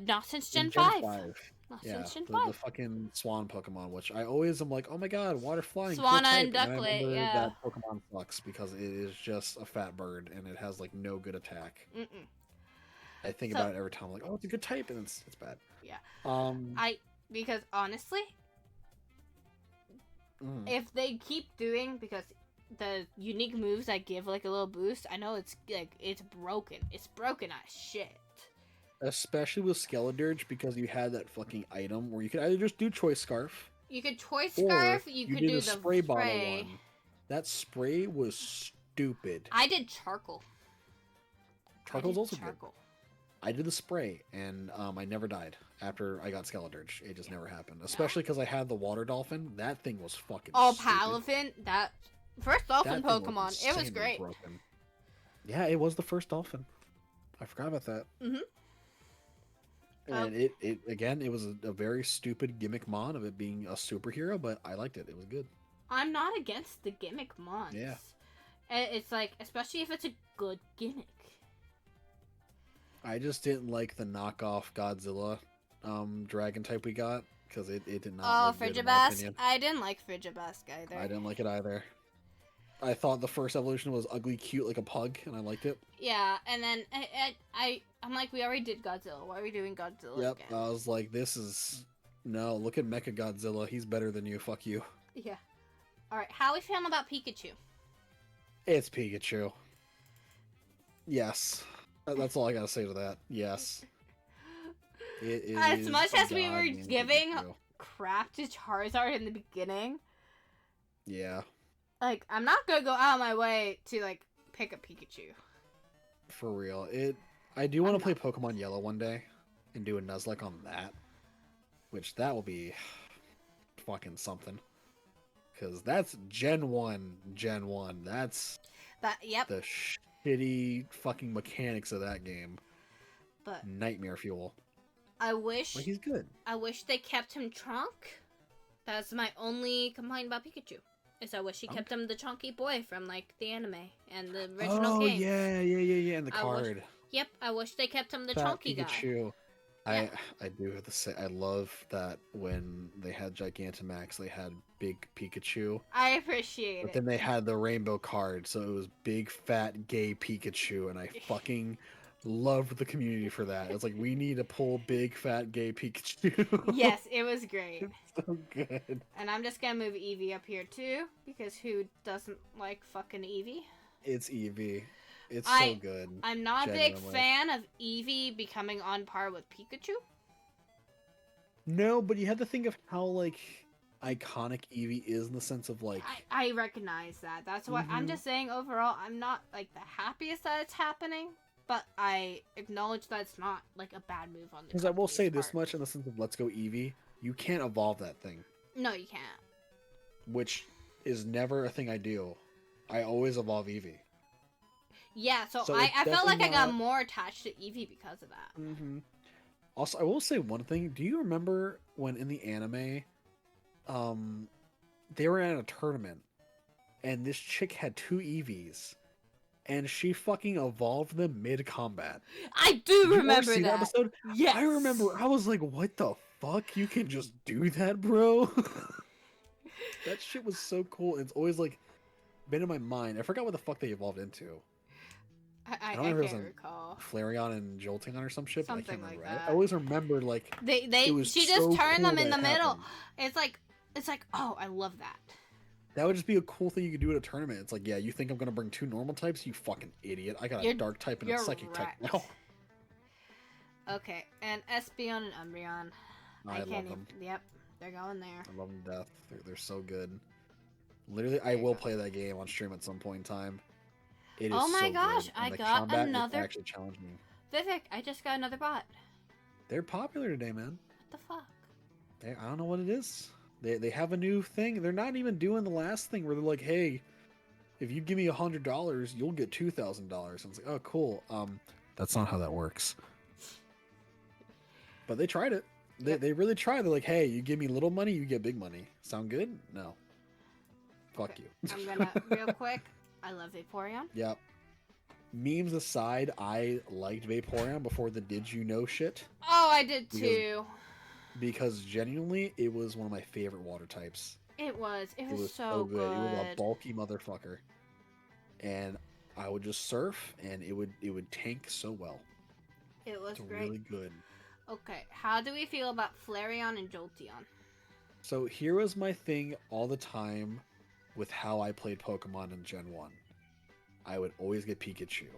S2: Not since Gen 5. Not
S1: since Gen 5. The fucking swan Pokemon, which I always am like, oh my god, water flying.
S2: Swanna and Ducklet, yeah.
S1: That Pokemon sucks because it is just a fat bird and it has like no good attack. I think about it every time. I'm like, oh, it's a good type, and it's bad.
S2: Yeah. Because honestly, if they keep doing, because the unique moves that give like a little boost, I know it's like it's broken. It's broken as shit.
S1: Especially with Skeledirge, because you had that fucking item where you could either just do Choice Scarf.
S2: You could Choice Scarf. You could do the spray
S1: bottle one. That spray was stupid.
S2: I did Charcoal.
S1: Charcoal's also good. I did the spray, and I never died after I got Skeledirge. It just never happened. Especially because I had the Water Dolphin. That thing was fucking
S2: Palafin, that first dolphin Pokemon. It was great.
S1: Broken. Yeah, it was the first dolphin. I forgot about that.
S2: Mm-hmm.
S1: And it again, it was a very stupid gimmick mon of it being a superhero, but I liked it. It was good.
S2: I'm not against the gimmick mons.
S1: Yeah.
S2: It's like, especially if it's a good gimmick.
S1: I just didn't like the knockoff Godzilla dragon type we got because it did not look good in my
S2: Frigibask?
S1: opinion.
S2: I didn't like Frigibask either.
S1: I didn't like it either. I thought the first evolution was ugly, cute like a pug, and I liked it.
S2: Yeah, and then I'm like, we already did Godzilla. Why are we doing Godzilla
S1: Yep,
S2: again?
S1: I was like, this is no. Look at Mecha Godzilla. He's better than you. Fuck you.
S2: Yeah. All right, how are we feeling about Pikachu?
S1: It's Pikachu. Yes, that's all I gotta say to that. Yes. It
S2: As
S1: is
S2: much as we were
S1: goddamn
S2: giving
S1: Pikachu.
S2: crap to Charizard in the beginning,
S1: Yeah,
S2: like, I'm not gonna go out of my way to, like, pick a Pikachu.
S1: for real. I do want
S2: I'm
S1: to play Pokemon Yellow one day and do a Nuzlocke on that, which that will be fucking something. Because that's Gen 1. Gen 1. That's
S2: Yep.
S1: the shitty fucking mechanics of that game.
S2: But
S1: Nightmare fuel.
S2: I wish
S1: But he's good.
S2: they kept him Trunk. That's my only complaint about Pikachu. Is I wish he kept him the chunky boy from, like, the anime and the original
S1: Oh,
S2: game.
S1: yeah, and the
S2: I wish-
S1: card.
S2: Yep, I wish they kept him the
S1: Fat
S2: chunky guy.
S1: Pikachu.
S2: Yeah.
S1: I do have to say, I love that when they had Gigantamax, they had big Pikachu.
S2: I appreciate
S1: But
S2: it.
S1: then they had the rainbow card, so it was big, fat, gay Pikachu, and I fucking loved the community for that. It's like, we need to pull big, fat, gay Pikachu.
S2: Yes, it was great.
S1: It's so good.
S2: And I'm just gonna move Eevee up here too, because who doesn't like fucking Eevee?
S1: It's Eevee. It's
S2: I-
S1: so good.
S2: I'm not a big
S1: Genuinely.
S2: fan of Eevee becoming on par with Pikachu.
S1: No, but you have to think of how, like, iconic Eevee is in the sense of, like...
S2: I recognize that. That's why I'm
S1: Mhm.
S2: just saying overall, I'm not, like, the happiest that it's happening, but I acknowledge that it's not, like, a bad move on the
S1: Because I will say
S2: company's
S1: this
S2: part.
S1: much in the sense of Let's Go Eevee, you can't evolve that thing,
S2: No, you can't.
S1: which is never a thing I do. I always evolve Eevee.
S2: Yeah, so,
S1: So
S2: I
S1: it's
S2: felt like I
S1: definitely
S2: got
S1: not-
S2: more attached to Eevee because of that.
S1: Mm-hmm. Also, I will say one thing. Do you remember when in the anime, they were at a tournament, and this chick had 2 Eevees, and she fucking evolved them mid-combat?
S2: I do
S1: Did you ever
S2: remember
S1: see
S2: that.
S1: episode?
S2: Yes.
S1: I remember. I was like, "What the fuck? You can just do that, bro?" That shit was so cool. It's always like been in my mind. I forgot what the fuck they evolved into.
S2: I
S1: don't remember if it
S2: can't
S1: was
S2: recall.
S1: Flareon and Jolteon or some shit, but I
S2: Something
S1: can't
S2: like
S1: remember.
S2: that.
S1: I always remember like it was
S2: She
S1: so
S2: just turned
S1: cool
S2: them in
S1: that
S2: the
S1: it
S2: middle.
S1: happened.
S2: It's like, oh, I love that.
S1: That would just be a cool thing you could do at a tournament. It's like, yeah, you think I'm gonna bring 2 normal types? You fucking idiot! I got a
S2: You're-
S1: dark type and a
S2: you're
S1: psychic type
S2: wrecked.
S1: now.
S2: Okay, and Espeon and Umbreon.
S1: I love
S2: can't
S1: them.
S2: Yep, they're going there.
S1: I love them to death. They're so good. Literally, I
S2: There you
S1: will
S2: go.
S1: play that game on stream at some point in time. It is
S2: Oh my
S1: so
S2: gosh,
S1: good,
S2: I
S1: and the
S2: got
S1: combat is
S2: another-
S1: actually challenged me.
S2: Vivek, I just got another bot.
S1: They're popular today, man.
S2: What the fuck?
S1: I don't know what it is. They have a new thing. They're not even doing the last thing where they're like, hey, if you give me $100, you'll get $2,000. And it's like, oh, cool. That's not how that works. But they tried it.
S2: Yep.
S1: They really tried. They're like, hey, you give me little money, you get big money. Sound good? No. Fuck
S2: Okay,
S1: you.
S2: I'm gonna real quick. I love Vaporeon.
S1: Yep. Memes aside, I liked Vaporeon before the did you know shit.
S2: Oh, I did
S1: Because-
S2: too.
S1: Because genuinely, it was one of my favorite water types.
S2: It was
S1: It was
S2: so good.
S1: It was a bulky motherfucker. And I would just surf and it would tank so well.
S2: It was
S1: It's
S2: great.
S1: really good.
S2: Okay, how do we feel about Flareon and Jolteon?
S1: So here was my thing all the time with how I played Pokemon in Gen 1. I would always get Pikachu.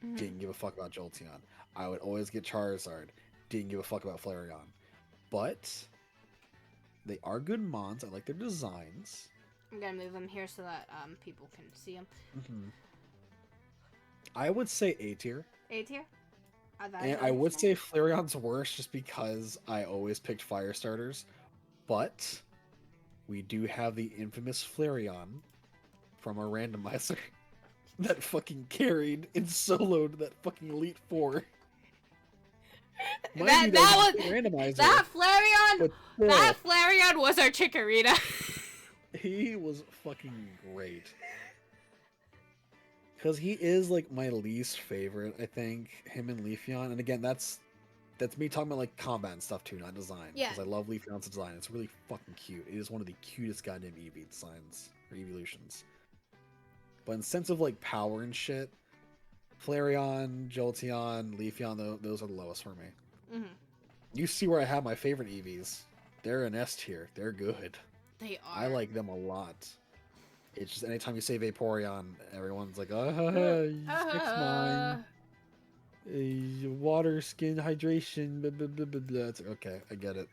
S2: Mhm.
S1: Didn't give a fuck about Jolteon. I would always get Charizard. Didn't give a fuck about Flareon. But they are good mons. I like their designs.
S2: I'm gonna move them here so that people can see them.
S1: I would say A tier.
S2: A tier.
S1: And I would say Flareon's worse just because I always picked fire starters. But we do have the infamous Flareon from our randomizer that fucking carried and soloed that fucking Elite Four. Mind you,
S2: that
S1: was a randomizer,
S2: that Flareon.
S1: but still,
S2: That Flareon was our Chikorita.
S1: he was fucking great. Because he is like my least favorite, I think, him and Leafeon. And again, that's me talking about like combat and stuff too, not design.
S2: Yeah.
S1: Because I love Leafeon's design. It's really fucking cute. It is one of the cutest goddamn Eevee designs or evolutions. But in sense of like power and shit, Flareon, Jolteon, Leafeon, those are the lowest for me.
S2: Mm-hmm.
S1: You see where I have my favorite Eevees. They're an S tier. They're good.
S2: They are.
S1: I like them a lot. It's just anytime you say Vaporeon, everyone's like, fix mine. Water, skin, hydration, blah, blah, blah, blah, blah. It's like, okay, I get it.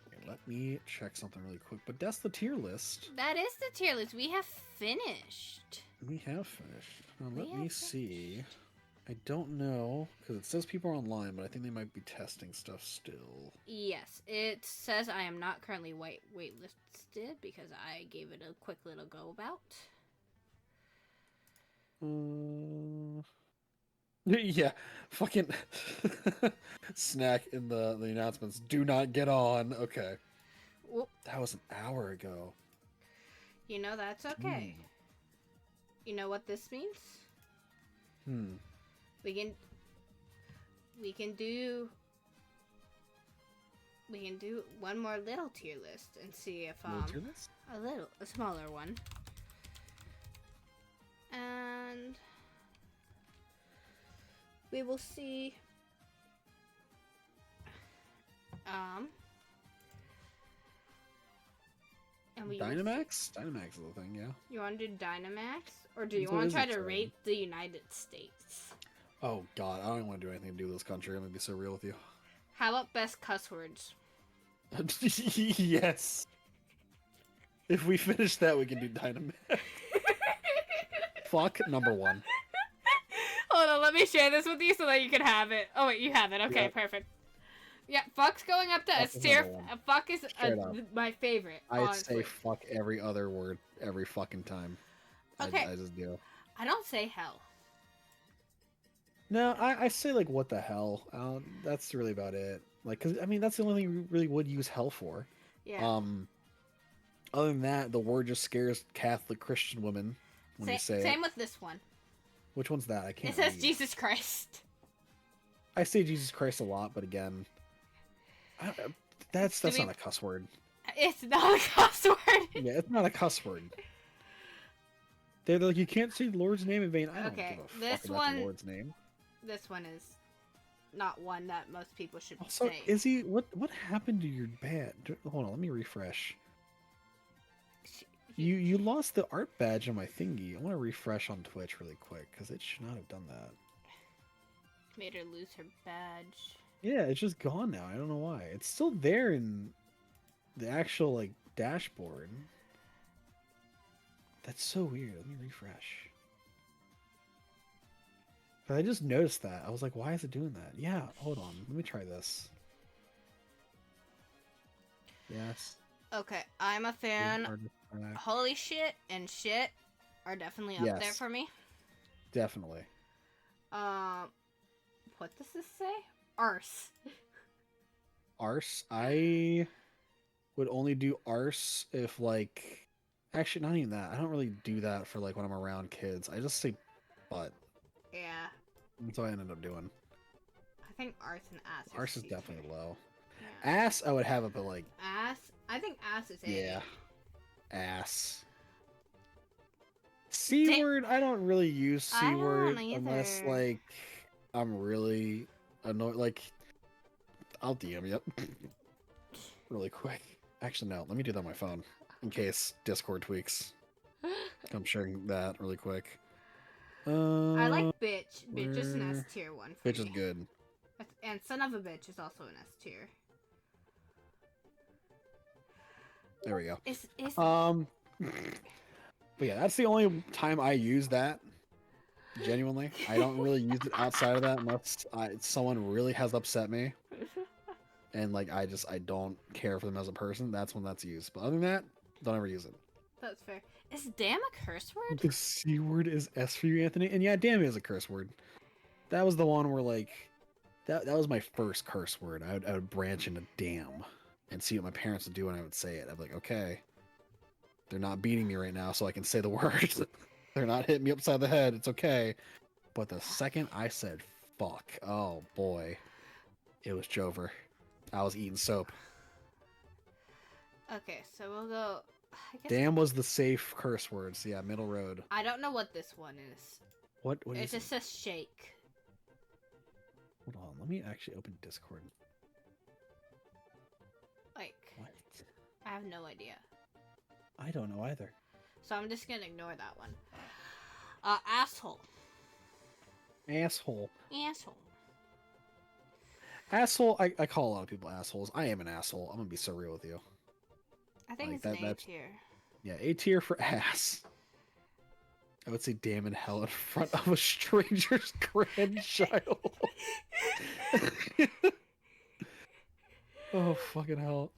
S1: Okay, let me check something really quick. But that's the tier list.
S2: That is the tier list. We have finished.
S1: We have finished. Now, let me see. I don't know, because it says people are online, but I think they might be testing stuff still.
S2: Yes, it says I am not currently waitlisted because I gave it a quick little go about.
S1: Yeah, fucking snack in the announcements. Do not get on. Okay.
S2: Whoop.
S1: That was an hour ago.
S2: You know, that's okay. You know what this means? We can do one more little tier list and see if a smaller one. And we will see and we
S1: Dynamax? Dynamax is the thing, yeah.
S2: You want to do Dynamax? Or do you want to try to rate the United States?
S1: Oh god, I don't even want to do anything to do with this country. I'm gonna be so real with you.
S2: How about best cuss words?
S1: Yes. If we finish that, we can do Dynamax. Fuck number 1.
S2: Hold on, let me share this with you so that you can have it. Oh wait, you have it. Okay, perfect. Yeah, fuck's going up to S tier. Fuck is my favorite.
S1: I'd say fuck every other word every fucking time.
S2: Okay.
S1: I just do.
S2: I don't say hell.
S1: No, I say like what the hell. That's really about it. Like, cause I mean that's the only thing we really would use hell for.
S2: Yeah.
S1: Other than that, the word just scares Catholic Christian women when you say
S2: Same
S1: it.
S2: with this one.
S1: Which one's that? I can't.
S2: It says
S1: read.
S2: Jesus Christ.
S1: I say Jesus Christ a lot, but again, that's not a cuss word.
S2: It's not a cuss word.
S1: Yeah, it's not a cuss word. They're like, you can't say the Lord's name in vain. I don't give a fuck about the Lord's name.
S2: This one is not one that most people should
S1: also,
S2: say.
S1: Is he? What happened to your badge? Hold on, let me refresh. You lost the art badge on my thingy. I want to refresh on Twitch really quick because it should not have done that.
S2: Made her lose her badge.
S1: Yeah, it's just gone now. I don't know why. It's still there in the actual like dashboard. That's so weird. Let me refresh. But I just noticed that. I was like, why is it doing that? Yeah, hold on. Let me try this. Yes.
S2: Okay, I'm a fan. Holy shit and shit are definitely up there for me.
S1: Definitely.
S2: What does this say? Arse.
S1: Arse? I would only do arse if like... Actually, not even that. I don't really do that for like when I'm around kids. I just say butt.
S2: Yeah.
S1: That's what I ended up doing.
S2: I think arse and ass.
S1: Arse is definitely low. Yeah. Ass, I would have it, but like...
S2: Ass? I think ass is A.
S1: Yeah. Ass. C-word, I don't really use C-word unless like I'm really annoyed. Like, I'll DM you really quick. Actually, no. Let me do that on my phone in case Discord tweaks. I'm sharing that really quick.
S2: I like bitch. Bitch is an S tier one. For
S1: bitch is good.
S2: And son of a bitch is also an S tier.
S1: There we go.
S2: But
S1: yeah, that's the only time I use that. Genuinely, I don't really use it outside of that unless someone really has upset me, and like I don't care for them as a person. That's when that's used. But other than that, don't ever use it.
S2: That's fair. Is damn a curse word?
S1: The C word is S for you, Anthony. And yeah, damn is a curse word. That was the one where like That was my first curse word. I would branch into damn and see what my parents would do when I would say it. I'd be like, okay, they're not beating me right now, so I can say the word. They're not hitting me upside the head. It's okay. But the second I said fuck, oh boy, it was Jover. I was eating soap.
S2: Okay, so we'll go. I guess
S1: Damn was the safe curse words. Yeah, middle road.
S2: I don't know what this one is.
S1: What
S2: It
S1: is
S2: just
S1: it?
S2: says shake.
S1: Hold on, let me actually open Discord.
S2: Like,
S1: What?
S2: I have no idea.
S1: I don't know either.
S2: So I'm just gonna ignore that one. Asshole.
S1: Asshole.
S2: Asshole.
S1: Asshole. I call a lot of people assholes. I am an asshole. I'm gonna be so real with you.
S2: I think
S1: Like
S2: it's an A
S1: that's-
S2: tier.
S1: Yeah, A tier for ass. I would say damn in hell in front of a stranger's grandchild. Oh fucking hell!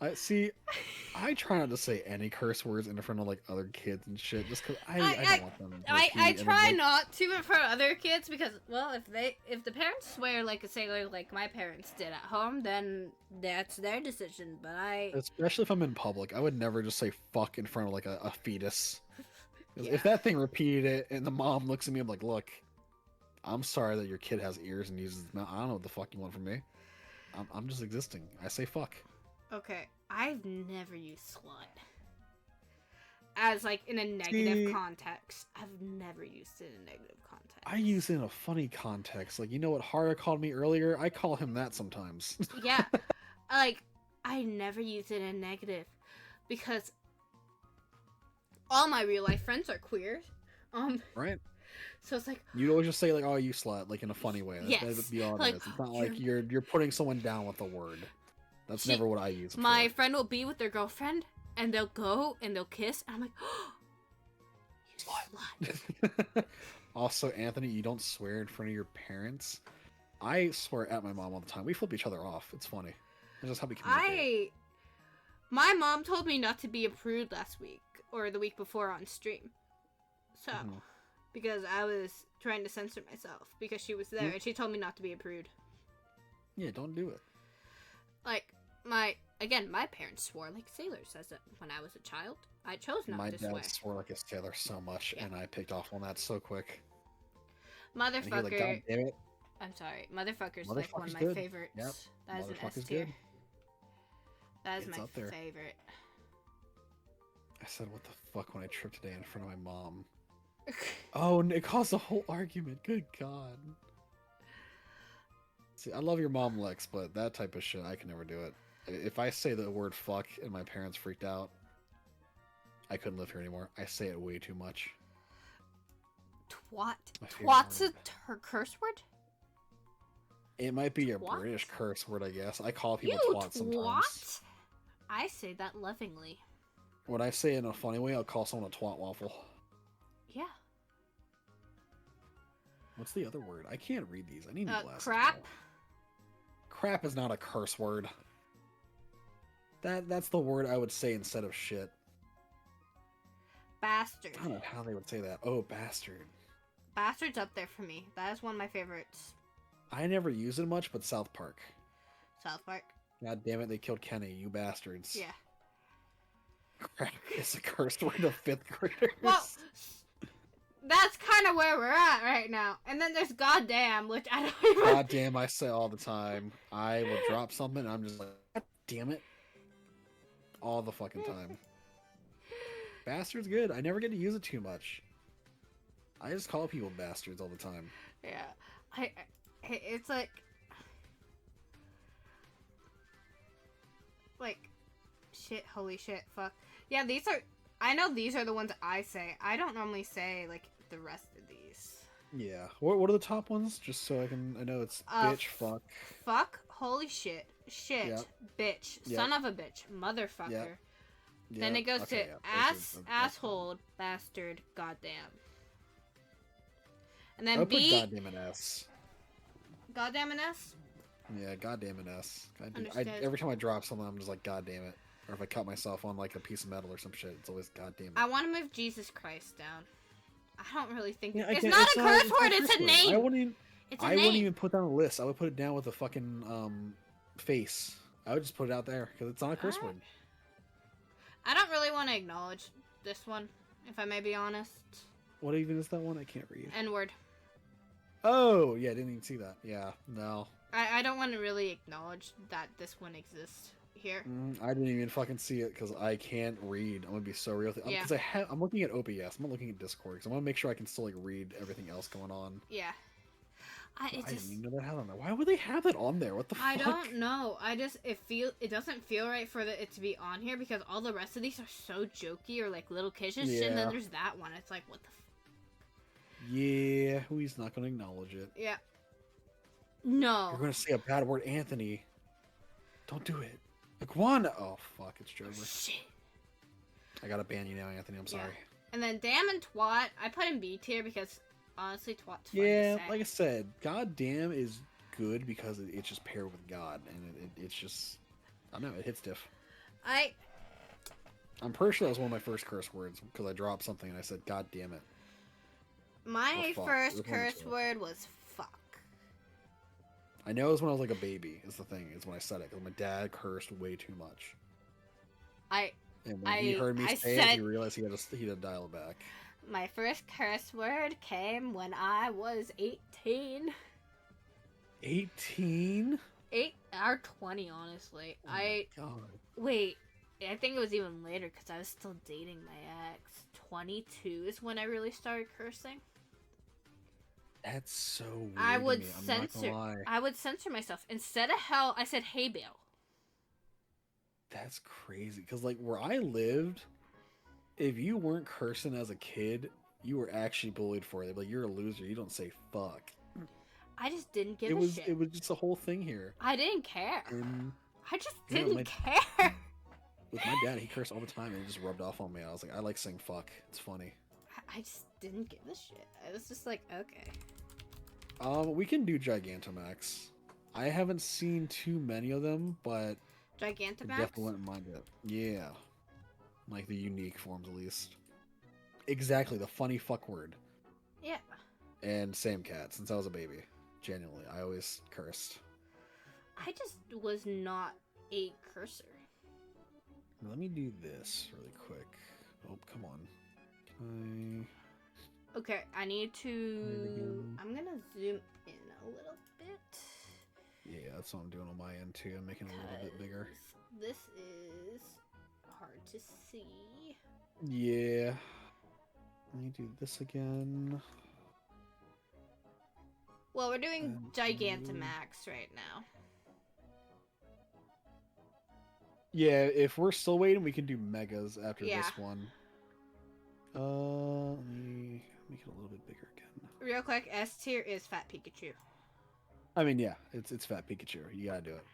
S1: I try not to say any curse words in front of like other kids and shit, just cause I don't want them. To
S2: I
S1: repeat, and then,
S2: try
S1: like,
S2: not to in front of other kids because, well, if the parents swear like a sailor like my parents did at home, then that's their decision. But
S1: especially if I'm in public, I would never just say fuck in front of like a fetus. 'Cause
S2: Yeah.
S1: if that thing repeated it and the mom looks at me, I'm like, look, I'm sorry that your kid has ears and uses his mouth. I don't know what the fuck you want from me. I'm just existing. I say fuck.
S2: Okay, I've never used slut as like in a negative
S1: See-
S2: context. I've never used it in a negative context.
S1: I use it in a funny context. Like, you know what Hara called me earlier? I call him that sometimes.
S2: Yeah, like I never use it in negative because all my real life friends are queer.
S1: Right?
S2: So it's like
S1: You'd always just say like, "Oh, you slut," like in a funny way.
S2: Yes.
S1: That'd be all
S2: Like,
S1: it is. It's not like you're putting someone down with a word. That's
S2: She-
S1: never what I use. it
S2: my
S1: for.
S2: friend will be with their girlfriend and they'll go and they'll kiss and I'm like, oh, you slut.
S1: Also, Anthony, you don't swear in front of your parents. I swear at my mom all the time. We flip each other off. It's funny. It's just how we communicate.
S2: My mom told me not to be a prude last week or the week before on stream. So,
S1: Mhm.
S2: because I was trying to censor myself because she was there
S1: Mm.
S2: and she told me not to be a prude.
S1: Yeah, don't do it.
S2: Like, my parents swore like sailors as when I was a child. I chose not
S1: My
S2: to
S1: dad
S2: swear.
S1: swore like a sailor so much,
S2: Yeah.
S1: and I picked off on that so quick. And he was
S2: Motherfucker.
S1: like, God damn it.
S2: I'm sorry. Motherfucker's like one of
S1: Motherfucker's
S2: my
S1: good.
S2: favorites.
S1: Yep.
S2: That is an S
S1: Motherfucker's
S2: tier.
S1: good.
S2: That is
S1: It's
S2: my
S1: up there.
S2: favorite.
S1: I said, what the fuck when I tripped today in front of my mom? Oh, and it caused a whole argument. Good God. See, I love your mom, Lex, but that type of shit, I can never do it. If I say the word fuck and my parents freaked out, I couldn't live here anymore. I say it way too much.
S2: Twat.
S1: My favorite
S2: Twat's
S1: word.
S2: her curse word?
S1: It might be a
S2: Twat?
S1: British curse word, I guess. I call people
S2: You
S1: twat sometimes.
S2: twat? I say that lovingly.
S1: When I say it in a funny way, I'll call someone a twat waffle.
S2: Yeah.
S1: What's the other word? I can't read these. I need new glasses.
S2: Crap.
S1: now. Crap is not a curse word. That's the word I would say instead of shit.
S2: Bastard.
S1: I don't know how they would say that. Oh, bastard.
S2: Bastard's up there for me. That is one of my favorites.
S1: I never use it much, but South Park.
S2: South Park.
S1: God damn it, they killed Kenny, you bastards.
S2: Yeah.
S1: Crap is a curse word of fifth graders.
S2: Well, that's kind of where we're at right now. And then there's goddamn, which I don't even.
S1: God damn, I say all the time. I will drop something and I'm just like, God damn it. All the fucking time. Bastard's good. I never get to use it too much. I just call people bastards all the time.
S2: Yeah. It's like shit, holy shit, fuck. Yeah, I know these are the ones I say. I don't normally say like the rest of these.
S1: Yeah. What are the top ones? Just so I know it's bitch, fuck.
S2: Fuck, holy shit, shit,
S1: Yep.
S2: bitch,
S1: Yep.
S2: son of a bitch, motherfucker. Then
S1: Yeah,
S2: it goes
S1: okay,
S2: to
S1: yeah,
S2: ass,
S1: those are-
S2: asshole, bastard, goddamn. And
S1: I
S2: then
S1: would put
S2: B,
S1: goddamn an S.
S2: goddamn an S.
S1: Yeah, goddamn an S.
S2: Understood.
S1: Every time I drop something, I'm just like, goddamn it. Or if I cut myself on like a piece of metal or some shit, it's always goddamn it.
S2: I want to move Jesus Christ down. I don't really think
S1: Yeah,
S2: it's
S1: again,
S2: not a curse
S1: it's
S2: word.
S1: not
S2: It's a
S1: word.
S2: name.
S1: I wouldn't.
S2: It's a
S1: I wouldn't
S2: name.
S1: even put down a list. I would put it down with a fucking face. I would just put it out there because it's not a curse
S2: Alright.
S1: word.
S2: I don't really want to acknowledge this one, if I may be honest.
S1: What even is that one? I can't read.
S2: N-word.
S1: Oh, yeah, didn't even see that. Yeah, no.
S2: I don't want to really acknowledge that this one exists here.
S1: I didn't even fucking see it because I can't read. I'm gonna be so real.
S2: Yeah.
S1: Because I'm looking at OBS. I'm not looking at Discord because I want to make sure I can still like read everything else going on.
S2: Yeah.
S1: I didn't even know that had on there. Why would they have that on there? What the fuck?
S2: I don't know. It doesn't feel right for it to be on here because all the rest of these are so jokey or like little kids shit. And then there's that one. It's like, what the
S1: Yeah, he's not gonna acknowledge it.
S2: Yeah. No.
S1: You're gonna say a bad word, Anthony. Don't do it. Iguana. Oh fuck, it's Joker.
S2: Shit.
S1: I gotta ban you now, Anthony. I'm sorry.
S2: And then damn and twat, I put in B tier because honestly, twat's fun
S1: Yeah,
S2: to say.
S1: like I said, goddamn is good because it's just paired with God, and it's just, I don't know, it hits diff. I'm pretty sure that was one of my first curse words because I dropped something and I said, God damn it.
S2: My
S1: fuck.
S2: first curse word was fuck.
S1: I know it was when I was like a baby, is the thing, is when I said it, because my dad cursed way too much. And when he heard me say it, he realized he had to dial it back.
S2: My first curse word came when I was 18.
S1: 18?
S2: 8 or 20, honestly.
S1: Oh my God.
S2: Wait, I think it was even later because I was still dating my ex. 22 is when I really started cursing.
S1: That's so weird.
S2: I would
S1: to me. I'm
S2: censor.
S1: not gonna lie.
S2: I would censor myself. Instead of hell, I said hey Bill.
S1: That's crazy. Because like where I lived, if you weren't cursing as a kid, you were actually bullied for it. Like you're a loser. You don't say fuck.
S2: I just didn't give a shit.
S1: It was just a whole thing here.
S2: I didn't care.
S1: And
S2: I just didn't care.
S1: With my dad, he cursed all the time, and it just rubbed off on me. I was like, I like saying fuck. It's funny.
S2: I just didn't give a shit. I was just like, okay.
S1: We can do Gigantamax. I haven't seen too many of them, but
S2: Gigantamax?
S1: I definitely wouldn't mind it. Yeah. Like the unique forms, at least. Exactly, the funny fuck word.
S2: Yeah.
S1: And same cat, since I was a baby. Genuinely, I always cursed.
S2: I just was not a cursor.
S1: Let me do this really quick. Oh, come on. Can
S2: Okay, I need to... I'm gonna zoom in a little bit.
S1: Yeah, that's what I'm doing on my end too. I'm making it a little bit bigger.
S2: This is hard to see.
S1: Yeah. Let me do this again.
S2: Well, we're doing Gigantamax right now.
S1: Yeah, if we're still waiting, we can do megas after
S2: Yeah.
S1: this one. Let me make it a little bit bigger again.
S2: Real quick, S tier is Fat Pikachu.
S1: I mean, yeah, it's Fat Pikachu. You gotta do it.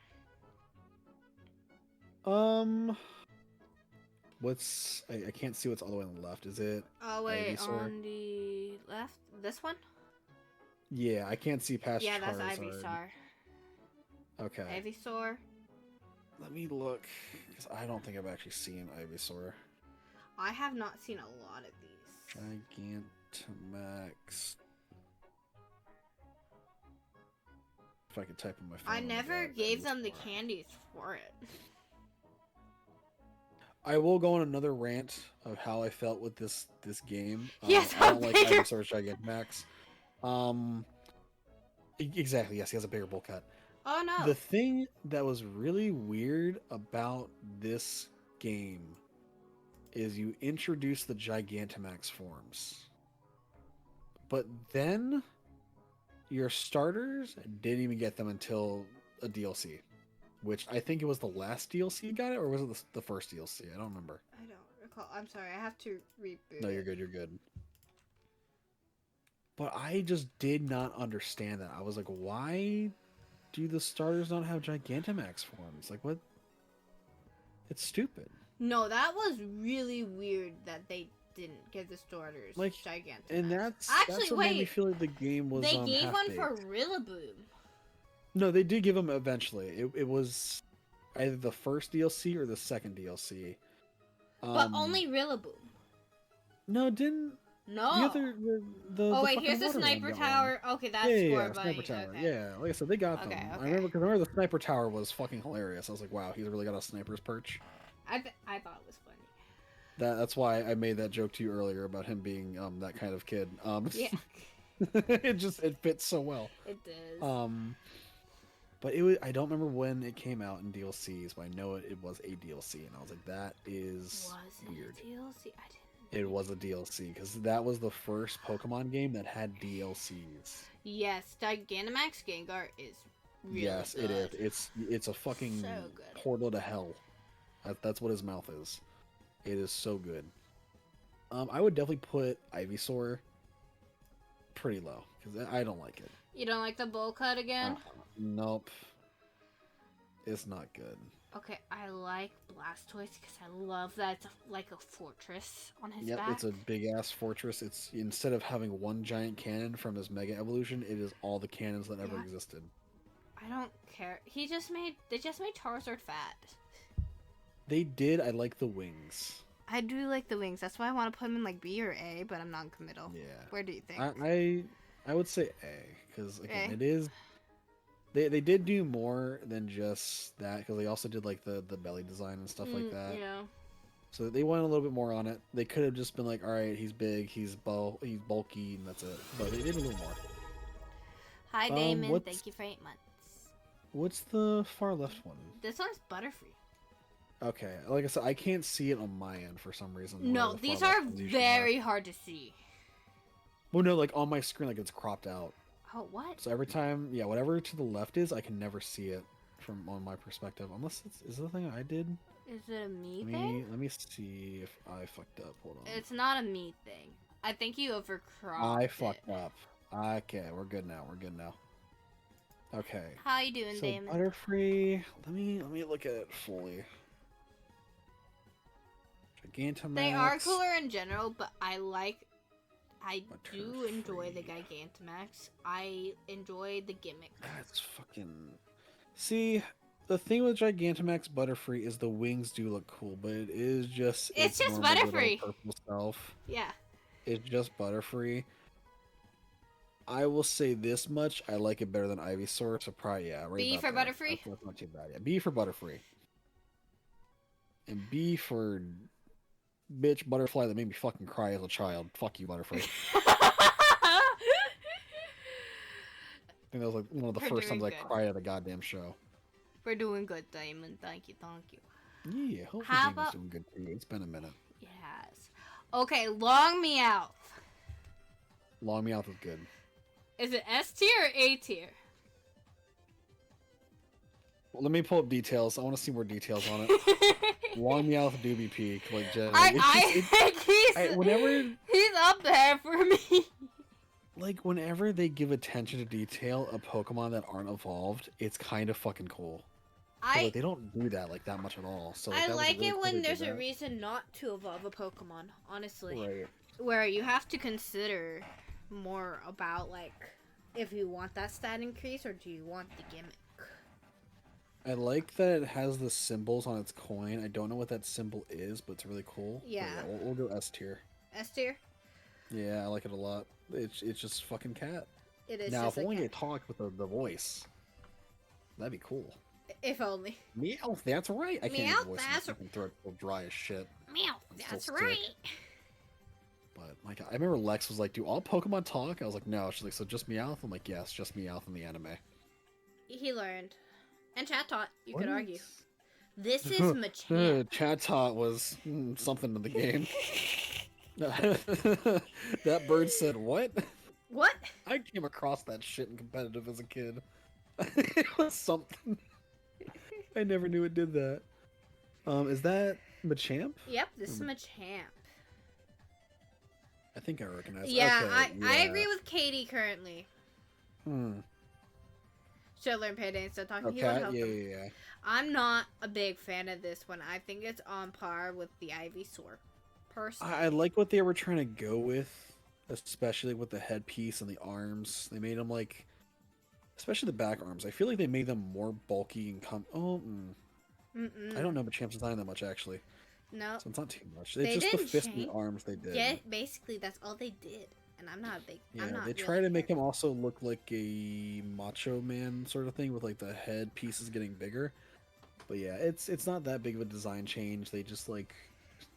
S1: What's I can't see what's all the way on the left. Is it?
S2: Oh wait,
S1: Ivysaur?
S2: on the left, this one?
S1: Yeah, I can't see past.
S2: Yeah, that's
S1: Charizard.
S2: Ivysaur.
S1: Okay.
S2: Ivysaur.
S1: Let me look, because I don't think I've actually seen Ivysaur.
S2: I have not seen a lot of these.
S1: Gigantamax. If I could type in my phone.
S2: I never gave them the candies for it.
S1: I will go on another rant of how I felt with this game.
S2: Yes,
S1: I don't like
S2: bigger.
S1: Ivysaur's Gigantamax. Exactly. Yes, he has a bigger bowl cut.
S2: Oh no.
S1: The thing that was really weird about this game is you introduce the Gigantamax forms, but then your starters didn't even get them until a DLC, which I think it was the last DLC you got it, or was it the first DLC? I don't remember.
S2: I don't recall. I'm sorry. I have to reboot.
S1: No, you're good. You're good. But I just did not understand that. I was like, why do the starters not have Gigantamax forms? Like, what? It's stupid.
S2: No, that was really weird that they didn't give the starters
S1: Like,
S2: Gigantamax.
S1: And that's
S2: Actually,
S1: what made me feel like the game was.
S2: They gave one
S1: half-baked.
S2: for Rillaboom.
S1: No, they did give them eventually. It was either the first DLC or the second DLC.
S2: But only Rillaboom.
S1: No, didn't
S2: No.
S1: The other,
S2: Oh
S1: the
S2: wait,
S1: fucking
S2: here's the
S1: water one
S2: sniper
S1: got one.
S2: tower. Okay,
S1: Yeah,
S2: that's
S1: yeah,
S2: Score
S1: yeah, sniper
S2: Bunny.
S1: tower.
S2: Okay.
S1: Yeah, like I said, they got them.
S2: Okay,
S1: I
S2: okay.
S1: remember because I remember the sniper tower was fucking hilarious. I was like, wow, he's really got a sniper's perch.
S2: I thought it was funny.
S1: That's why I made that joke to you earlier about him being that kind of kid.
S2: Yeah,
S1: it fits so well.
S2: it does.
S1: But it was, I don't remember when it came out in DLCs, but I know it was a DLC, and I was like, that is
S2: Was it
S1: weird.
S2: a DLC? I didn't.
S1: It was a DLC because that was the first Pokemon game that had DLCs.
S2: Yes, Gigantamax Gengar is really
S1: Yes,
S2: good.
S1: it is. It's a fucking
S2: So good.
S1: portal to hell. That's what his mouth is. It is so good. I would definitely put Ivysaur pretty low because I don't like it.
S2: You don't like the bowl cut again?
S1: Nope. It's not good.
S2: Okay, I like Blastoise because I love that it's like a fortress on his
S1: Yep,
S2: back.
S1: it's a big ass fortress. It's instead of having one giant cannon from his Mega Evolution, it is all the cannons that ever
S2: Yeah.
S1: existed.
S2: I don't care. They just made Charizard fat.
S1: They did. I like the wings.
S2: I do like the wings. That's why I want to put him in like B or A, but I'm non-committal.
S1: Yeah.
S2: Where do you think?
S1: I would say A because again,
S2: A?
S1: it is. They did do more than just that because they also did like the belly design and stuff like that.
S2: Yeah.
S1: So they went a little bit more on it. They could have just been like, all right, he's big, he's bulky, and that's it. But they did a little more.
S2: Hi, Damon. Thank you for 8 months.
S1: What's the far left one?
S2: This one's Butterfree.
S1: Okay, like I said, I can't see it on my end for some reason.
S2: No,
S1: where the
S2: these
S1: far
S2: are
S1: left ones usually
S2: very hard to see.
S1: Well, no, like on my screen, like it's cropped out.
S2: Oh, what?
S1: So every time, yeah, whatever to the left is, I can never see it from on my perspective. Unless is it the thing I did?
S2: Is it a me
S1: Let
S2: thing?
S1: me see if I fucked up. Hold on.
S2: It's not a me thing. I think you overcropped
S1: I fucked up. Okay, we're good now. We're good now. Okay.
S2: How you doing,
S1: So
S2: Damon?
S1: Butterfree. Let me look at it fully. Gigantamax.
S2: They are cooler in general, but I do enjoy the
S1: Butterfree.
S2: Gigantamax. I enjoy the gimmick.
S1: That's fucking. See, the thing with Gigantamax Butterfree is the wings do look cool, but it is just
S2: It's just
S1: normal little
S2: Butterfree.
S1: purple self.
S2: Yeah.
S1: It's just Butterfree. I will say this much: I like it better than Ivysaur. So probably right
S2: B
S1: about
S2: for
S1: there.
S2: Butterfree?
S1: That's not too bad. Yeah, B for Butterfree, and B for bitch butterfly that made me fucking cry as a child. Fuck you, Butterfree. I think that was like one of the
S2: We're
S1: first times
S2: doing
S1: I
S2: good.
S1: cried at a goddamn show.
S2: We're doing good, Damon. Thank you, thank you.
S1: Yeah, hopefully
S2: How
S1: Demon's
S2: about-
S1: doing good too. It's been a minute.
S2: Yes. Okay, long Meowth.
S1: Long Meowth is good.
S2: Is it S tier or A tier?
S1: Well, let me pull up details. I want to see more details on it. Long Meowth do be peak, like generally.
S2: I think
S1: whenever,
S2: he's up there for me.
S1: like, whenever they give attention to detail of Pokemon that aren't evolved, it's kind of fucking cool. But, like, they don't do that like that much at all. So like,
S2: I
S1: that was
S2: like
S1: really
S2: it
S1: cool
S2: when
S1: they did
S2: there's a
S1: that.
S2: reason not to evolve a Pokemon, honestly.
S1: Right.
S2: Where you have to consider more about, like, if you want that stat increase or do you want the gimmick.
S1: I like that it has the symbols on its coin. I don't know what that symbol is, but it's really cool. But
S2: Yeah.
S1: we'll go S tier.
S2: S tier?
S1: Yeah, I like it a lot. It's just fucking cat.
S2: It is
S1: Now,
S2: just
S1: if
S2: a
S1: only
S2: cat.
S1: it talked with the voice, that'd be cool.
S2: If only.
S1: Meow, that's right. I can't
S2: Meow,
S1: even voice
S2: that's
S1: my fucking throat will dry as shit.
S2: Meow,
S1: I'm still
S2: that's
S1: sick.
S2: right.
S1: But my God, I remember Lex was like, "Do all Pokemon talk?" I was like, "No." She's like, "So just Meowth?" I'm like, "Yes, just Meowth in the anime."
S2: He learned. And chat taught, you
S1: What
S2: could
S1: is-
S2: argue. This is Machamp.
S1: Chatot was something in the game. That bird said, "What?"
S2: What?
S1: I came across that shit in competitive as a kid. It was something. I never knew it did that. Is that Machamp?
S2: Yep, this is Machamp.
S1: I think I recognize it.
S2: Yeah,
S1: Okay,
S2: I
S1: yeah.
S2: agree with Katie currently. Should learn Payday instead of talking. He would
S1: Okay,
S2: help
S1: yeah,
S2: them.
S1: yeah, yeah.
S2: I'm not a big fan of this one. I think it's on par with the Ivysaur. Personally.
S1: I like what they were trying to go with, especially with the headpiece and the arms. They made them like, especially the back arms. I feel like they made them more bulky and I don't know Machamp's design that much actually.
S2: No,
S1: So it's not too much.
S2: they
S1: It's just the
S2: didn't
S1: fist and
S2: change.
S1: the arms they did.
S2: Yeah, basically that's all they did, and I'm not a big.
S1: Yeah,
S2: I'm not
S1: they
S2: really
S1: try to make
S2: care.
S1: him also look like a macho man sort of thing with like the head pieces getting bigger. But yeah, it's not that big of a design change. They just like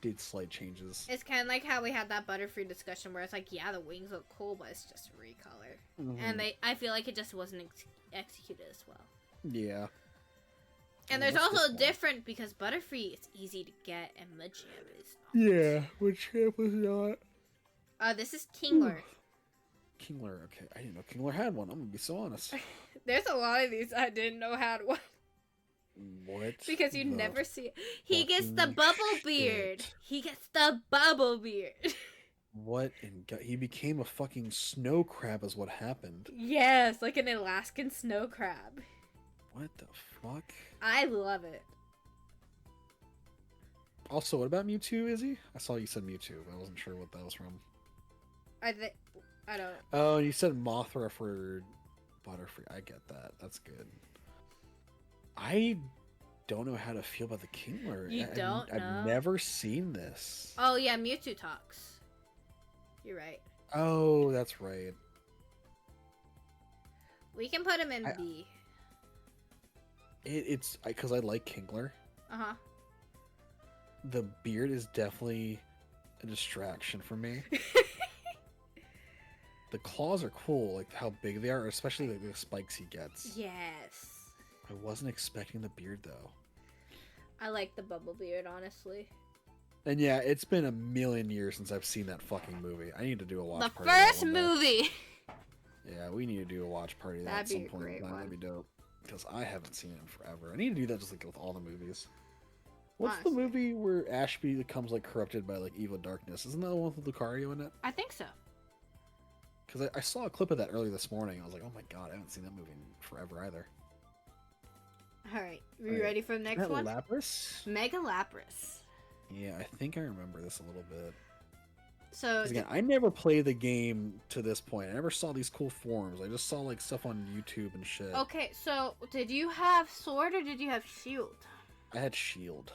S1: did slight changes.
S2: It's kind of like how we had that Butterfree discussion where it's like, yeah, the wings look cool, but it's just recolor, and I feel like it just wasn't executed as well.
S1: Yeah.
S2: And there's also different because Butterfree is easy to get and Machamp is not.
S1: Yeah, which champ was not.
S2: This is Kingler.
S1: Kingler, okay. I didn't know Kingler had one. I'm gonna be so honest.
S2: There's a lot of these I didn't know had one.
S1: What?
S2: Because you never see it. He gets the bubble beard. He gets the bubble beard.
S1: What in God? He became a fucking snow crab is what happened.
S2: Yes, like an Alaskan snow crab.
S1: What the fuck?
S2: I love it.
S1: Also, what about Mewtwo, Izzy? I saw you said Mewtwo, but I wasn't sure what that was from.
S2: I don't.
S1: Oh, and you said Mothra for Butterfree. I get that. That's good. I don't know how to feel about the Kingler.
S2: You don't know?
S1: I've never seen this.
S2: Oh, yeah, Mewtwo talks. You're right.
S1: Oh, that's right.
S2: We can put him in B.
S1: It's because I like Kingler.
S2: Uh-huh.
S1: The beard is definitely a distraction for me. The claws are cool, like how big they are, especially like the spikes he gets.
S2: Yes.
S1: I wasn't expecting the beard though.
S2: I like the bubble beard, honestly.
S1: And yeah, it's been a million years since I've seen that fucking movie. I need to do a watch
S2: party.
S1: The
S2: first movie!
S1: Yeah, we need to do a watch party
S2: That'd
S1: at some
S2: be a
S1: point.
S2: great one.
S1: That'd be dope. Because I haven't seen it in forever. I need to do that just like with all the movies. What's
S2: Honestly.
S1: the movie where Ashby becomes like corrupted by like evil darkness? Isn't that the one with Lucario in it?
S2: I think so.
S1: Because I saw a clip of that earlier this morning. I was like, oh my god, I haven't seen that movie in forever either.
S2: Alright, we ready for the next one?
S1: Lapras?
S2: Mega Lapras.
S1: Yeah, I think I remember this a little bit.
S2: So
S1: again, I never played the game to this point. I never saw these cool forms. I just saw like stuff on YouTube and shit.
S2: Okay, so did you have Sword or did you have Shield?
S1: I had Shield.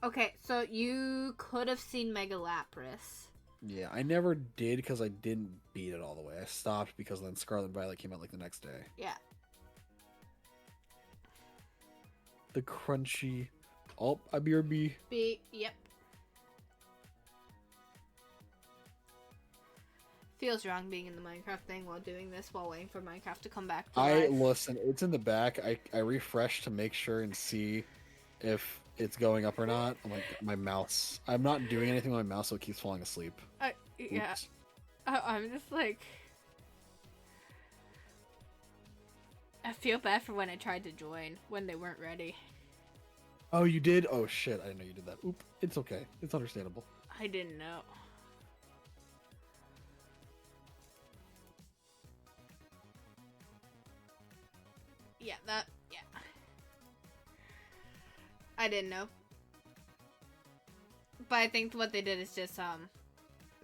S2: Okay, so you could have seen Mega Lapras.
S1: Yeah, I never did because I didn't beat it all the way. I stopped because then Scarlet and Violet came out like the next day.
S2: Yeah.
S1: The crunchy. Oh, IBRB.
S2: B, yep. Feels wrong being in the Minecraft thing while doing this while waiting for Minecraft to come back to life.
S1: Listen, it's in the back. I refresh to make sure and see if it's going up or not. I'm like, my mouse. I'm not doing anything with my mouse, so it keeps falling asleep.
S2: Yeah.
S1: Oops.
S2: I'm just like... I feel bad for when I tried to join when they weren't ready.
S1: Oh, you did? Oh, shit. I didn't know you did that. Oop. It's okay. It's understandable.
S2: I didn't know. Yeah, yeah. I didn't know. But I think what they did is just,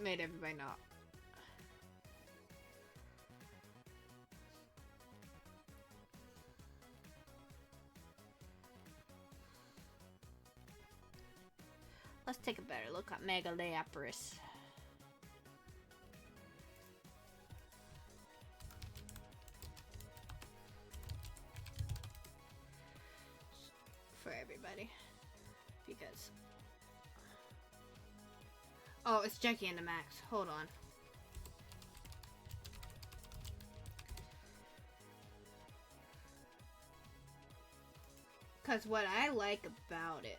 S2: made everybody know. Let's take a better look at Mega Lapras. For everybody. Because... Oh, it's Jackie and the Max. Hold on. Because what I like about it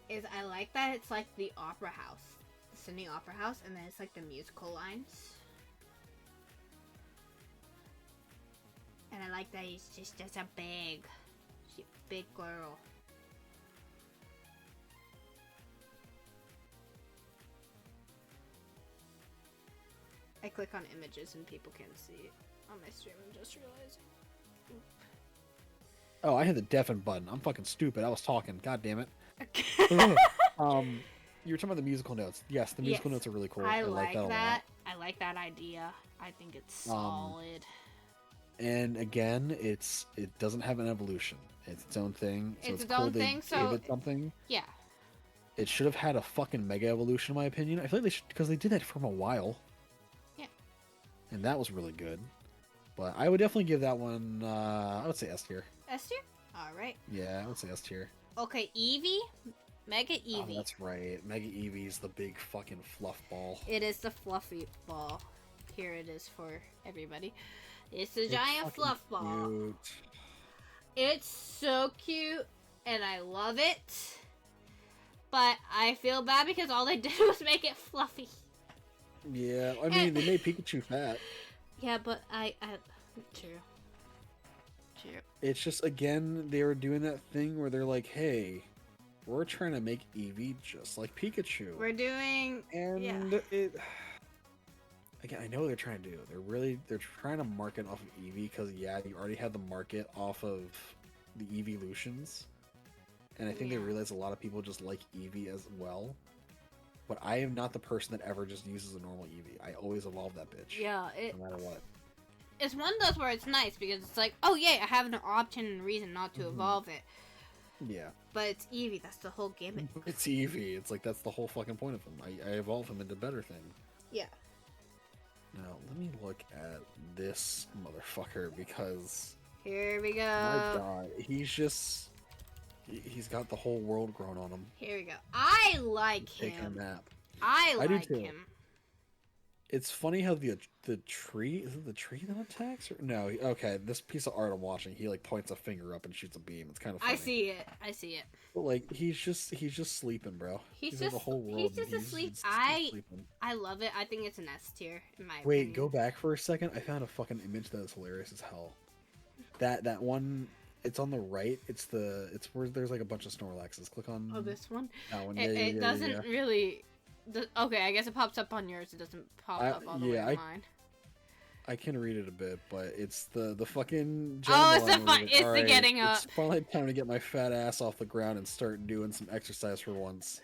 S2: is I like that it's like the opera house. The Sydney Opera House, and then it's like the musical lines. And I like that he's just a big girl. I click on images and people can't see it on my stream, I'm just realizing. Oop.
S1: Oh, I hit the deafen button. I'm fucking stupid. I was talking. God damn it. You were talking about the musical notes. Yes, the musical notes are really cool.
S2: I like that.
S1: A lot.
S2: I like that idea. I think it's solid.
S1: And again, it doesn't have an evolution. It's its own thing. So
S2: It's its own
S1: cool
S2: thing.
S1: They
S2: so
S1: gave it something.
S2: Yeah.
S1: It should have had a fucking Mega Evolution, in my opinion. I feel like they should, because they did that for a while.
S2: Yeah.
S1: And that was really good. But I would definitely give that one, I would say S tier.
S2: S tier? Alright.
S1: Yeah, I would say S tier.
S2: Okay, Eevee. Mega Eevee.
S1: Oh, that's right. Mega Eevee's the big fucking fluff ball.
S2: It is the fluffy ball. Here it is for everybody. It's the giant fluff ball.
S1: Cute.
S2: It's so cute, and I love it. But I feel bad because all they did was make it fluffy.
S1: Yeah, I mean, they made Pikachu fat.
S2: Yeah, but true.
S1: It's just, again, they were doing that thing where they're like, hey, we're trying to make Eevee just like Pikachu.
S2: We're doing...
S1: And it... Again, I know what they're trying to do. They're trying to market off of Eevee because, yeah, you already have the market off of the Eeveelutions. And I think they realize a lot of people just like Eevee as well. But I am not the person that ever just uses a normal Eevee. I always evolve that bitch.
S2: Yeah,
S1: no matter what.
S2: It's one of those where it's nice because it's like, oh yeah, I have an option and reason not to evolve it.
S1: Yeah.
S2: But it's Eevee, that's the whole gimmick.
S1: It's Eevee. It's like, that's the whole fucking point of him. I evolve him into better thing.
S2: Yeah.
S1: Now, let me look at this motherfucker because...
S2: Here we go.
S1: My god, he's got the whole world grown on him.
S2: Here we go. I like
S1: Taking
S2: him.
S1: a nap.
S2: I
S1: do
S2: like
S1: too.
S2: him.
S1: It's funny how the tree, is it the tree that attacks? Or no, okay, this piece of art I'm watching, he like points a finger up and shoots a beam. It's kind of funny.
S2: I see it.
S1: But like, he's just sleeping, bro.
S2: He's
S1: got
S2: just
S1: the whole world.
S2: he's just asleep.
S1: Sleeping.
S2: I love it. I think it's an S tier in my
S1: Wait,
S2: opinion.
S1: go back for a second. I found a fucking image that is hilarious as hell. That one, it's on the right. It's where there's like a bunch of Snorlaxes. Click on.
S2: Oh, this one.
S1: That one.
S2: It doesn't really. Okay, I guess it pops up on yours. It doesn't pop up all the way on mine.
S1: I can read it a bit, but it's the fucking.
S2: Oh, it's
S1: it's
S2: the getting up.
S1: It's finally time to get my fat ass off the ground and start doing some exercise for once.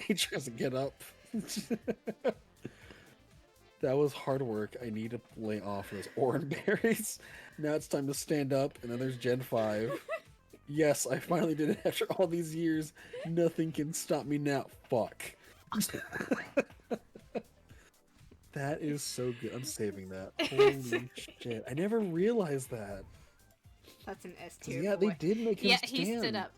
S1: He tries to get up. That was hard work. I need to lay off those orange berries. Now it's time to stand up, and then there's Gen 5. Yes, I finally did it after all these years. Nothing can stop me now. Fuck. That is so good. I'm saving that. Holy shit. I never realized that.
S2: That's an S tier.
S1: Yeah,
S2: boy.
S1: they did make him stand.
S2: Yeah, he stood up.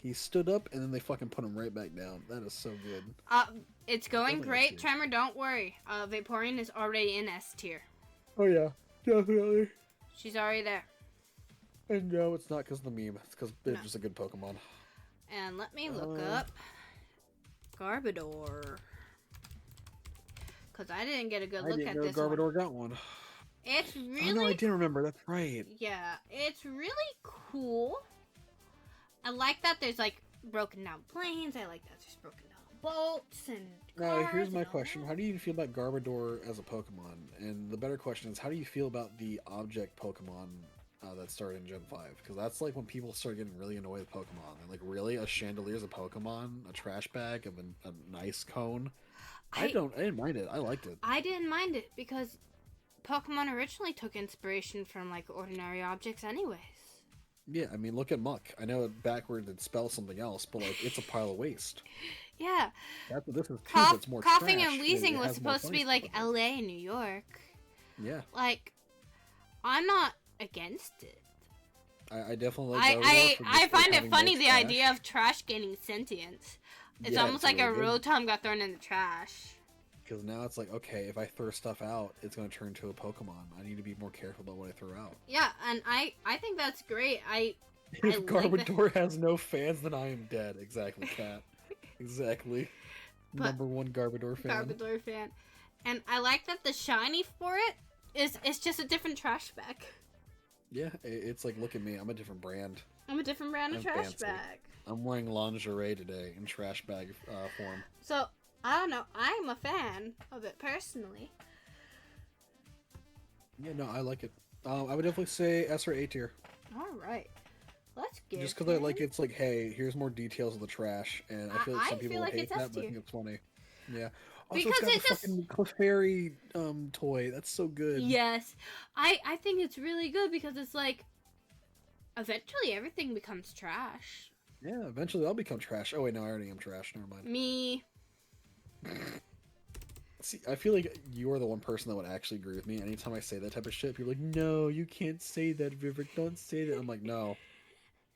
S1: He stood up, and then they fucking put him right back down. That is so good.
S2: It's going
S1: Definitely
S2: great.
S1: S tier.
S2: Tremor, don't worry. Vaporeon is already in S tier.
S1: Oh yeah, definitely.
S2: She's already there.
S1: And no, it's not because of the meme. It's because they're just a good Pokemon.
S2: And let me look up Garbodor. Because I didn't get a good look at this
S1: Garbodor
S2: one.
S1: got one.
S2: It's really...
S1: Oh no, I didn't remember. That's right.
S2: Yeah, it's really cool. I like that there's like broken down planes. I like that there's broken down bolts and
S1: Now,
S2: cars
S1: here's my
S2: and all
S1: question.
S2: that.
S1: How do you feel about Garbodor as a Pokemon? And the better question is, how do you feel about the object Pokemon that started in Gen 5? Because that's like when people start getting really annoyed with Pokemon. They're like, really? A chandelier is a Pokemon? A trash bag of a nice cone? I didn't mind it. I liked it.
S2: I didn't mind it because Pokemon originally took inspiration from like ordinary objects anyways.
S1: Yeah, I mean, look at Muck. I know it backwards it spells something else, but like, it's a pile of waste.
S2: Yeah.
S1: That's what this is too,
S2: Cough,
S1: it's more
S2: coughing
S1: trash.
S2: and wheezing
S1: It
S2: was
S1: has more
S2: supposed to be
S1: funny
S2: like
S1: stuff in it.
S2: LA and New York.
S1: Yeah.
S2: Like, I'm not against it.
S1: I definitely like Garbodor
S2: I
S1: for
S2: I
S1: just,
S2: find
S1: having
S2: it funny
S1: no
S2: the
S1: trash.
S2: idea of trash gaining sentience. It's
S1: Yeah,
S2: almost like
S1: really
S2: a
S1: good.
S2: Rotom got thrown in the trash.
S1: Because now it's like, okay, if I throw stuff out, it's going to turn to a Pokemon. I need to be more careful about what I throw out.
S2: Yeah, and I think that's great.
S1: If
S2: like
S1: Garbodor has no fans, then I am dead. Exactly, Cat. Exactly.
S2: But-
S1: Number one Garbodor fan.
S2: Garbodor fan. And I like that the shiny for it is just a different trash bag.
S1: Yeah, it's like, look at me. I'm a different brand.
S2: I'm a different brand of
S1: I'm
S2: trash
S1: fancy.
S2: bag.
S1: I'm wearing lingerie today in trash bag form.
S2: So, I don't know. I'm a fan of it personally.
S1: Yeah, no, I like it. I would definitely say S or A tier.
S2: Alright. Let's get
S1: Just because I like it's like, hey, here's more details of the trash, and I feel like
S2: I
S1: some people
S2: feel
S1: would
S2: like
S1: hate
S2: it's
S1: that,
S2: S
S1: but I
S2: tier.
S1: think it's funny. Yeah. Also,
S2: Because
S1: it's got
S2: it
S1: the
S2: just-
S1: fucking Clefairy toy. That's so good.
S2: Yes. I think it's really good because it's like eventually everything becomes trash.
S1: Yeah, eventually I'll become trash. Oh wait, no, I already am trash. Never mind.
S2: Me.
S1: See, I feel like you are the one person that would actually agree with me. Anytime I say that type of shit, people are like, "No, you can't say that, Vivek. Don't say that." I'm like, "No,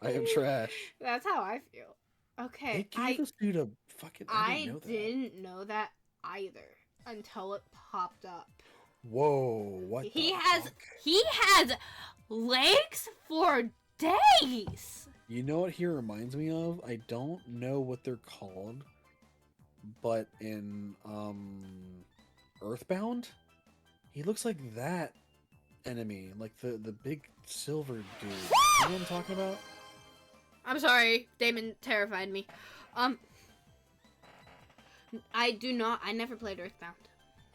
S1: I am trash."
S2: That's how I feel.
S1: They
S2: Okay,
S1: gave this dude a fucking. I didn't
S2: I
S1: know that.
S2: didn't know that either until it popped up.
S1: Whoa, what the
S2: He has
S1: fuck?
S2: he has legs for days.
S1: You know what he reminds me of? I don't know what they're called, but in Earthbound, he looks like that enemy, like the big silver dude. You know what I'm talking about?
S2: I'm sorry, Damon terrified me. I do not. I never played Earthbound.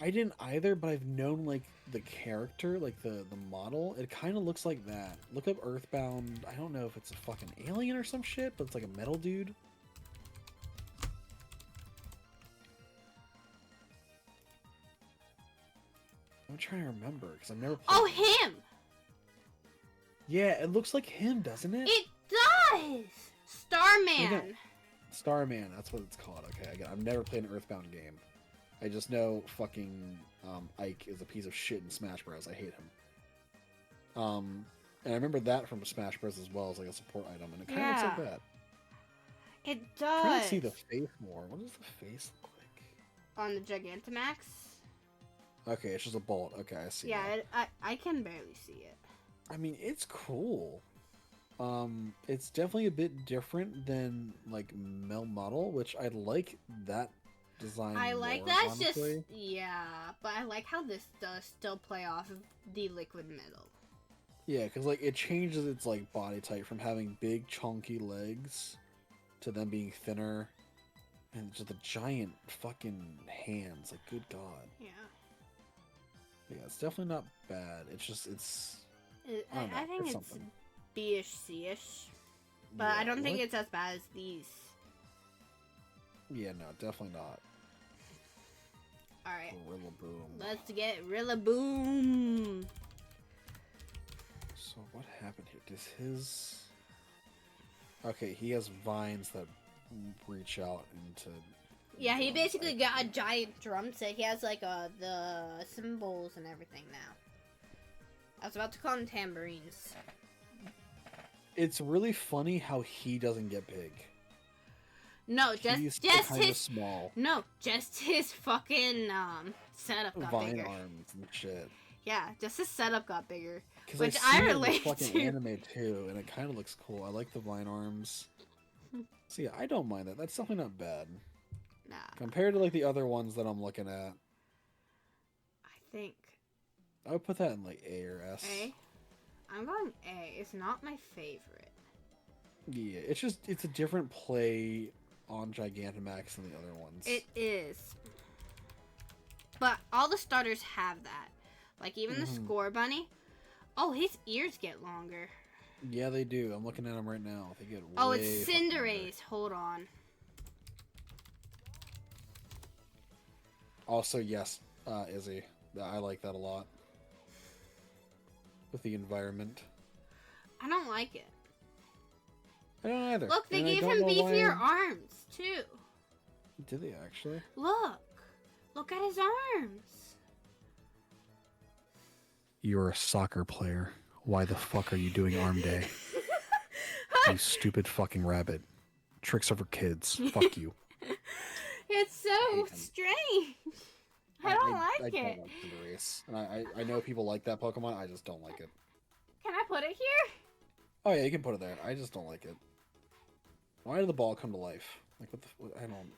S1: I didn't either, but I've known like the character, like the model. It kind of looks like that. Look up Earthbound. I don't know if it's a fucking alien or some shit, but it's like a metal dude. I'm trying to remember because I've never played.
S2: Oh,
S1: it.
S2: him!
S1: Yeah, it looks like him, doesn't it?
S2: It does! Starman!
S1: Starman, that's what it's called. Okay, again, I've never played an Earthbound game. I just know fucking Ike is a piece of shit in Smash Bros. I hate him. And I remember that from Smash Bros. As well as like a support item, and it kind of looks like that.
S2: It
S1: I'm trying to
S2: does!
S1: see the face more. What does the face look like?
S2: On the Gigantamax?
S1: Okay, it's just a bullet. Okay, I see.
S2: Yeah,
S1: That.
S2: I can barely see it.
S1: I mean, it's cool. It's definitely a bit different than like Mel Model, which I like that design.
S2: I like
S1: more,
S2: that.
S1: honestly.
S2: Just yeah, but I like how this does still play off of the liquid metal.
S1: Yeah, because like it changes its like body type from having big chunky legs to them being thinner, and just the giant fucking hands. Like, good god.
S2: Yeah.
S1: Yeah, it's definitely not bad. It's just I don't know,
S2: I think it's
S1: something.
S2: B-ish, C-ish. But
S1: Yeah,
S2: I don't think
S1: what?
S2: it's as bad as these.
S1: Yeah, no, definitely not.
S2: Alright,
S1: Gorilla Boom.
S2: let's get Rillaboom.
S1: So what happened here? Does his... Okay, he has vines that reach out into...
S2: Yeah, he
S1: drums,
S2: basically
S1: I
S2: got a
S1: think.
S2: giant drum set. He has like the cymbals and everything now. I was about to call them tambourines.
S1: It's really funny how he doesn't get big.
S2: No,
S1: He's
S2: just
S1: kind of
S2: his
S1: small.
S2: no, just his fucking setup got
S1: Vine
S2: bigger.
S1: arms and shit.
S2: Yeah, just his setup got bigger,
S1: Because
S2: which
S1: I
S2: I
S1: see it in
S2: relate
S1: the fucking
S2: to.
S1: anime too, and it kind of looks cool. I like the vine arms. So yeah, I don't mind that. That's definitely not bad.
S2: Nah,
S1: Compared to like the other ones that I'm looking at,
S2: I think
S1: I would put that in like A or S.
S2: A. I'm going A. It's not my favorite.
S1: Yeah, it's a different play on Gigantamax than the other ones.
S2: It is, but all the starters have that. Like even the Score Bunny. Oh, his ears get longer.
S1: Yeah, they do. I'm looking at them right now. They get
S2: Oh,
S1: way
S2: it's
S1: fucking
S2: Cinderace. Hold on.
S1: Also, yes, Izzy. I like that a lot. With the environment.
S2: I don't like it.
S1: I don't either.
S2: Look, they
S1: And I
S2: gave
S1: don't
S2: him
S1: know why-
S2: beefier arms too.
S1: Did they actually?
S2: Look at his arms.
S1: You're a soccer player. Why the fuck are you doing arm day? You stupid fucking rabbit. Tricks are for kids. Fuck you.
S2: It's so
S1: hate him.
S2: strange. I don't like
S1: I
S2: it.
S1: don't like Cinderace. And I know people like that Pokemon. I just don't like it.
S2: Can I put it here?
S1: Oh yeah, you can put it there. I just don't like it. Why did the ball come to life? Like I don't.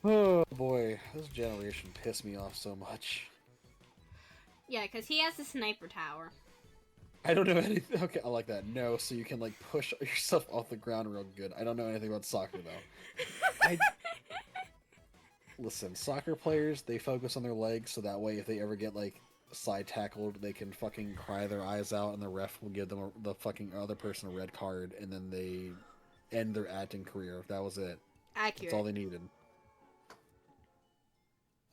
S1: Oh boy, this generation pissed me off so much.
S2: Yeah, because he has the sniper tower.
S1: I don't know anything. Okay, I like that. No, so you can like push yourself off the ground real good. I don't know anything about soccer though. Listen, soccer players, they focus on their legs so that way if they ever get like side tackled, they can fucking cry their eyes out and the ref will give them the fucking other person a red card and then they end their acting career. That was it.
S2: Accurate.
S1: That's all they needed.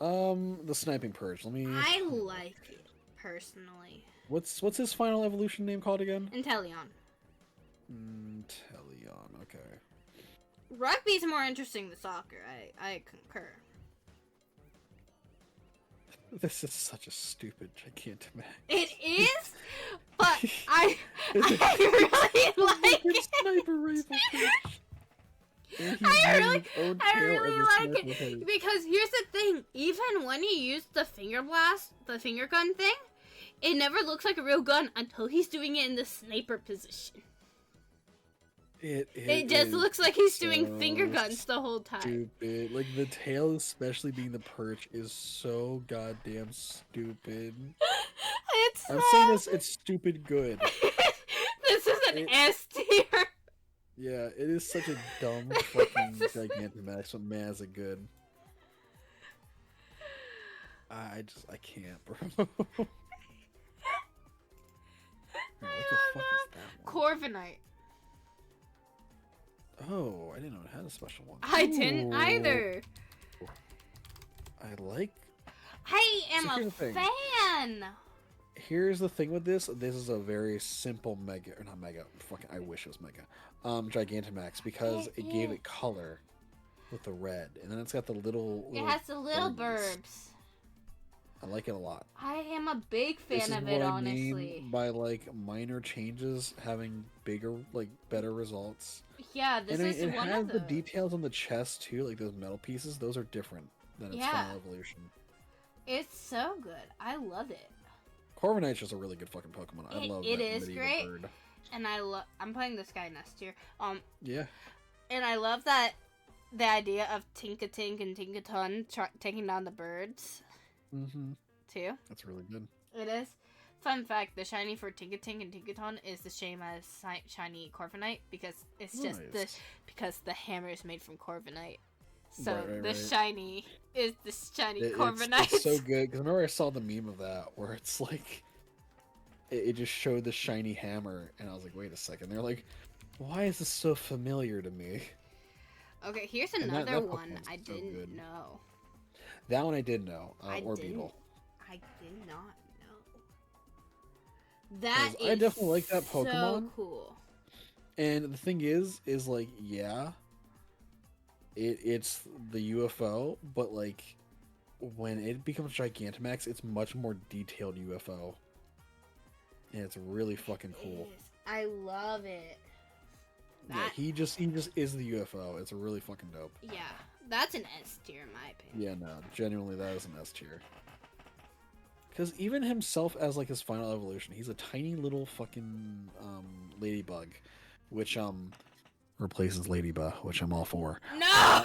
S1: The sniping purge. Let me.
S2: I like it personally.
S1: What's his final evolution name called again?
S2: Inteleon.
S1: Teleon. Okay.
S2: Rugby's more interesting than soccer. I concur.
S1: This is such a stupid Gigantamax.
S2: It is, but I really like it.
S1: Sniper rifle perch. And he's
S2: I
S1: using
S2: really,
S1: his own
S2: I
S1: tail
S2: really
S1: as a
S2: like
S1: sniper
S2: it
S1: perch.
S2: because here's the thing: even when you use the finger blast, the finger gun thing, it never looks like a real gun until he's doing it in the sniper position. It just looks like he's doing finger guns the whole time.
S1: Stupid. Like the tail, especially being the perch, is so goddamn stupid. I'm saying this, it's stupid good.
S2: This is an S tier.
S1: Yeah, it is such a dumb fucking Gigantamax, but man, is it good. I can't, bro. What the fuck is that one?
S2: Corviknight.
S1: Oh, I didn't know it had a special one.
S2: I didn't either.
S1: I like.
S2: I am
S1: So here's
S2: a
S1: the thing.
S2: fan.
S1: Here's the thing with this. This is a very simple mega, or not mega. Fucking, I wish it was mega. Gigantamax, because it gave it color with the red, and then it's got the little.
S2: It has the little
S1: birds.
S2: burbs.
S1: I like it a lot.
S2: I am a big
S1: This
S2: fan
S1: is
S2: of
S1: what
S2: it,
S1: I
S2: honestly.
S1: mean by like minor changes having bigger, like better results.
S2: Yeah, this
S1: And
S2: is
S1: it
S2: one
S1: has
S2: of
S1: the
S2: those.
S1: details on the chest too, like those metal pieces. Those are different than its final evolution.
S2: It's so good. I love it.
S1: Corviknight's just a really good fucking Pokemon. I love
S2: it
S1: that
S2: is
S1: medieval
S2: great.
S1: bird.
S2: And I'm playing this guy next year.
S1: Yeah.
S2: And I love that the idea of Tinkatink and Tinkaton taking down the birds
S1: Mm-hmm.
S2: too.
S1: That's really good.
S2: It is. Fun fact: the shiny for Tinkatink and Tinkaton is the same as shiny Corviknight because it's just because the hammer is made from Corviknight. So the shiny is the shiny Corviknight.
S1: It's so good because remember I saw the meme of that where it's like it just showed the shiny hammer and I was like, wait a second. They're like, why is this so familiar to me?
S2: Okay, here's another one I
S1: so
S2: didn't
S1: good.
S2: know.
S1: That one I did know. Orbeetle.
S2: I did not know. That is
S1: I definitely like that Pokemon.
S2: So cool.
S1: And the thing is like, yeah, it's the UFO, but like when it becomes Gigantamax, it's much more detailed UFO. And it's really fucking cool.
S2: I love it.
S1: Yeah, he just is the UFO. It's really fucking dope.
S2: Yeah, that's an S tier in my opinion.
S1: Yeah, no, genuinely that is an S tier. Because even himself as like his final evolution, he's a tiny little fucking ladybug, which replaces Ladybug, which I'm all for.
S2: No.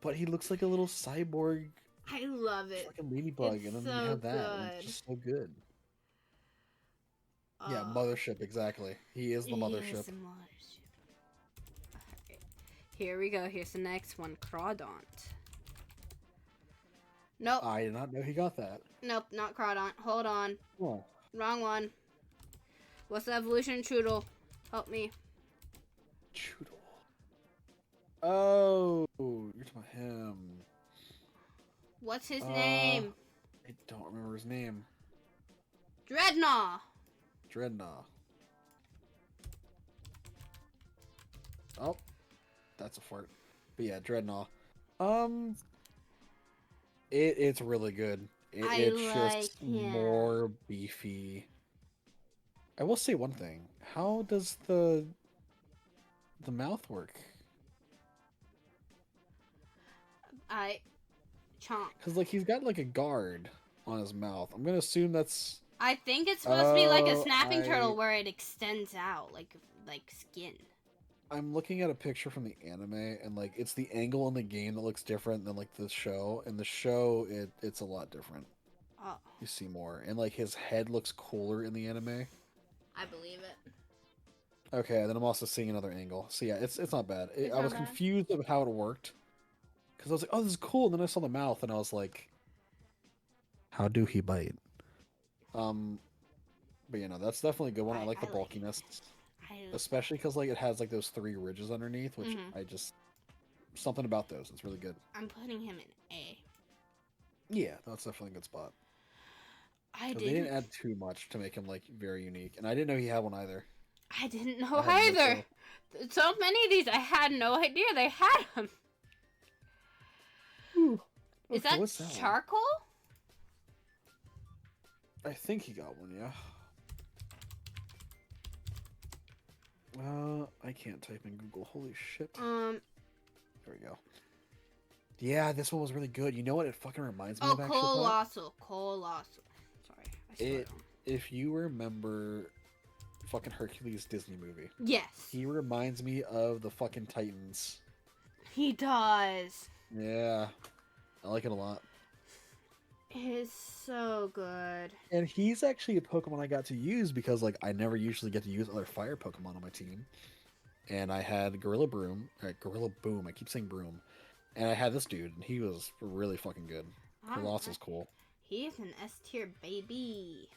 S1: But he looks like a little cyborg.
S2: I love it.
S1: Fucking ladybug,
S2: it's
S1: and then
S2: so
S1: you have that.
S2: Good.
S1: And it's just so good. Yeah, mothership, exactly. He is the mothership.
S2: Right. Here we go. Here's the next one, Crawdaunt. Nope.
S1: I did not know he got that.
S2: Nope, not Crawdaunt. Hold on.
S1: Oh.
S2: Wrong one. What's the evolution? Choodle. Help me.
S1: Choodle. Oh, you're talking about him.
S2: What's his name?
S1: I don't remember his name.
S2: Dreadnought.
S1: Oh, that's a fart. But yeah, Dreadnought. It's really good. It's just more beefy. I will say one thing. How does the mouth work?
S2: Chomp.
S1: Because like he's got like a guard on his mouth. I'm gonna assume that's.
S2: I think it's supposed to be like a snapping turtle where it extends out like skin.
S1: I'm looking at a picture from the anime, and like it's the angle in the game that looks different than like the show. In the show, it's a lot different.
S2: Oh.
S1: You see more, and like his head looks cooler in the anime.
S2: I believe it.
S1: Okay, then I'm also seeing another angle. So yeah, it's not bad. I was confused of how it worked because I was like, oh, this is cool. And then I saw the mouth, and I was like, how do he bite? But you know, that's definitely a good one. I like the bulkiness. Especially because like it has like those 3 ridges underneath, which I just something about those. It's really good.
S2: I'm putting him in A.
S1: Yeah, that's definitely a good spot.
S2: I
S1: Because they didn't
S2: didn't.
S1: add too much to make him like very unique, and I didn't know he had one either.
S2: I didn't know
S1: I had no
S2: either.
S1: clue.
S2: So many of these, I had no idea they had them.
S1: Ooh.
S2: Is
S1: Okay,
S2: that
S1: what's that one?
S2: charcoal?
S1: I think he got one, yeah. I can't type in Google. Holy shit. There we go. Yeah, this one was really good. You know what it fucking reminds me of, actually?
S2: Colossal. Sorry, I
S1: It,
S2: slowed
S1: if you remember fucking Hercules Disney movie,
S2: down. Yes,
S1: he reminds me of the fucking Titans.
S2: he does.
S1: Yeah, I like it a lot.
S2: It is so good.
S1: And he's actually a Pokemon I got to use because, like, I never usually get to use other fire Pokemon on my team. And I had Gorilla Boom. I keep saying Broom. And I had this dude, and he was really fucking good. Colossal's cool.
S2: He's an S tier baby.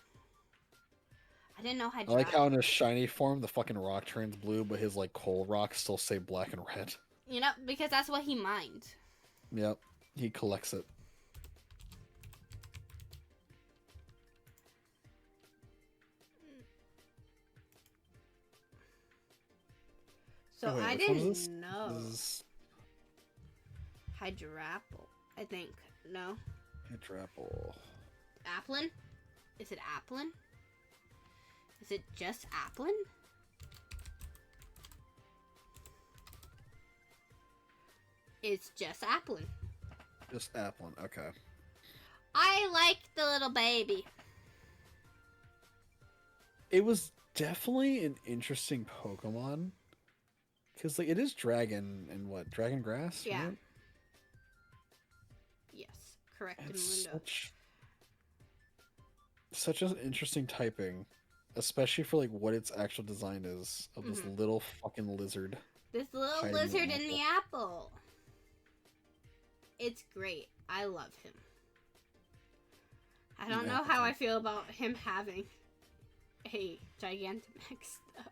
S2: I didn't know how.
S1: I like how in his shiny form, the fucking rock turns blue, but his, like, coal rocks still say black and red.
S2: You know, because that's what he mined.
S1: Yep. He collects it.
S2: So
S1: Oh, wait,
S2: I
S1: which one is
S2: didn't
S1: this?
S2: know.
S1: This is
S2: Hydrapple, I think. No.
S1: Hydrapple.
S2: Applin? Is it Applin? Is it just Applin? It's just Applin.
S1: Just Applin, okay.
S2: I like the little baby.
S1: It was definitely an interesting Pokemon. Because, like, it is dragon and what? Dragon grass?
S2: Yeah.
S1: Right?
S2: Yes, correct in
S1: It's
S2: window.
S1: such an interesting typing. Especially for, like, what its actual design is. Of this little fucking lizard.
S2: This little
S1: hiding
S2: lizard
S1: in
S2: in the apple. It's great. I love him. I don't know how I feel about him having a Gigantamax, though.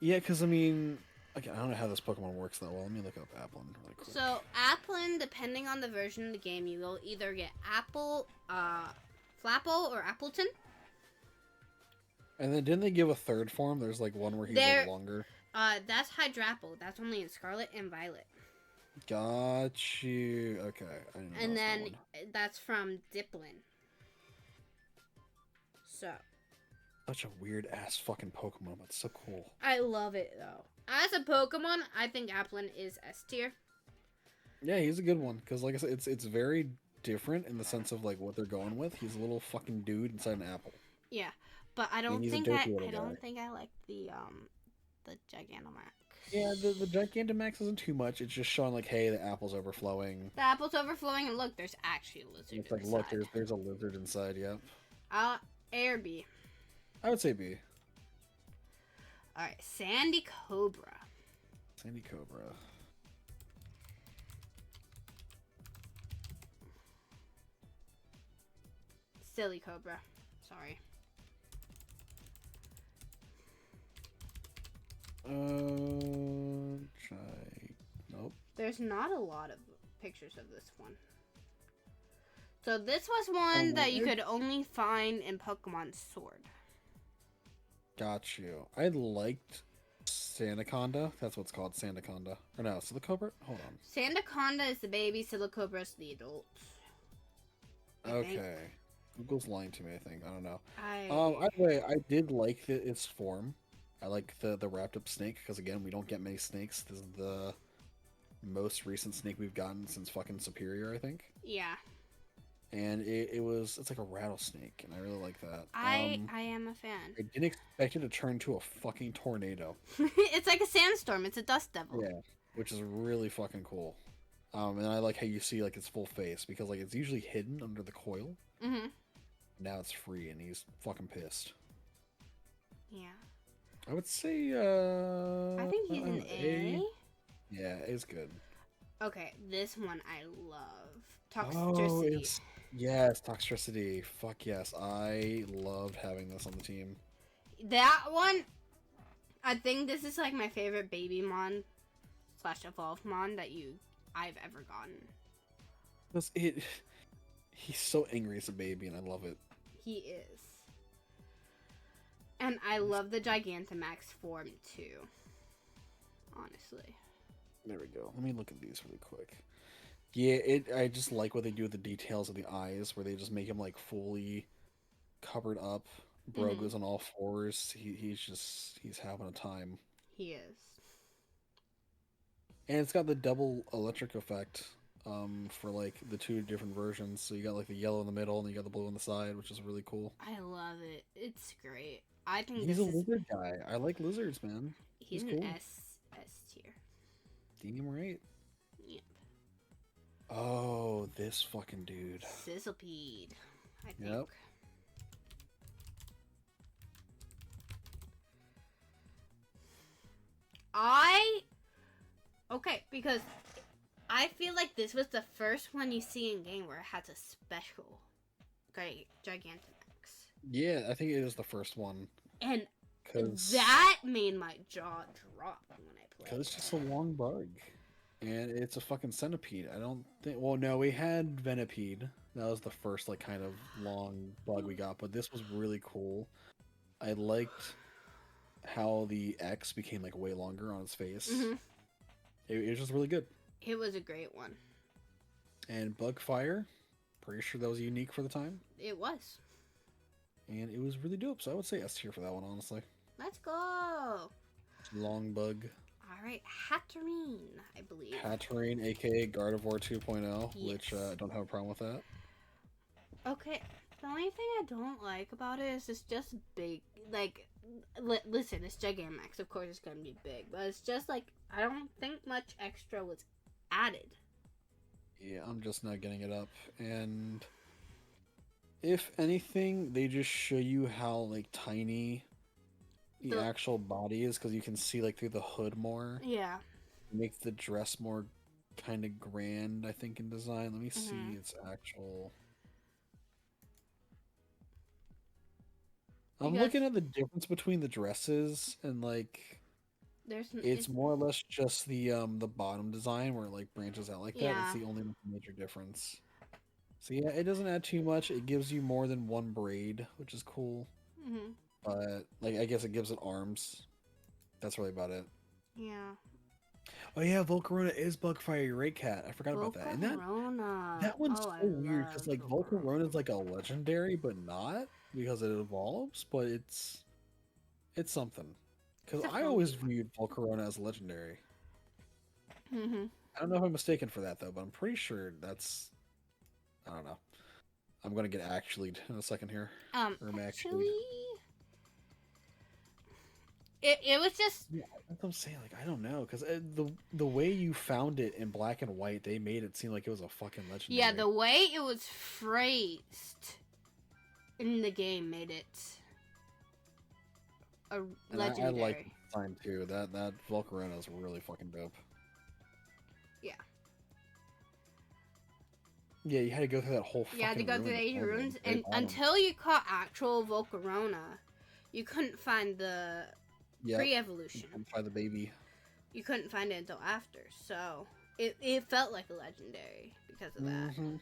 S1: Yeah, because, I mean... Again, I don't know how this Pokemon works that well. Let me look up Applin really quick.
S2: So, Applin, depending on the version of the game, you will either get Apple, Flapple, or Appleton.
S1: And then didn't they give a third form? There's, like, one where he's, like, longer.
S2: That's Hydrapple. That's only in Scarlet and Violet.
S1: Got you. Okay. I didn't know
S2: And
S1: that
S2: then
S1: one.
S2: that's from Diplin. So.
S1: Such a weird ass fucking Pokemon, but so cool.
S2: I love it, though. As a Pokemon, I think Applin is S tier.
S1: Yeah, he's a good one. Because, like I said, it's very different in the sense of, like, what they're going with. He's a little fucking dude inside an apple.
S2: Yeah. But I don't
S1: he's a
S2: think
S1: dopey
S2: I
S1: little guy.
S2: don't think I like the Gigantamax.
S1: Yeah, the Gigantamax isn't too much. It's just showing, like, hey, the apple's overflowing.
S2: The apple's overflowing, and look, there's actually a lizard
S1: It's like,
S2: inside.
S1: look, there's a lizard inside, yep.
S2: A or B?
S1: I would say B.
S2: Alright, Sandy Cobra.
S1: Sandy Cobra.
S2: Silly Cobra. Sorry.
S1: Nope.
S2: There's not a lot of pictures of this one. So this was one that you could only find in Pokemon Sword.
S1: Got you. I liked Sandaconda. That's what's called, Sandaconda. Or no, Silicobra? Hold on.
S2: Sandaconda is the baby, Silicobra is the adult.
S1: Okay. Google's lying to me, I think. I don't know.
S2: I...
S1: Either way, I did like its form. I like the wrapped up snake, because again, we don't get many snakes. This is the most recent snake we've gotten since fucking Superior, I think.
S2: Yeah.
S1: And it's like a rattlesnake, and I really like that.
S2: I am a fan.
S1: I didn't expect it to turn into a fucking tornado.
S2: It's like a sandstorm. It's a dust devil.
S1: Yeah, which is really fucking cool. And I like how you see like its full face, because like it's usually hidden under the coil.
S2: Mm-hmm.
S1: Now it's free, and he's fucking pissed.
S2: Yeah.
S1: I would say
S2: I think he's an A.
S1: Yeah, it's good.
S2: Okay, this one I love. Toxtricity.
S1: Yes, Toxtricity. Fuck yes. I loved having this on the team.
S2: That one, I think this is like my favorite baby mon / evolved mon that I've ever gotten.
S1: Because He's so angry as a baby, and I love it.
S2: He is. And I love the Gigantamax form too. Honestly.
S1: There we go. Let me look at these really quick. Yeah, I just like what they do with the details of the eyes, where they just make him like fully covered up. Bro
S2: Mhm.
S1: goes on all fours. He's having a time.
S2: He is.
S1: And it's got the double electric effect for like the two different versions. So you got like the yellow in the middle and you got the blue on the side, which is really cool.
S2: I love it. It's great. I think
S1: He's a
S2: this is
S1: lizard guy. I like lizards, man.
S2: he's
S1: He's
S2: an
S1: cool.
S2: S tier.
S1: Damn right.
S2: Yep.
S1: Oh, this fucking dude.
S2: Sizzlepede. I think.
S1: Yep.
S2: Okay, because I feel like this was the first one you see in game where it has a special Gigantamax.
S1: Yeah, I think it is the first one.
S2: And
S1: Cause
S2: that made my jaw drop when I played.
S1: it's just a long bug. And it's a fucking centipede. I don't think. Well, no, we had Venipede. That was the first like kind of long bug we got, but this was really cool. I liked how the X became like way longer on its face.
S2: Mm-hmm.
S1: It was just really good.
S2: It was a great one.
S1: And Bugfire, pretty sure that was unique for the time,
S2: It was.
S1: and it was really dope. So I would say S tier for that one, honestly.
S2: Let's go.
S1: Long bug.
S2: All right, Hatterene, I believe.
S1: Hatterene, aka Gardevoir 2.0, which
S2: Yes.
S1: I don't have a problem with that.
S2: Okay, the only thing I don't like about it is it's just big. Like, listen, it's Gigantamax. Of course, it's gonna be big, but it's just like I don't think much extra was added.
S1: Yeah, I'm just not getting it up. And if anything, they just show you how like tiny the actual body is because you can see like through the hood more.
S2: Yeah.
S1: It makes the dress more kind of grand, I think, in design. Let me see its actual. I'm looking at the difference between the dresses and like it's more or less just the bottom design where it like branches out like that.
S2: Yeah.
S1: It's the only major difference. So yeah, it doesn't add too much. It gives you more than one braid, which is cool.
S2: Mm-hmm.
S1: But like I guess it gives it arms. That's really about it.
S2: Yeah.
S1: Oh yeah, Volcarona is Bugfire. You're right, Cat. I forgot about that. And that one's so weird because like Volcarona is like a legendary, but not because it evolves. But it's something. Because I always viewed Volcarona as legendary.
S2: Mm-hmm.
S1: I don't know if I'm mistaken for that though, but I'm pretty sure that's. I don't know. I'm gonna get actually in a second here.
S2: Actually, it was just.
S1: Yeah, that's what I'm saying. Like I don't know, because the way you found it in black and white, they made it seem like it was a fucking legendary.
S2: Yeah, the way it was phrased in the game made it a legendary.
S1: I like the design too. That Volcarona is really fucking dope.
S2: Yeah.
S1: Yeah, you had to go through that whole.
S2: You had to go through the 80 runes, and until you caught actual Volcarona, you couldn't find the pre-evolution.
S1: You couldn't find the baby.
S2: You couldn't find it until after, so it felt like a legendary because of that.
S1: And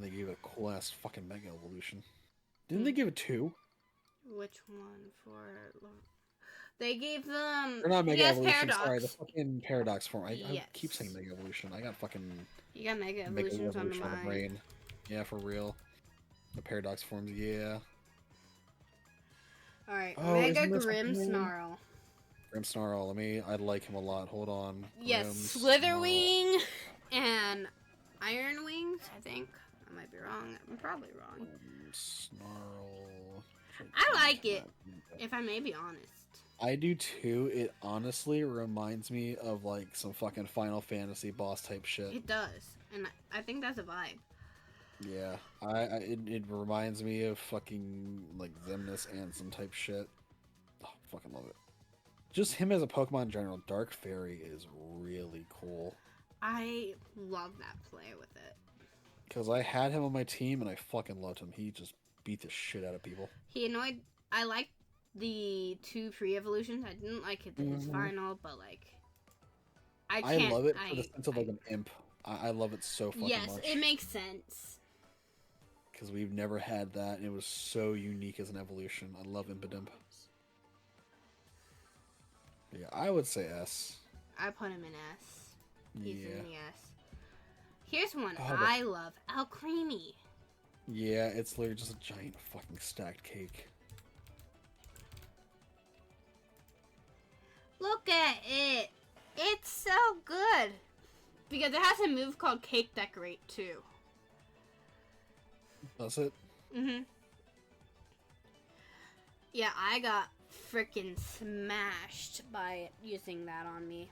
S1: they gave it a cool ass fucking Mega Evolution. Didn't they give it 2?
S2: Which one for? They gave them.
S1: Or not Mega Evolution.
S2: Paradox.
S1: Sorry, the fucking Paradox form. I keep saying Mega Evolution. I got fucking.
S2: You got Mega Evolutions on the mind.
S1: Brain. Yeah, for real. The Paradox forms, yeah.
S2: Alright, Mega Grimmsnarl.
S1: Grimmsnarl, I'd like him a lot. Hold on.
S2: Yes, Slitherwing and Iron Wings, I think. I might be wrong. I'm probably wrong.
S1: Snarl.
S2: I like it, if I may be honest.
S1: I do too. It honestly reminds me of like some fucking Final Fantasy boss type shit.
S2: It does, and I think that's a vibe.
S1: Yeah, it reminds me of fucking like Xemnas Ansem type shit. Oh, fucking love it. Just him as a Pokemon in general. Dark Fairy is really cool.
S2: I love that play with it.
S1: Because I had him on my team and I fucking loved him. He just beat the shit out of people.
S2: He annoyed. I liked the 2 pre-evolutions. I didn't like his final, but like I
S1: love it for the sense of like an imp. I love it so fucking
S2: Yes,
S1: much.
S2: it makes sense.
S1: Because we've never had that, and it was so unique as an evolution. I love Impidimp. Yeah, I would say S.
S2: I put him in S. He's
S1: Yeah.
S2: in the S. Here's one
S1: Oh,
S2: I love. Alcremie.
S1: Yeah, it's literally just a giant fucking stacked cake.
S2: Look at it. It's so good. Because it has a move called Cake Decorate, too.
S1: Does it?
S2: Mm-hmm. Yeah, I got freaking smashed by it using that on me.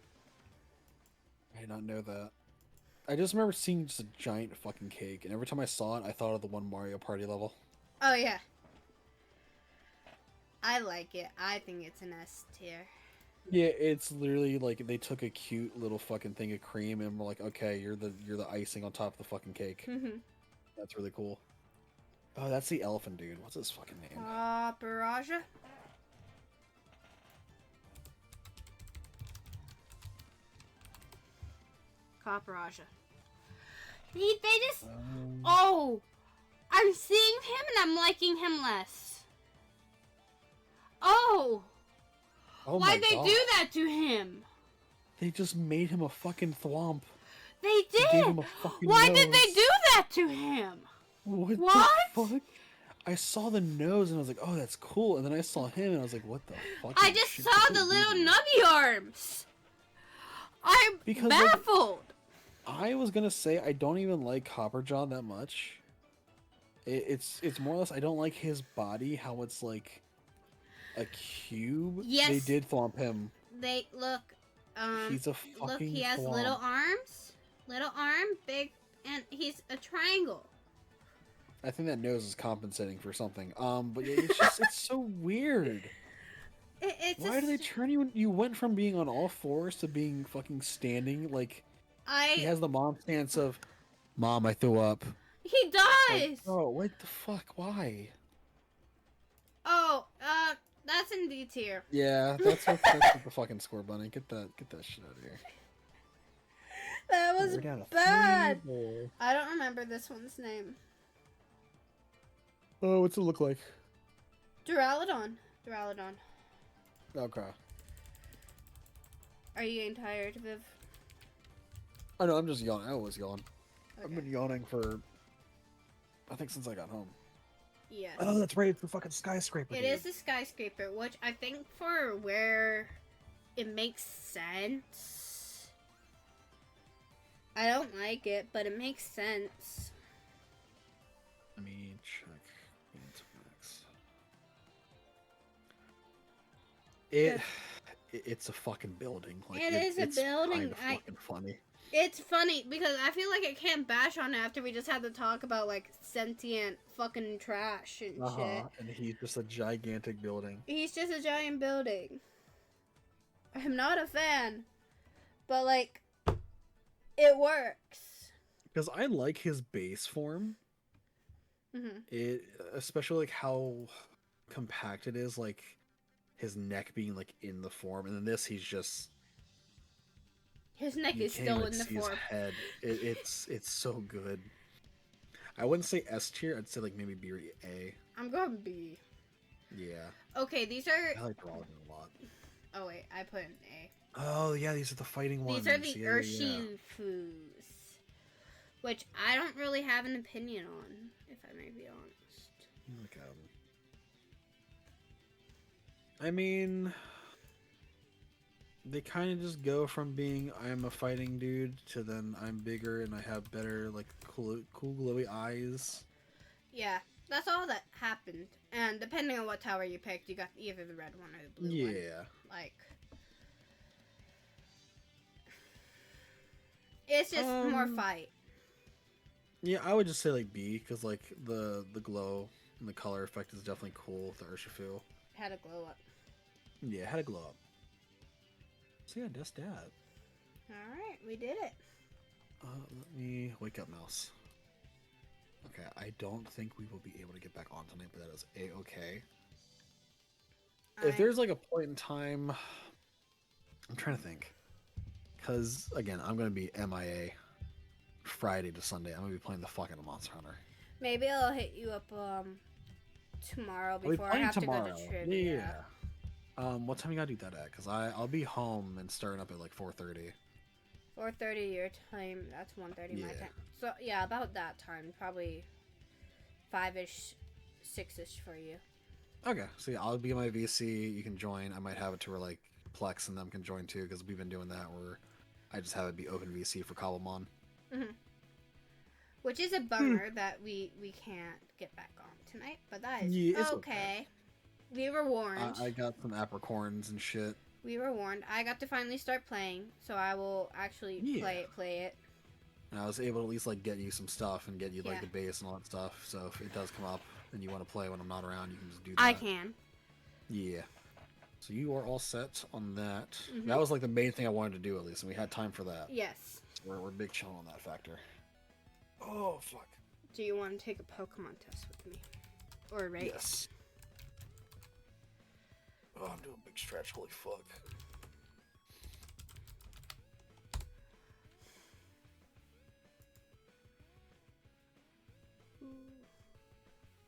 S1: I did not know that. I just remember seeing just a giant fucking cake, and every time I saw it, I thought of the one Mario Party level.
S2: Oh, yeah. I like it. I think it's an S tier.
S1: Yeah, it's literally like they took a cute little fucking thing of cream and were like, okay, you're the icing on top of the fucking cake.
S2: Mm-hmm.
S1: That's really cool. Oh, that's the elephant dude. What's his fucking name?
S2: Baraja? Caparaja. They just... Oh! I'm seeing him and I'm liking him less. Oh!
S1: Oh
S2: Why'd
S1: my
S2: they
S1: God.
S2: do that to him?
S1: They just made him a fucking thwomp.
S2: They did!
S1: Gave him a fucking
S2: Why did
S1: nose.
S2: they do that to him?
S1: What
S2: What?
S1: the fuck? I saw the nose and I was like, oh, that's cool. And then I saw him and I was like, what the fuck?
S2: I just saw the little nubby arms. I'm
S1: Because,
S2: baffled.
S1: I was gonna say I don't even like Copperjaw that much. It's more or less I don't like his body, how it's like a cube.
S2: Yes.
S1: They did thwomp him.
S2: They look.
S1: He's a fucking
S2: Look, he has
S1: thwomp.
S2: little arms, little arm, big, and he's a triangle.
S1: I think that nose is compensating for something. But yeah, it's just it's so weird. Why do they turn you? You went from being on all fours to being fucking standing. Like he has the mom stance of, "Mom, I threw up."
S2: He does.
S1: Like, oh, what the fuck? Why?
S2: Oh, that's in D tier.
S1: Yeah, that's what the fucking score bunny. Get that shit out of here.
S2: That was
S1: We're down to
S2: bad.
S1: 3 more.
S2: I don't remember this one's name.
S1: Oh, what's it look like?
S2: Duraludon. Duraludon.
S1: Okay.
S2: Are you getting tired, Viv?
S1: I know, I'm just yawning. I always yawn.
S2: Okay.
S1: I've been yawning for, I think, since I got home.
S2: Yes.
S1: Oh, that's right. It's the fucking skyscraper.
S2: It is a skyscraper, which I think for where it makes sense. I don't like it, but it makes sense.
S1: Let me check. Max. It's a fucking building. Like,
S2: It is a
S1: it's
S2: building.
S1: Kind of fucking funny.
S2: It's funny because I feel like I can't bash on it after we just had to talk about like sentient fucking trash and shit.
S1: And he's just a gigantic building.
S2: He's just a giant building. I'm not a fan, but like, it works.
S1: Because I like his base form. It, especially like how compact it is, like his neck being like in the form, and then this he's just.
S2: His neck
S1: You
S2: is
S1: can't
S2: still
S1: even
S2: in the
S1: see his
S2: form.
S1: head. It's so good. I wouldn't say S tier. I'd say like maybe B or A.
S2: I'm going B.
S1: Yeah.
S2: Okay, these are.
S1: I like Duraludon a lot.
S2: Oh wait, I put an A.
S1: Oh yeah, these are the fighting ones.
S2: These are the
S1: Yeah.
S2: Urshifus, which I don't really have an opinion on, if I may be honest.
S1: Look at 'em. I mean, they kind of just go from being I'm a fighting dude to then I'm bigger and I have better like cool glowy eyes.
S2: Yeah, that's all that happened. And depending on what tower you picked, you got either the red one or the blue one.
S1: Yeah.
S2: Like, it's just more fight.
S1: Yeah, I would just say like B because like the glow and the color effect is definitely cool with the Urshifu.
S2: Had a glow up.
S1: Yeah, it had a glow up. So yeah, that's that.
S2: Alright, we did it.
S1: Let me wake up, mouse. Okay, I don't think we will be able to get back on tonight, but that is A-okay. If there's like a point in time, I'm trying to think. Because, again, I'm going to be MIA. Friday to Sunday, I'm gonna be playing the fucking Monster Hunter.
S2: Maybe I'll hit you up tomorrow
S1: I'll be
S2: before I
S1: playing
S2: have
S1: tomorrow.
S2: to go to trivia.
S1: Yeah. What time you gotta do that at? Cause I'll be home and starting up at like 4:30.
S2: 4:30 your time. That's 1:30 my
S1: Yeah.
S2: time. So yeah, about that time, probably 5ish, 6ish for you.
S1: Okay, so yeah, I'll be in my VC. You can join. I might have it to where like Plex and them can join too, because we've been doing that where I just have it be open VC for Cobblemon.
S2: Which is a bummer that we can't get back on tonight, but that is
S1: Yeah, it's
S2: okay. We were warned.
S1: I got some apricorns and shit.
S2: We were warned. I got to finally start playing, so I will actually play it.
S1: And I was able to at least like get you some stuff and get you like
S2: Yeah.
S1: the base and all that stuff. So if it does come up and you want to play when I'm not around, you can just do that.
S2: I can.
S1: Yeah. So you are all set on that. That was like the main thing I wanted to do at least, and we had time for that.
S2: Yes.
S1: So we're big chill on that factor. Oh fuck.
S2: Do you want to take a Pokemon test with me? Or a race?
S1: Yes. Oh, I'm doing a big stretch. Holy fuck.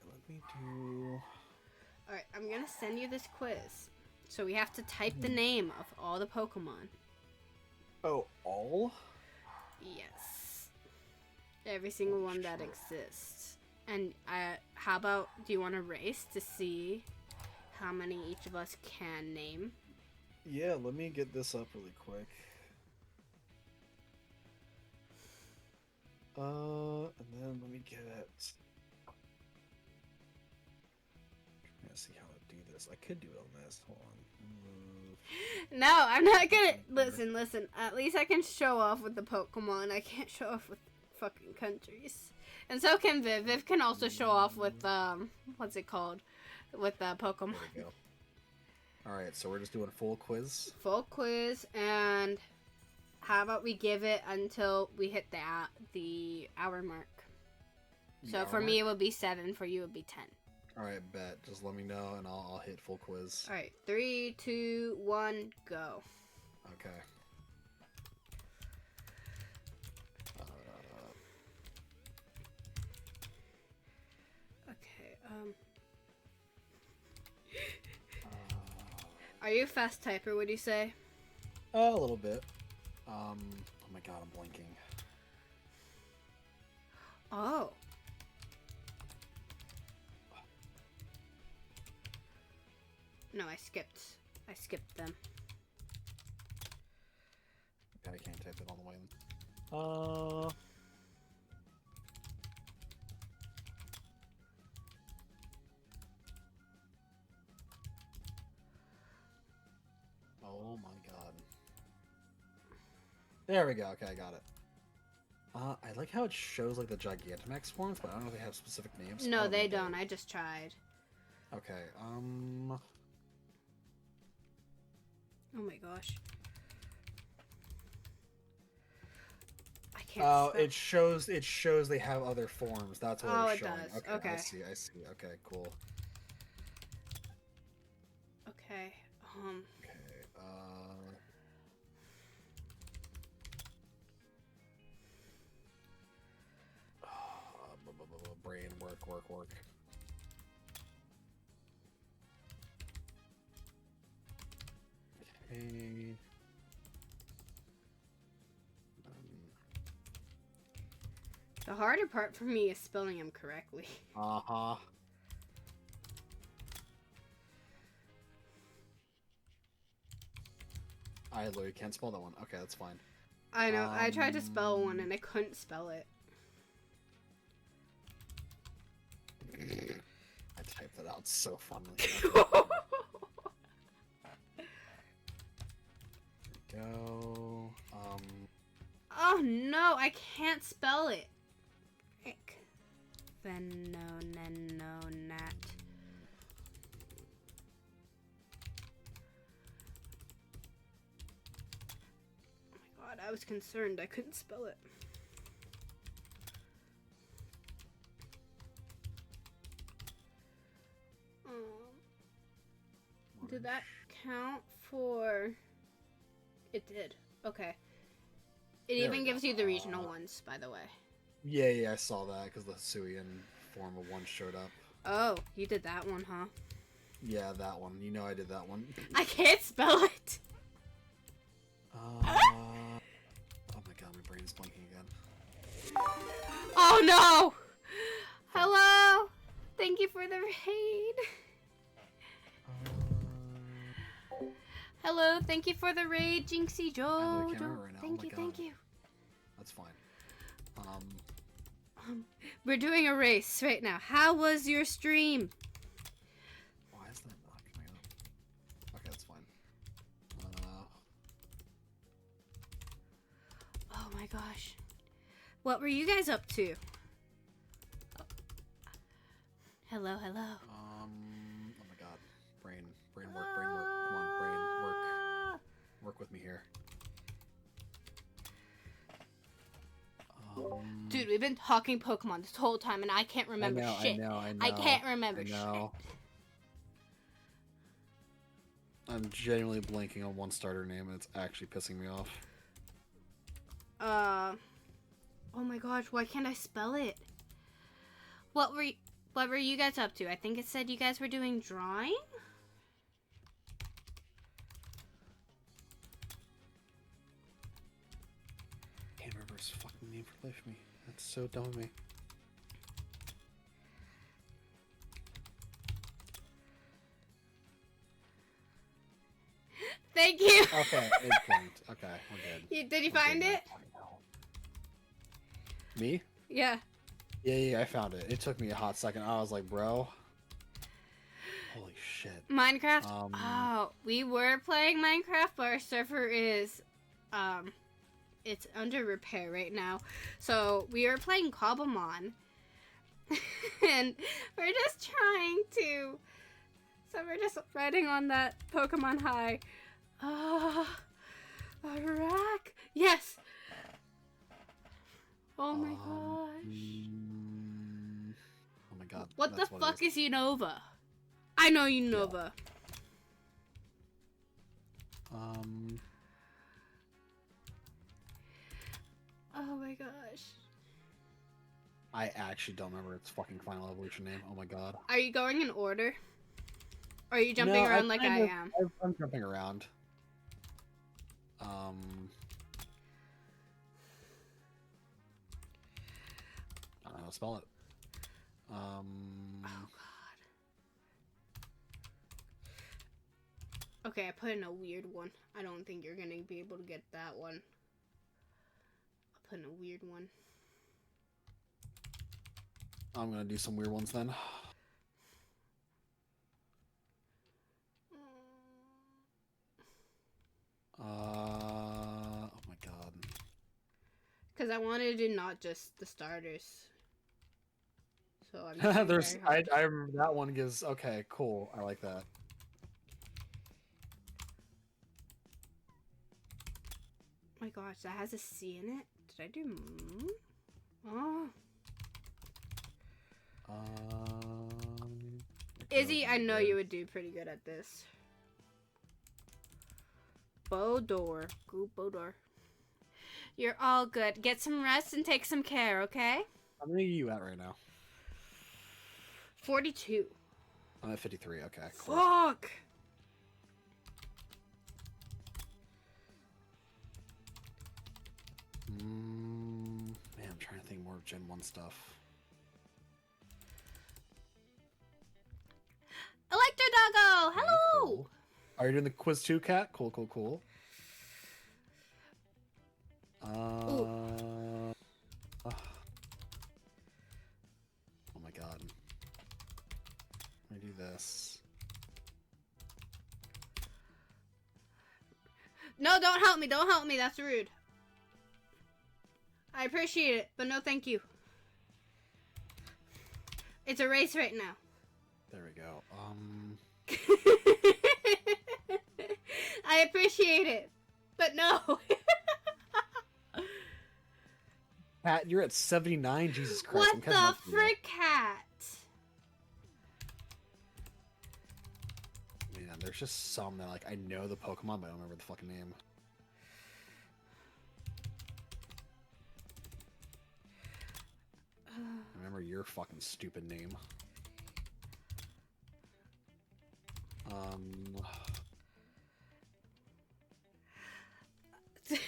S1: Let me do...
S2: Alright, I'm gonna send you this quiz. So we have to type the name of all the Pokemon.
S1: Oh, all?
S2: Yes. Every single one that exists. And how about, do you want to race to see how many each of us can name?
S1: Yeah, let me get this up really quick. And then let me get it. I'm trying to see how to do this. I could do it on this. Hold on.
S2: No, I'm not gonna. Listen. At least I can show off with the Pokemon. I can't show off with fucking countries. And so can Viv. Viv can also show off with, what's it called? With Pokemon.
S1: There we go. Alright, so we're just doing a full quiz.
S2: Full quiz, and how about we give it until we hit the hour mark? So for me it would be 7, for you it would be 10.
S1: Alright, bet. Just let me know and I'll hit full quiz.
S2: Alright, 3, 2, 1, go.
S1: Okay.
S2: Okay, are you a fast typer, would you say?
S1: A little bit. Oh my god, I'm blinking.
S2: Oh. No, I skipped them.
S1: Okay, I can't type it all the way in. Oh my god. There we go. Okay, I got it. I like how it shows like the Gigantamax forms, but I don't know if they have specific names.
S2: No, they don't. I just tried.
S1: Okay.
S2: Oh my gosh. I can't.
S1: Oh, it shows they have other forms. That's what
S2: Oh,
S1: it's
S2: it
S1: showing.
S2: does.
S1: Okay,
S2: Okay.
S1: I see. Okay, cool.
S2: Okay.
S1: Okay. Brain work. Okay.
S2: The harder part for me is spelling them correctly.
S1: Uh-huh. I literally can't spell that one. Okay, that's fine.
S2: I know. I tried to spell one and I couldn't spell it.
S1: I typed that out so funnily. Go.
S2: Oh no, I can't spell it. Ick. Venonenonat. Oh my god, I was concerned I couldn't spell it. Did that count for... It did. Okay. It
S1: There we
S2: even
S1: go.
S2: gives you the regional ones, by the way.
S1: Yeah, I saw that because the Suian form of 1 showed up.
S2: Oh, you did that one, huh?
S1: Yeah, that one. You know I did that one.
S2: I can't spell it.
S1: Oh my god, my brain's blanking again.
S2: Oh no! Hello! Thank you for the raid. Hello, thank you for the raid, Jinxie Joe.
S1: I can't remember right now.
S2: Thank you, thank you.
S1: That's fine.
S2: We're doing a race right now. How was your stream?
S1: Why is that not coming up? Okay, that's fine.
S2: Oh my gosh. What were you guys up to? Oh. Hello, hello.
S1: Oh my god. Brain work. Come on, brain work. Work with me here.
S2: Dude, we've been talking Pokemon this whole time and I can't remember shit.
S1: I know.
S2: I can't remember shit.
S1: I'm genuinely blanking on 1 starter name and it's actually pissing me off.
S2: Oh my gosh, why can't I spell it? What were you guys up to? I think it said you guys were doing drawing?
S1: Can't remember his fucking name for the life of me. That's so dumb of me.
S2: Thank you.
S1: Okay, it's blanked. Okay, we're good.
S2: Did you find it?
S1: Me?
S2: Yeah.
S1: Yeah, I found it. It took me a hot second. I was like, bro. Holy shit.
S2: Minecraft? Oh, we were playing Minecraft, but our server is, it's under repair right now. So we are playing Cobblemon. And we're just trying to, so we're just riding on that Pokemon high. A rack. Yes. Oh my gosh.
S1: Oh my god.
S2: What the fuck is Unova? I know Unova.
S1: Yeah.
S2: Oh my gosh.
S1: I actually don't remember its fucking final evolution name. Oh my god.
S2: Are you going in order? Or are you jumping around like I am?
S1: I'm jumping around. I don't know how to spell it.
S2: Oh god. Okay, I put in a weird one. I don't think you're gonna be able to get that one. I'll put in a weird one.
S1: I'm gonna do some weird ones then. Oh my god.
S2: Because I wanted to do not just the starters. So I'm
S1: There's I remember that one gives okay, cool. I like that.
S2: Oh my gosh, that has a C in it? Did I do Oh. Izzy, I know you would do pretty good at this. Bodor. Goo Bodor. You're all good. Get some rest and take some care, okay?
S1: How many are you at right now?
S2: 42.
S1: I'm at 53. Okay, cool.
S2: Fuck!
S1: Man, I'm trying to think more of Gen 1 stuff.
S2: Electro Doggo! Hello!
S1: Cool. Are you doing the quiz too, Cat? Cool. Oh my god. Let me do this.
S2: No, don't help me. Don't help me. That's rude. I appreciate it, but no thank you. It's a race right now.
S1: There we go.
S2: I appreciate it, but no.
S1: Pat, you're at 79? Jesus Christ.
S2: What
S1: I'm catching
S2: the
S1: up to you.
S2: frick, Cat?
S1: Man, there's just some that, like, I know the Pokemon, but I don't remember the fucking name. your fucking stupid name.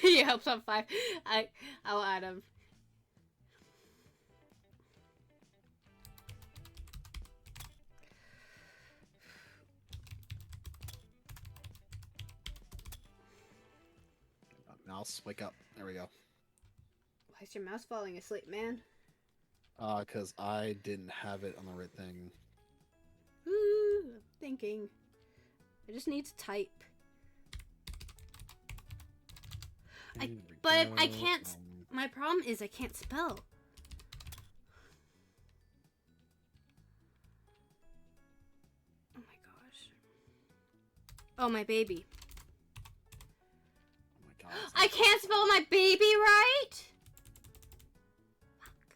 S2: He helps on 5. I'll add him.
S1: Mouse, wake up. There we go.
S2: Why is your mouse falling asleep, man?
S1: Because I didn't have it on the right thing.
S2: Ooh, I'm thinking. I just need to type. But I can't. My problem is I can't spell. Oh my gosh. Oh, my baby.
S1: Oh my god.
S2: I can't spell my baby right? Fuck.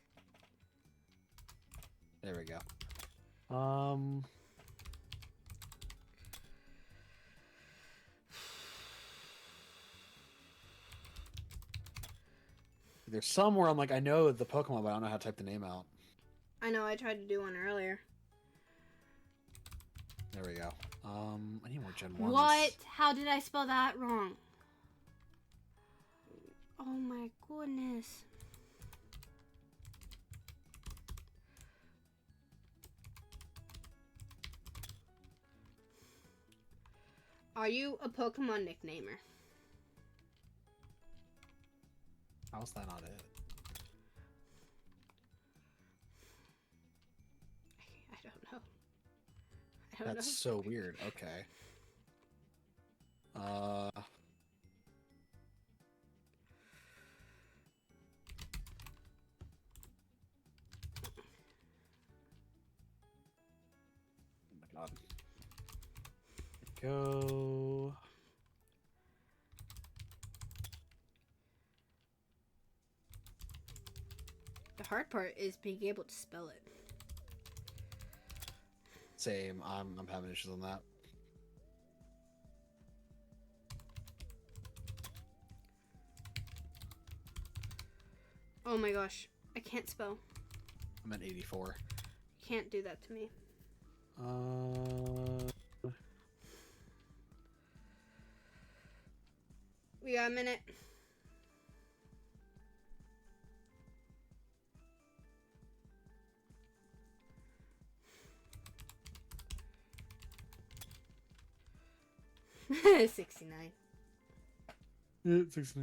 S1: There we go. There's somewhere I'm like, I know the Pokemon, but I don't know how to type the name out.
S2: I know, I tried to do one earlier.
S1: There we go. I need more Gen 1s.
S2: What? How did I spell that wrong? Oh my goodness. Are you a Pokemon nicknamer?
S1: How's that not it?
S2: I don't know. I don't
S1: That's
S2: know.
S1: so weird. Okay. Oh my god. Go.
S2: The hard part is being able to spell it.
S1: Same. I'm having issues on that.
S2: Oh my gosh. I can't spell.
S1: I'm at 84.
S2: You can't do that to me. We got a minute. $69.
S1: Yeah, 69.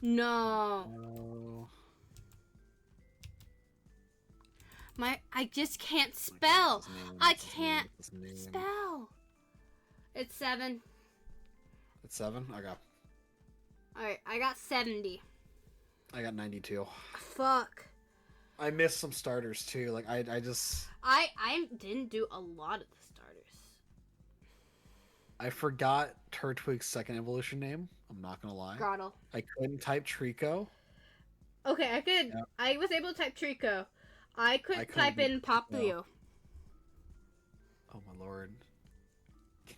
S2: No. I just can't spell. I can't spell. It's 7.
S1: It's 7? Okay.
S2: Alright, I got 70.
S1: I got 92.
S2: Fuck.
S1: I missed some starters too. Like I just
S2: I didn't do a lot of the starters.
S1: I forgot Turtwig's second evolution name. I'm not gonna lie.
S2: Grottle.
S1: I couldn't type Trico.
S2: Okay, I could.
S1: Yep.
S2: I was able to type Trico. I couldn't type in Poplio.
S1: Oh my lord.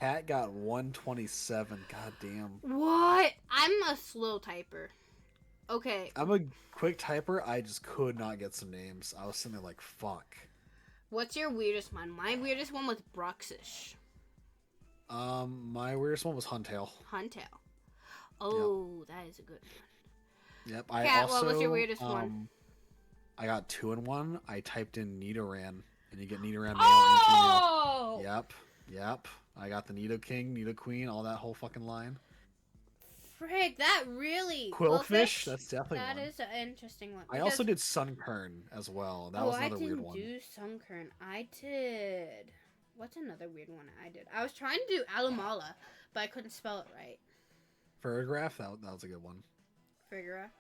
S1: Cat got 127. God damn.
S2: What? I'm a slow typer. Okay.
S1: I'm a quick typer. I just could not get some names. I was sitting there like, fuck.
S2: What's your weirdest one? My weirdest one was Bruxish.
S1: My weirdest one was Huntail.
S2: Huntail. Oh, yep. That is a good one.
S1: Yep.
S2: Cat, what was your weirdest one?
S1: I got 2-in-1. I typed in Nidoran, and you get Nidoran male
S2: oh!
S1: and female. Yep. I got the Nidoking, Nidoqueen, all that whole fucking line.
S2: Frig, that really...
S1: Quillfish? That's definitely
S2: that
S1: one.
S2: That is an interesting one.
S1: I also did Sunkern as well. That was another weird one.
S2: I didn't do Sunkern. I did... What's another weird one I did? I was trying to do Alamala, but I couldn't spell it right.
S1: Ferrograph? That was a good one.
S2: Ferrograph?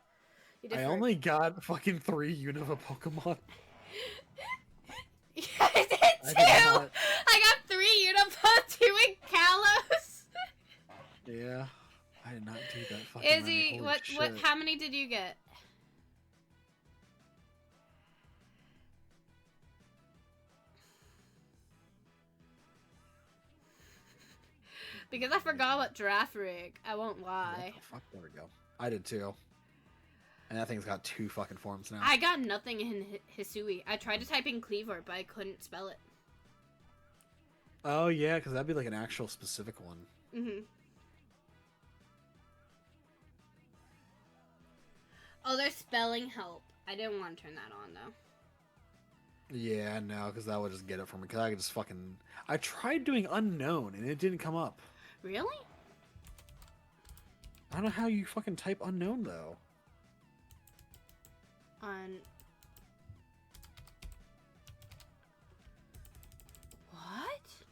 S1: I only got fucking 3 Unova Pokemon.
S2: Yeah, I did too! I got 3 Unova, 2 in Kalos.
S1: Yeah. I did not do that fucking
S2: Izzy,
S1: many. Holy shit.
S2: how many did you get? Because I forgot about Giraffe Rig. I won't lie.
S1: What the fuck? There we go. I did too. And that thing's got 2 fucking forms now.
S2: I got nothing in Hisui. I tried to type in Cleaver, but I couldn't spell it.
S1: Oh yeah, because that'd be like an actual specific one.
S2: Mm-hmm. Oh, there's spelling help. I didn't want to turn that on, though.
S1: Yeah, no, because that would just get it for me. Because I could just fucking... I tried doing unknown, and it didn't come up.
S2: Really?
S1: I don't know how you fucking type unknown, though.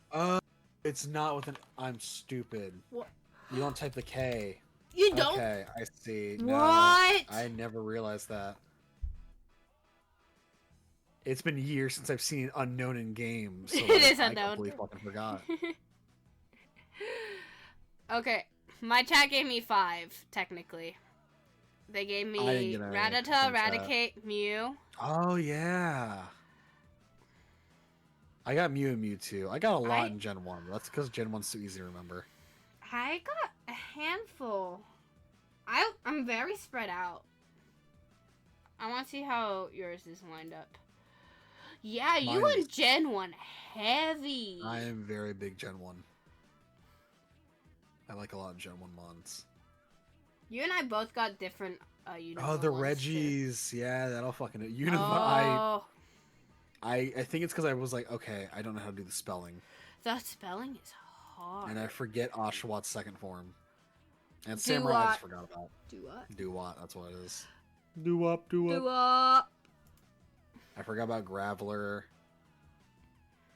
S2: What?
S1: It's not with an... I'm stupid.
S2: What?
S1: You don't type the K.
S2: You don't?
S1: Okay, I see.
S2: What?
S1: No, I never realized that. It's been years since I've seen unknown in games. So
S2: It is
S1: I
S2: unknown.
S1: completely fucking forgot.
S2: Okay, my chat gave me 5, technically. They gave me
S1: I didn't get any
S2: Rattata,
S1: from chat.
S2: Raticate, Mew.
S1: Oh, yeah. I got Mew and Mewtwo. I got a lot in Gen 1. That's because Gen 1's too easy to remember.
S2: I got a handful. I'm very spread out. I want to see how yours is lined up. Yeah, you went Gen 1 heavy.
S1: I am very big Gen 1. I like a lot of Gen 1 mons.
S2: You and I both got different Unova
S1: Oh, the
S2: ones, too.
S1: Reggies. Yeah, that'll fucking...
S2: Oh.
S1: I think it's because I was like, okay, I don't know how to do the spelling.
S2: The spelling is hard.
S1: And I forget Oshawott second form. And Samurai I just forgot about.
S2: Do what?
S1: Duwat, that's what it is. Duwop.
S2: Duwop.
S1: I forgot about Graveler.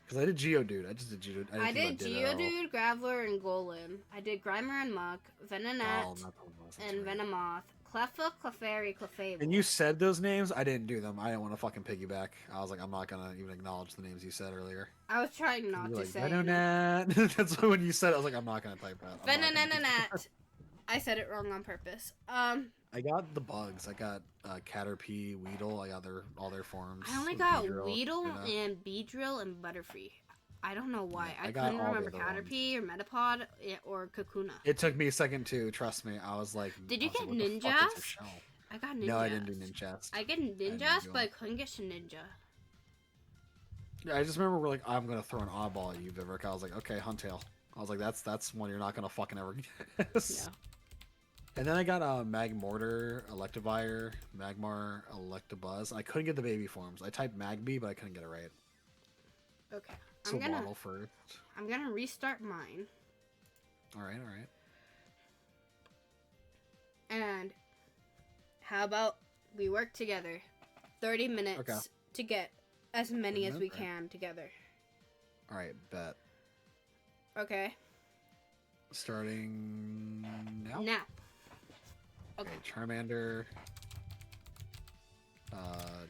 S1: Because I did Geodude. I just did Geodude.
S2: I did Geodude, Graveler, and Golem. I did Grimer and Muk, Venonat, and Venomoth. Cleffa, Clefairy, Clefable.
S1: And you said those names, I didn't do them. I didn't want to fucking piggyback. I was like, I'm not gonna even acknowledge the names you said earlier.
S2: I was trying not to
S1: like,
S2: say
S1: Venonat. That's why when you said it, I was like, I'm not gonna type that.
S2: Venonat. I said it wrong on purpose.
S1: I got the bugs. I got Caterpie, Weedle. I got all their forms.
S2: I only got Weedle and Beedrill and Butterfree. I don't know why.
S1: Yeah,
S2: I couldn't remember Caterpie or Metapod or Kakuna.
S1: It took me a second too. Trust me. I was like,
S2: did you get
S1: like,
S2: Ninjas? I got Ninjas.
S1: No, I didn't do Ninjas.
S2: I get Ninjas, but I couldn't get Shedinja.
S1: Yeah, I just remember we're like, I'm gonna throw an oddball at you, Vivek. I was like, okay, Huntail. I was like, that's one you're not gonna fucking ever guess. Yeah. And then I got Magmortar, Electivire, Magmar, Electabuzz. I couldn't get the baby forms. I typed Magby, but I couldn't get it right.
S2: Okay.
S1: So Waddle first.
S2: I'm gonna restart mine.
S1: Alright.
S2: And how about we work together 30 minutes to get as many as we can together.
S1: Alright, bet.
S2: Okay.
S1: Starting now?
S2: Now. Okay.
S1: Charmander.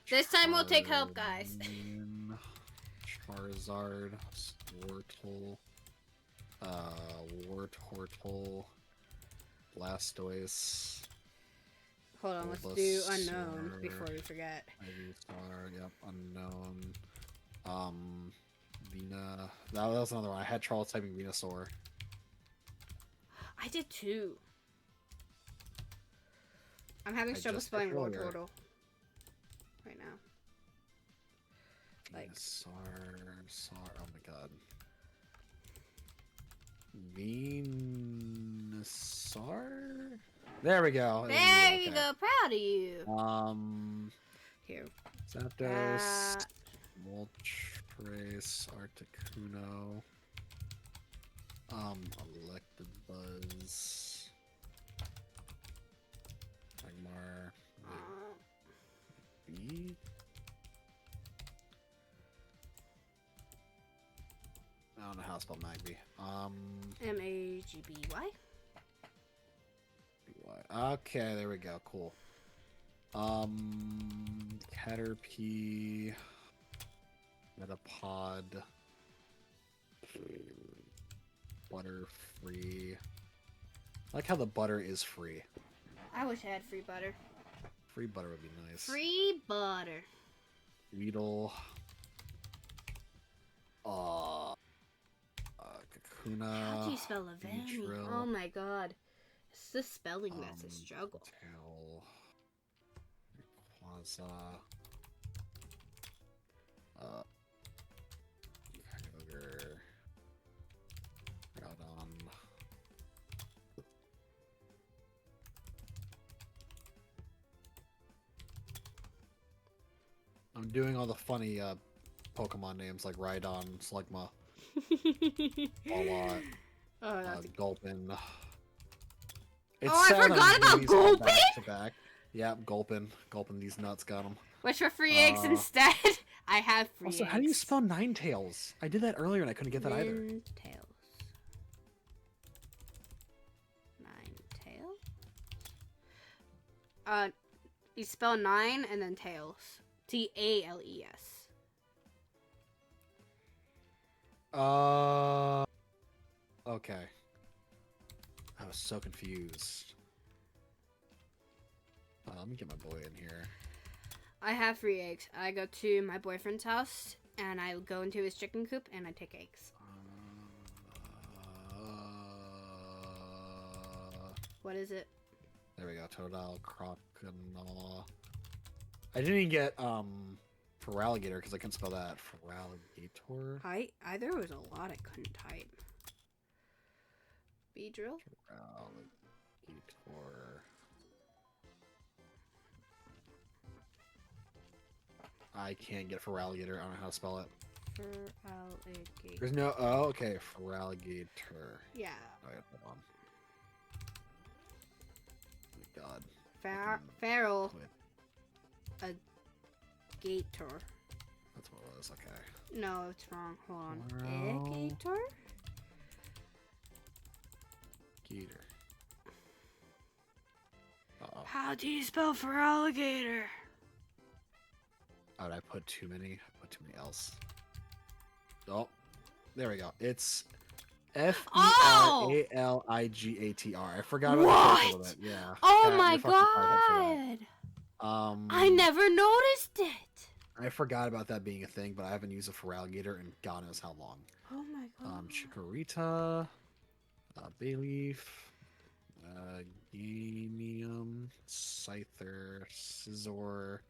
S2: This time we'll take help, guys.
S1: Charizard, Squirtle, Wartortle, Blastoise.
S2: Hold on, let's do unknown before we forget.
S1: Ivysaur, yep, unknown. Vena. That was another one. I had trouble typing Venusaur.
S2: I did too. I'm having trouble spelling Wartortle right now. Like
S1: Venusaur, oh my god. Venusaur? There we go.
S2: There you go. Proud of you. Here.
S1: Zapdos, Moltres, Articuno, Electabuzz, Magmar, B. I don't know how to spell Magby.
S2: M-A-G-B-Y?
S1: Okay, there we go. Cool. Caterpie, Metapod, Butterfree. I like how the butter is free.
S2: I wish I had free butter.
S1: Free butter would be nice.
S2: Free butter.
S1: Weedle.
S2: How do you spell Lavani?
S1: Beedrill,
S2: Oh my god. It's the spelling that's a struggle.
S1: Tail, Quasar, Kyogre, Groudon. I'm doing all the funny Pokemon names like Rhydon, Slugma, Walot,
S2: Oh, that's
S1: Gulpin.
S2: I forgot about Gulpin!
S1: Back to back. Yep, Gulpin. Gulpin, these nuts got him.
S2: Wish for free eggs instead. I have free
S1: Also,
S2: eggs.
S1: how do you spell Ninetales? I did that earlier and I couldn't get that either.
S2: Ninetales. Ninetales? You spell 9 and then tails. Tales.
S1: Okay. I was so confused. Let me get my boy in here.
S2: I have free eggs. I go to my boyfriend's house and I go into his chicken coop and I take eggs. What is it?
S1: There we go. Totodile, Croconaw. I didn't even get Feraligatr because I couldn't spell that. Feraligator.
S2: There was a lot I couldn't type. Beedrill?
S1: Feraligator. I can't get Feraligator. I don't know how to spell it.
S2: Feraligator.
S1: There's no. Oh, okay. Feraligator.
S2: Yeah.
S1: Oh, yeah, hold on. Oh, God.
S2: Feral.
S1: Quit.
S2: A gator.
S1: That's what it was. Okay.
S2: No, it's wrong. Hold on.
S1: Feral.
S2: A gator?
S1: Gator. Uh-oh.
S2: How do you spell for alligator?
S1: Oh, did I put too many? I put too many L's. Oh, there we go. It's Feraligatr. I forgot about the a little bit. Yeah.
S2: Oh
S1: Pat,
S2: my
S1: you're fucking
S2: god!
S1: for that.
S2: I never noticed it.
S1: I forgot about that being a thing, but I haven't used a Feraligatr in God knows how long.
S2: Oh my god.
S1: Chikorita, Bayleaf, Ganium, Scyther, Scizor.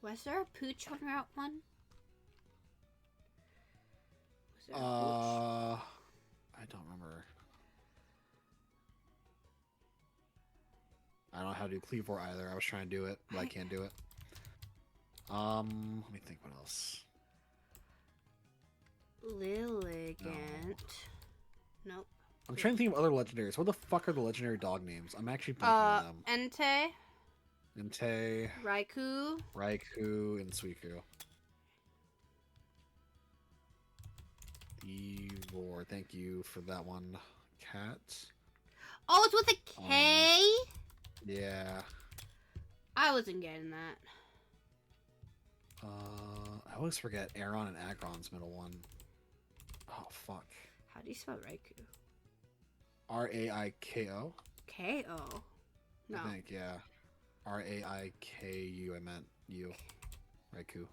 S2: Was there a Pooch on Route 1? Was there a
S1: I don't remember. I don't know how to do Cleavor either. I was trying to do it, but I can't do it. Let me think what else.
S2: Lilligant. Nope.
S1: I'm trying to think of other legendaries. What the fuck are the legendary dog names? I'm actually blanking on them.
S2: Entei.
S1: Entei,
S2: Raikou.
S1: Raikou, and Suicune. Ivor, thank you for that one. Cat.
S2: Oh, it's with a K?
S1: Yeah.
S2: I wasn't getting that.
S1: I always forget Aron and Agron's middle one. Oh, fuck.
S2: How do you spell Raikou?
S1: Raiko?
S2: K-O. No.
S1: I think, yeah. Raiku, I meant you. Raikou.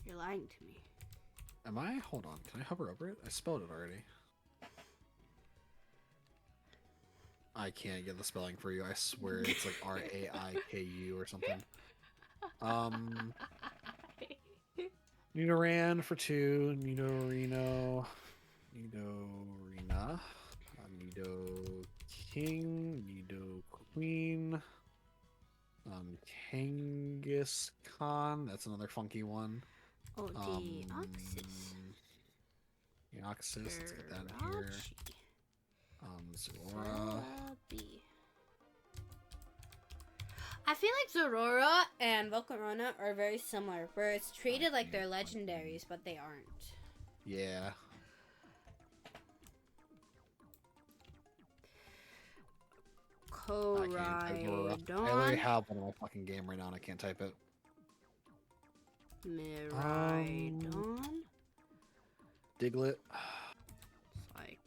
S2: You're lying to me.
S1: Am I? Hold on. Can I hover over it? I spelled it already. I can't get the spelling for you. I swear it's like Raiku or something. Nidoran for 2. Nidorino. Nidorina. Nido King. Nido Queen. Kangaskhan. That's another funky one.
S2: Oh, Deoxys.
S1: Deoxys. Let's get that in here. Zora.
S2: I feel like Zorora and Volcarona are very similar, where it's treated like they're legendaries, but they aren't.
S1: Yeah.
S2: Koraidon.
S1: I literally have one in my fucking game right now and I can't type it.
S2: Miraidon.
S1: Diglett.
S2: Cyclizar.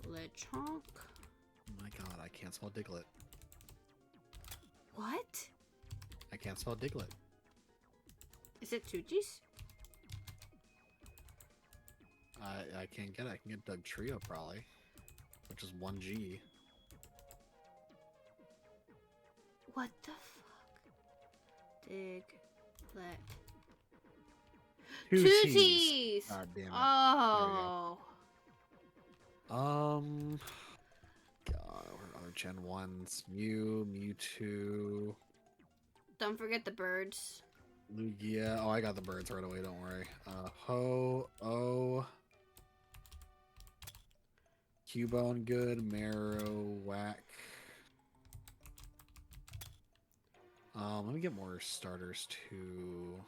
S2: Lechonk.
S1: Oh my god, I can't spell Diglett.
S2: What?
S1: I can't spell Diglett.
S2: Is it Tucci's?
S1: I can't get it. I can get Doug Trio probably, which is 1G.
S2: What the fuck? Dig, let. Tucci's!
S1: God damn it.
S2: Oh.
S1: God, what other Gen 1s? Mew, Mewtwo,
S2: Don't forget the birds.
S1: Lugia. Oh, I got the birds right away, don't worry. Ho-Oh, Cubone good, Marowak. Let me get more starters too.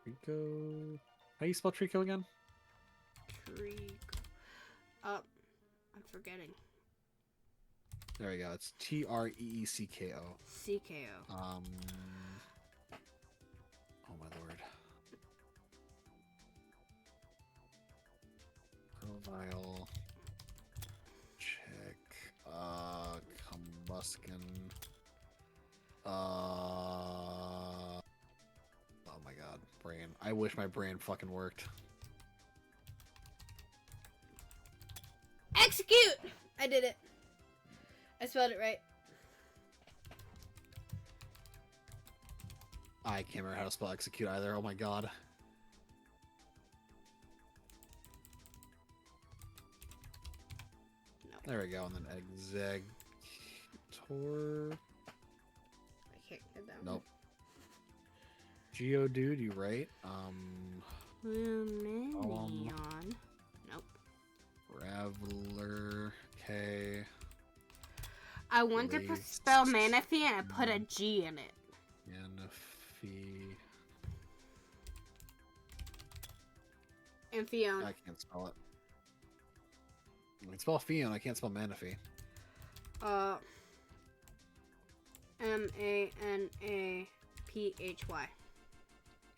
S1: Trico. How do you spell Trico again?
S2: Trico. Oh, I'm forgetting.
S1: There we go. It's Treecko.
S2: CKO.
S1: Oh my lord. Profile. Check. Combuskin. Oh my god, brain. I wish my brain fucking worked.
S2: Execute! I did it. I spelled it right.
S1: I can't remember how to spell execute either. Oh my god.
S2: No.
S1: There we go, and then Exegtor.
S2: I can't get that
S1: Nope. Geodude, you right?
S2: Luminion. Nope.
S1: Raveler, K.
S2: I want to
S1: Blaze.
S2: spell Manaphy and I put a G in it.
S1: Manaphy.
S2: And Fiona.
S1: I can't spell it. I can spell Fion, I can't spell Manaphy.
S2: Manaphy.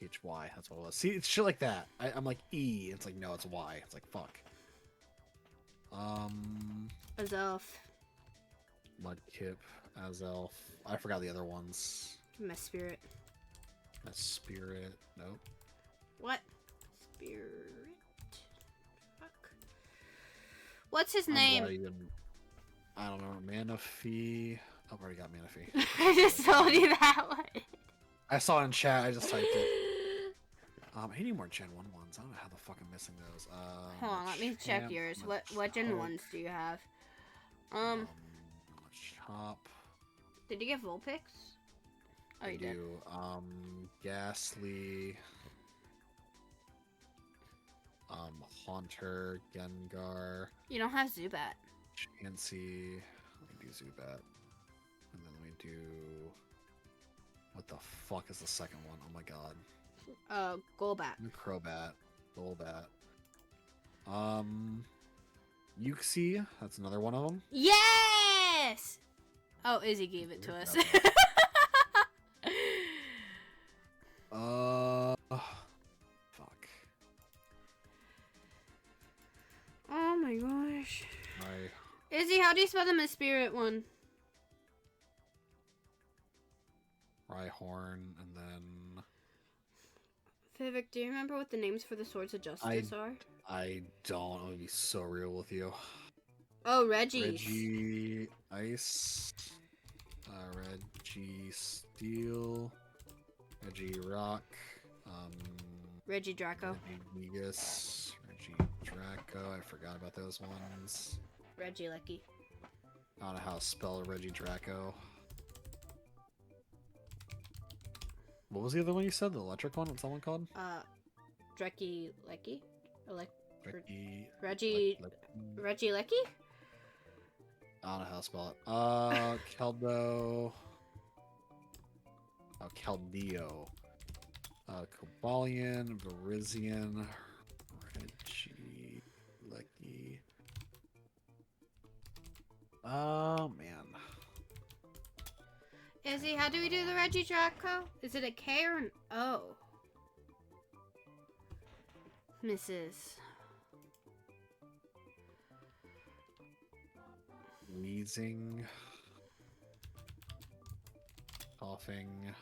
S1: H-Y, that's what it was. See, it's shit like that. I'm like, E. It's like, no, it's Y. It's like, fuck.
S2: Azelf.
S1: Mudkip, Azelf. I forgot the other ones.
S2: Spirit.
S1: Spirit. Nope.
S2: What? Spirit. Fuck. What's his
S1: I'm
S2: name?
S1: glad you didn't- I don't know. Manaphy. Oh, I already got Manaphy.
S2: I just told you that one.
S1: I saw it in chat. I just typed it. I need more Gen 1 ones. I don't know how the fuck I'm missing those.
S2: Hold on, let me check yours. What Gen 1s do you have?
S1: Chop.
S2: Did you get Vulpix? Oh,
S1: I
S2: you did.
S1: do. Ghastly. Haunter, Gengar,
S2: You don't have Zubat.
S1: Chansey. Let me do Zubat. And then let me do... What the fuck is the second one? Oh my god.
S2: Golbat.
S1: Crobat. Golbat. Uxie. That's another one of them.
S2: Yes! Oh, Izzy gave it to us.
S1: Fuck.
S2: Oh my gosh.
S1: I...
S2: Izzy, how do you spell the Miss Spirit one?
S1: Rhyhorn, and then...
S2: Vivek, do you remember what the names for the Swords of Justice are?
S1: I don't. I'm gonna be so real with you.
S2: Oh, Reggie.
S1: Reggie Ice. Reggie Steel. Reggie Rock.
S2: Reggie Draco.
S1: Reggie Vegas. Reggie Draco. I forgot about those ones.
S2: Reggie Lecky.
S1: I don't know how to spell Reggie Draco. What was the other one you said? The electric one? What's that one called?
S2: Dreki Lecky?
S1: Reggie
S2: Reggie Lecky?
S1: I don't know how to spell it. Keldo. Oh, Keldeo. Cobalion, Virizion, Reggie, Lecky. Oh, man.
S2: Izzy, how do we do the Reggie Draco? Is it a K or an O? Mrs.
S1: Wheezing. Coughing.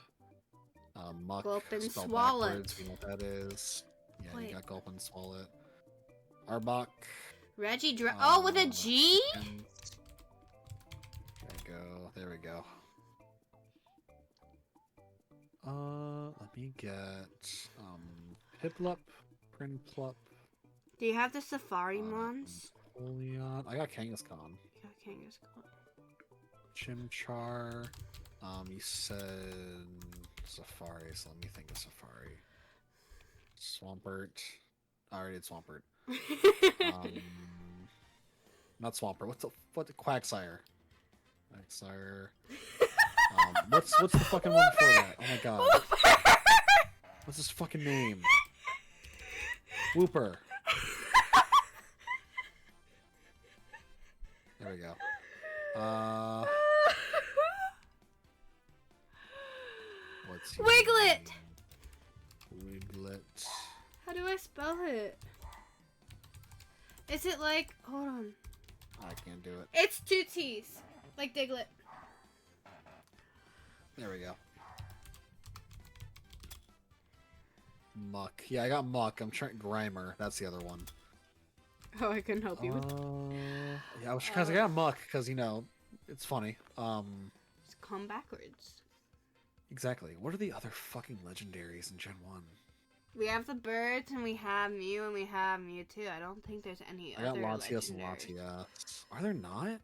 S1: Muck,
S2: Gulp and
S1: spelled
S2: swallow
S1: backwards.
S2: it.
S1: We know what that is. Yeah,
S2: Wait.
S1: you got gulp and swallow it. Arbok.
S2: Oh, with a G?
S1: Chickens. There we go. There we go. Let me get Piplup, Prinplup,
S2: Do you have the Safari Mons?
S1: Napoleon. I got Kangaskhan.
S2: Yeah, Kangaskhan.
S1: Chimchar. You said Safari, so let me think of Safari. Swampert. I already did Swampert. Not Swampert. What the Quagsire? Quagsire. What's the fucking one before that? Oh my god. What's his fucking name? Whooper. There we go. What's your
S2: Wiglet!
S1: name? Wiglet.
S2: How do I spell it? Is it like... Hold on.
S1: I can't do it.
S2: It's 2 T's. Like Diglett.
S1: There we go. Muck. Yeah, I got Muck. I'm trying Grimer. That's the other one.
S2: Oh, I couldn't help you with
S1: Yeah, I got Muck because, you know, it's funny.
S2: Just come backwards.
S1: Exactly. What are the other fucking legendaries in Gen 1?
S2: We have the birds, and we have Mew, and we have Mewtwo. I don't think there's any
S1: I got
S2: other
S1: Latias and
S2: legendaries.
S1: Latias. Are there not?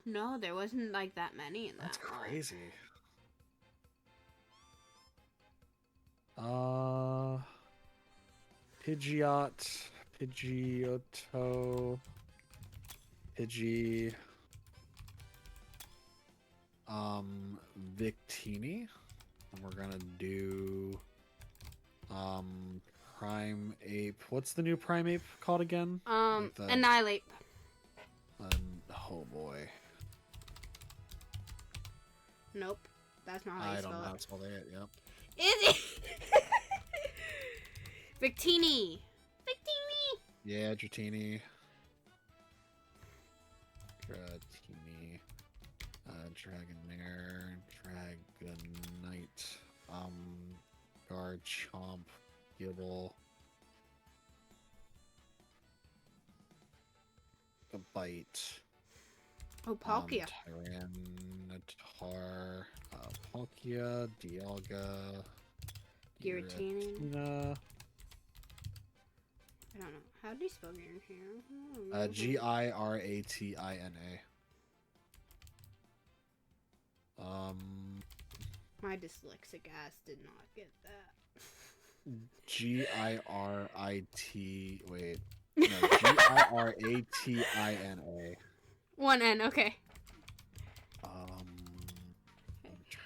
S2: No, there wasn't, like, that many in that
S1: That's
S2: one.
S1: crazy. Pidgeot, Pidgeotto, Pidgey, Victini, and we're gonna do, Prime Ape. What's the new Prime Ape called again? Like the-
S2: Annihilate.
S1: Oh boy.
S2: Nope. That's not how you
S1: I don't
S2: spell
S1: know how
S2: it.
S1: to spell it, yep.
S2: Is it? Victini. Victini.
S1: Yeah, Dratini. Dratini. Dragonair. Dragonite. Garchomp. Gibble. A Bite.
S2: Oh, Palkia.
S1: Tyranitar. Palkia. Dialga.
S2: Giratina.
S1: Giratina.
S2: I don't know. How do you spell Giratina?
S1: Giratina.
S2: My dyslexic ass did not get that.
S1: Girit. Wait. No, Giratina.
S2: 1 N, okay.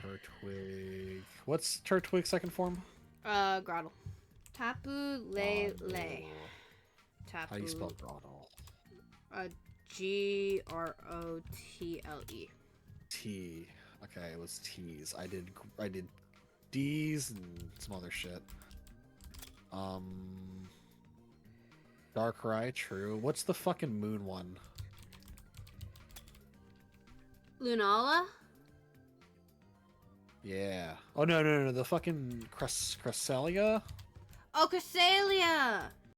S1: Turtwig. What's Turtwig's second form?
S2: Grottle. Tapu Lele.
S1: Grottle.
S2: Tapu.
S1: How do you spell Grottle?
S2: Grotle.
S1: T. Okay, it was T's. I did D's and some other shit. Darkrai, true. What's the fucking moon one?
S2: Lunala?
S1: Yeah. Oh no, the fucking Cresselia?
S2: Oh, Cresselia!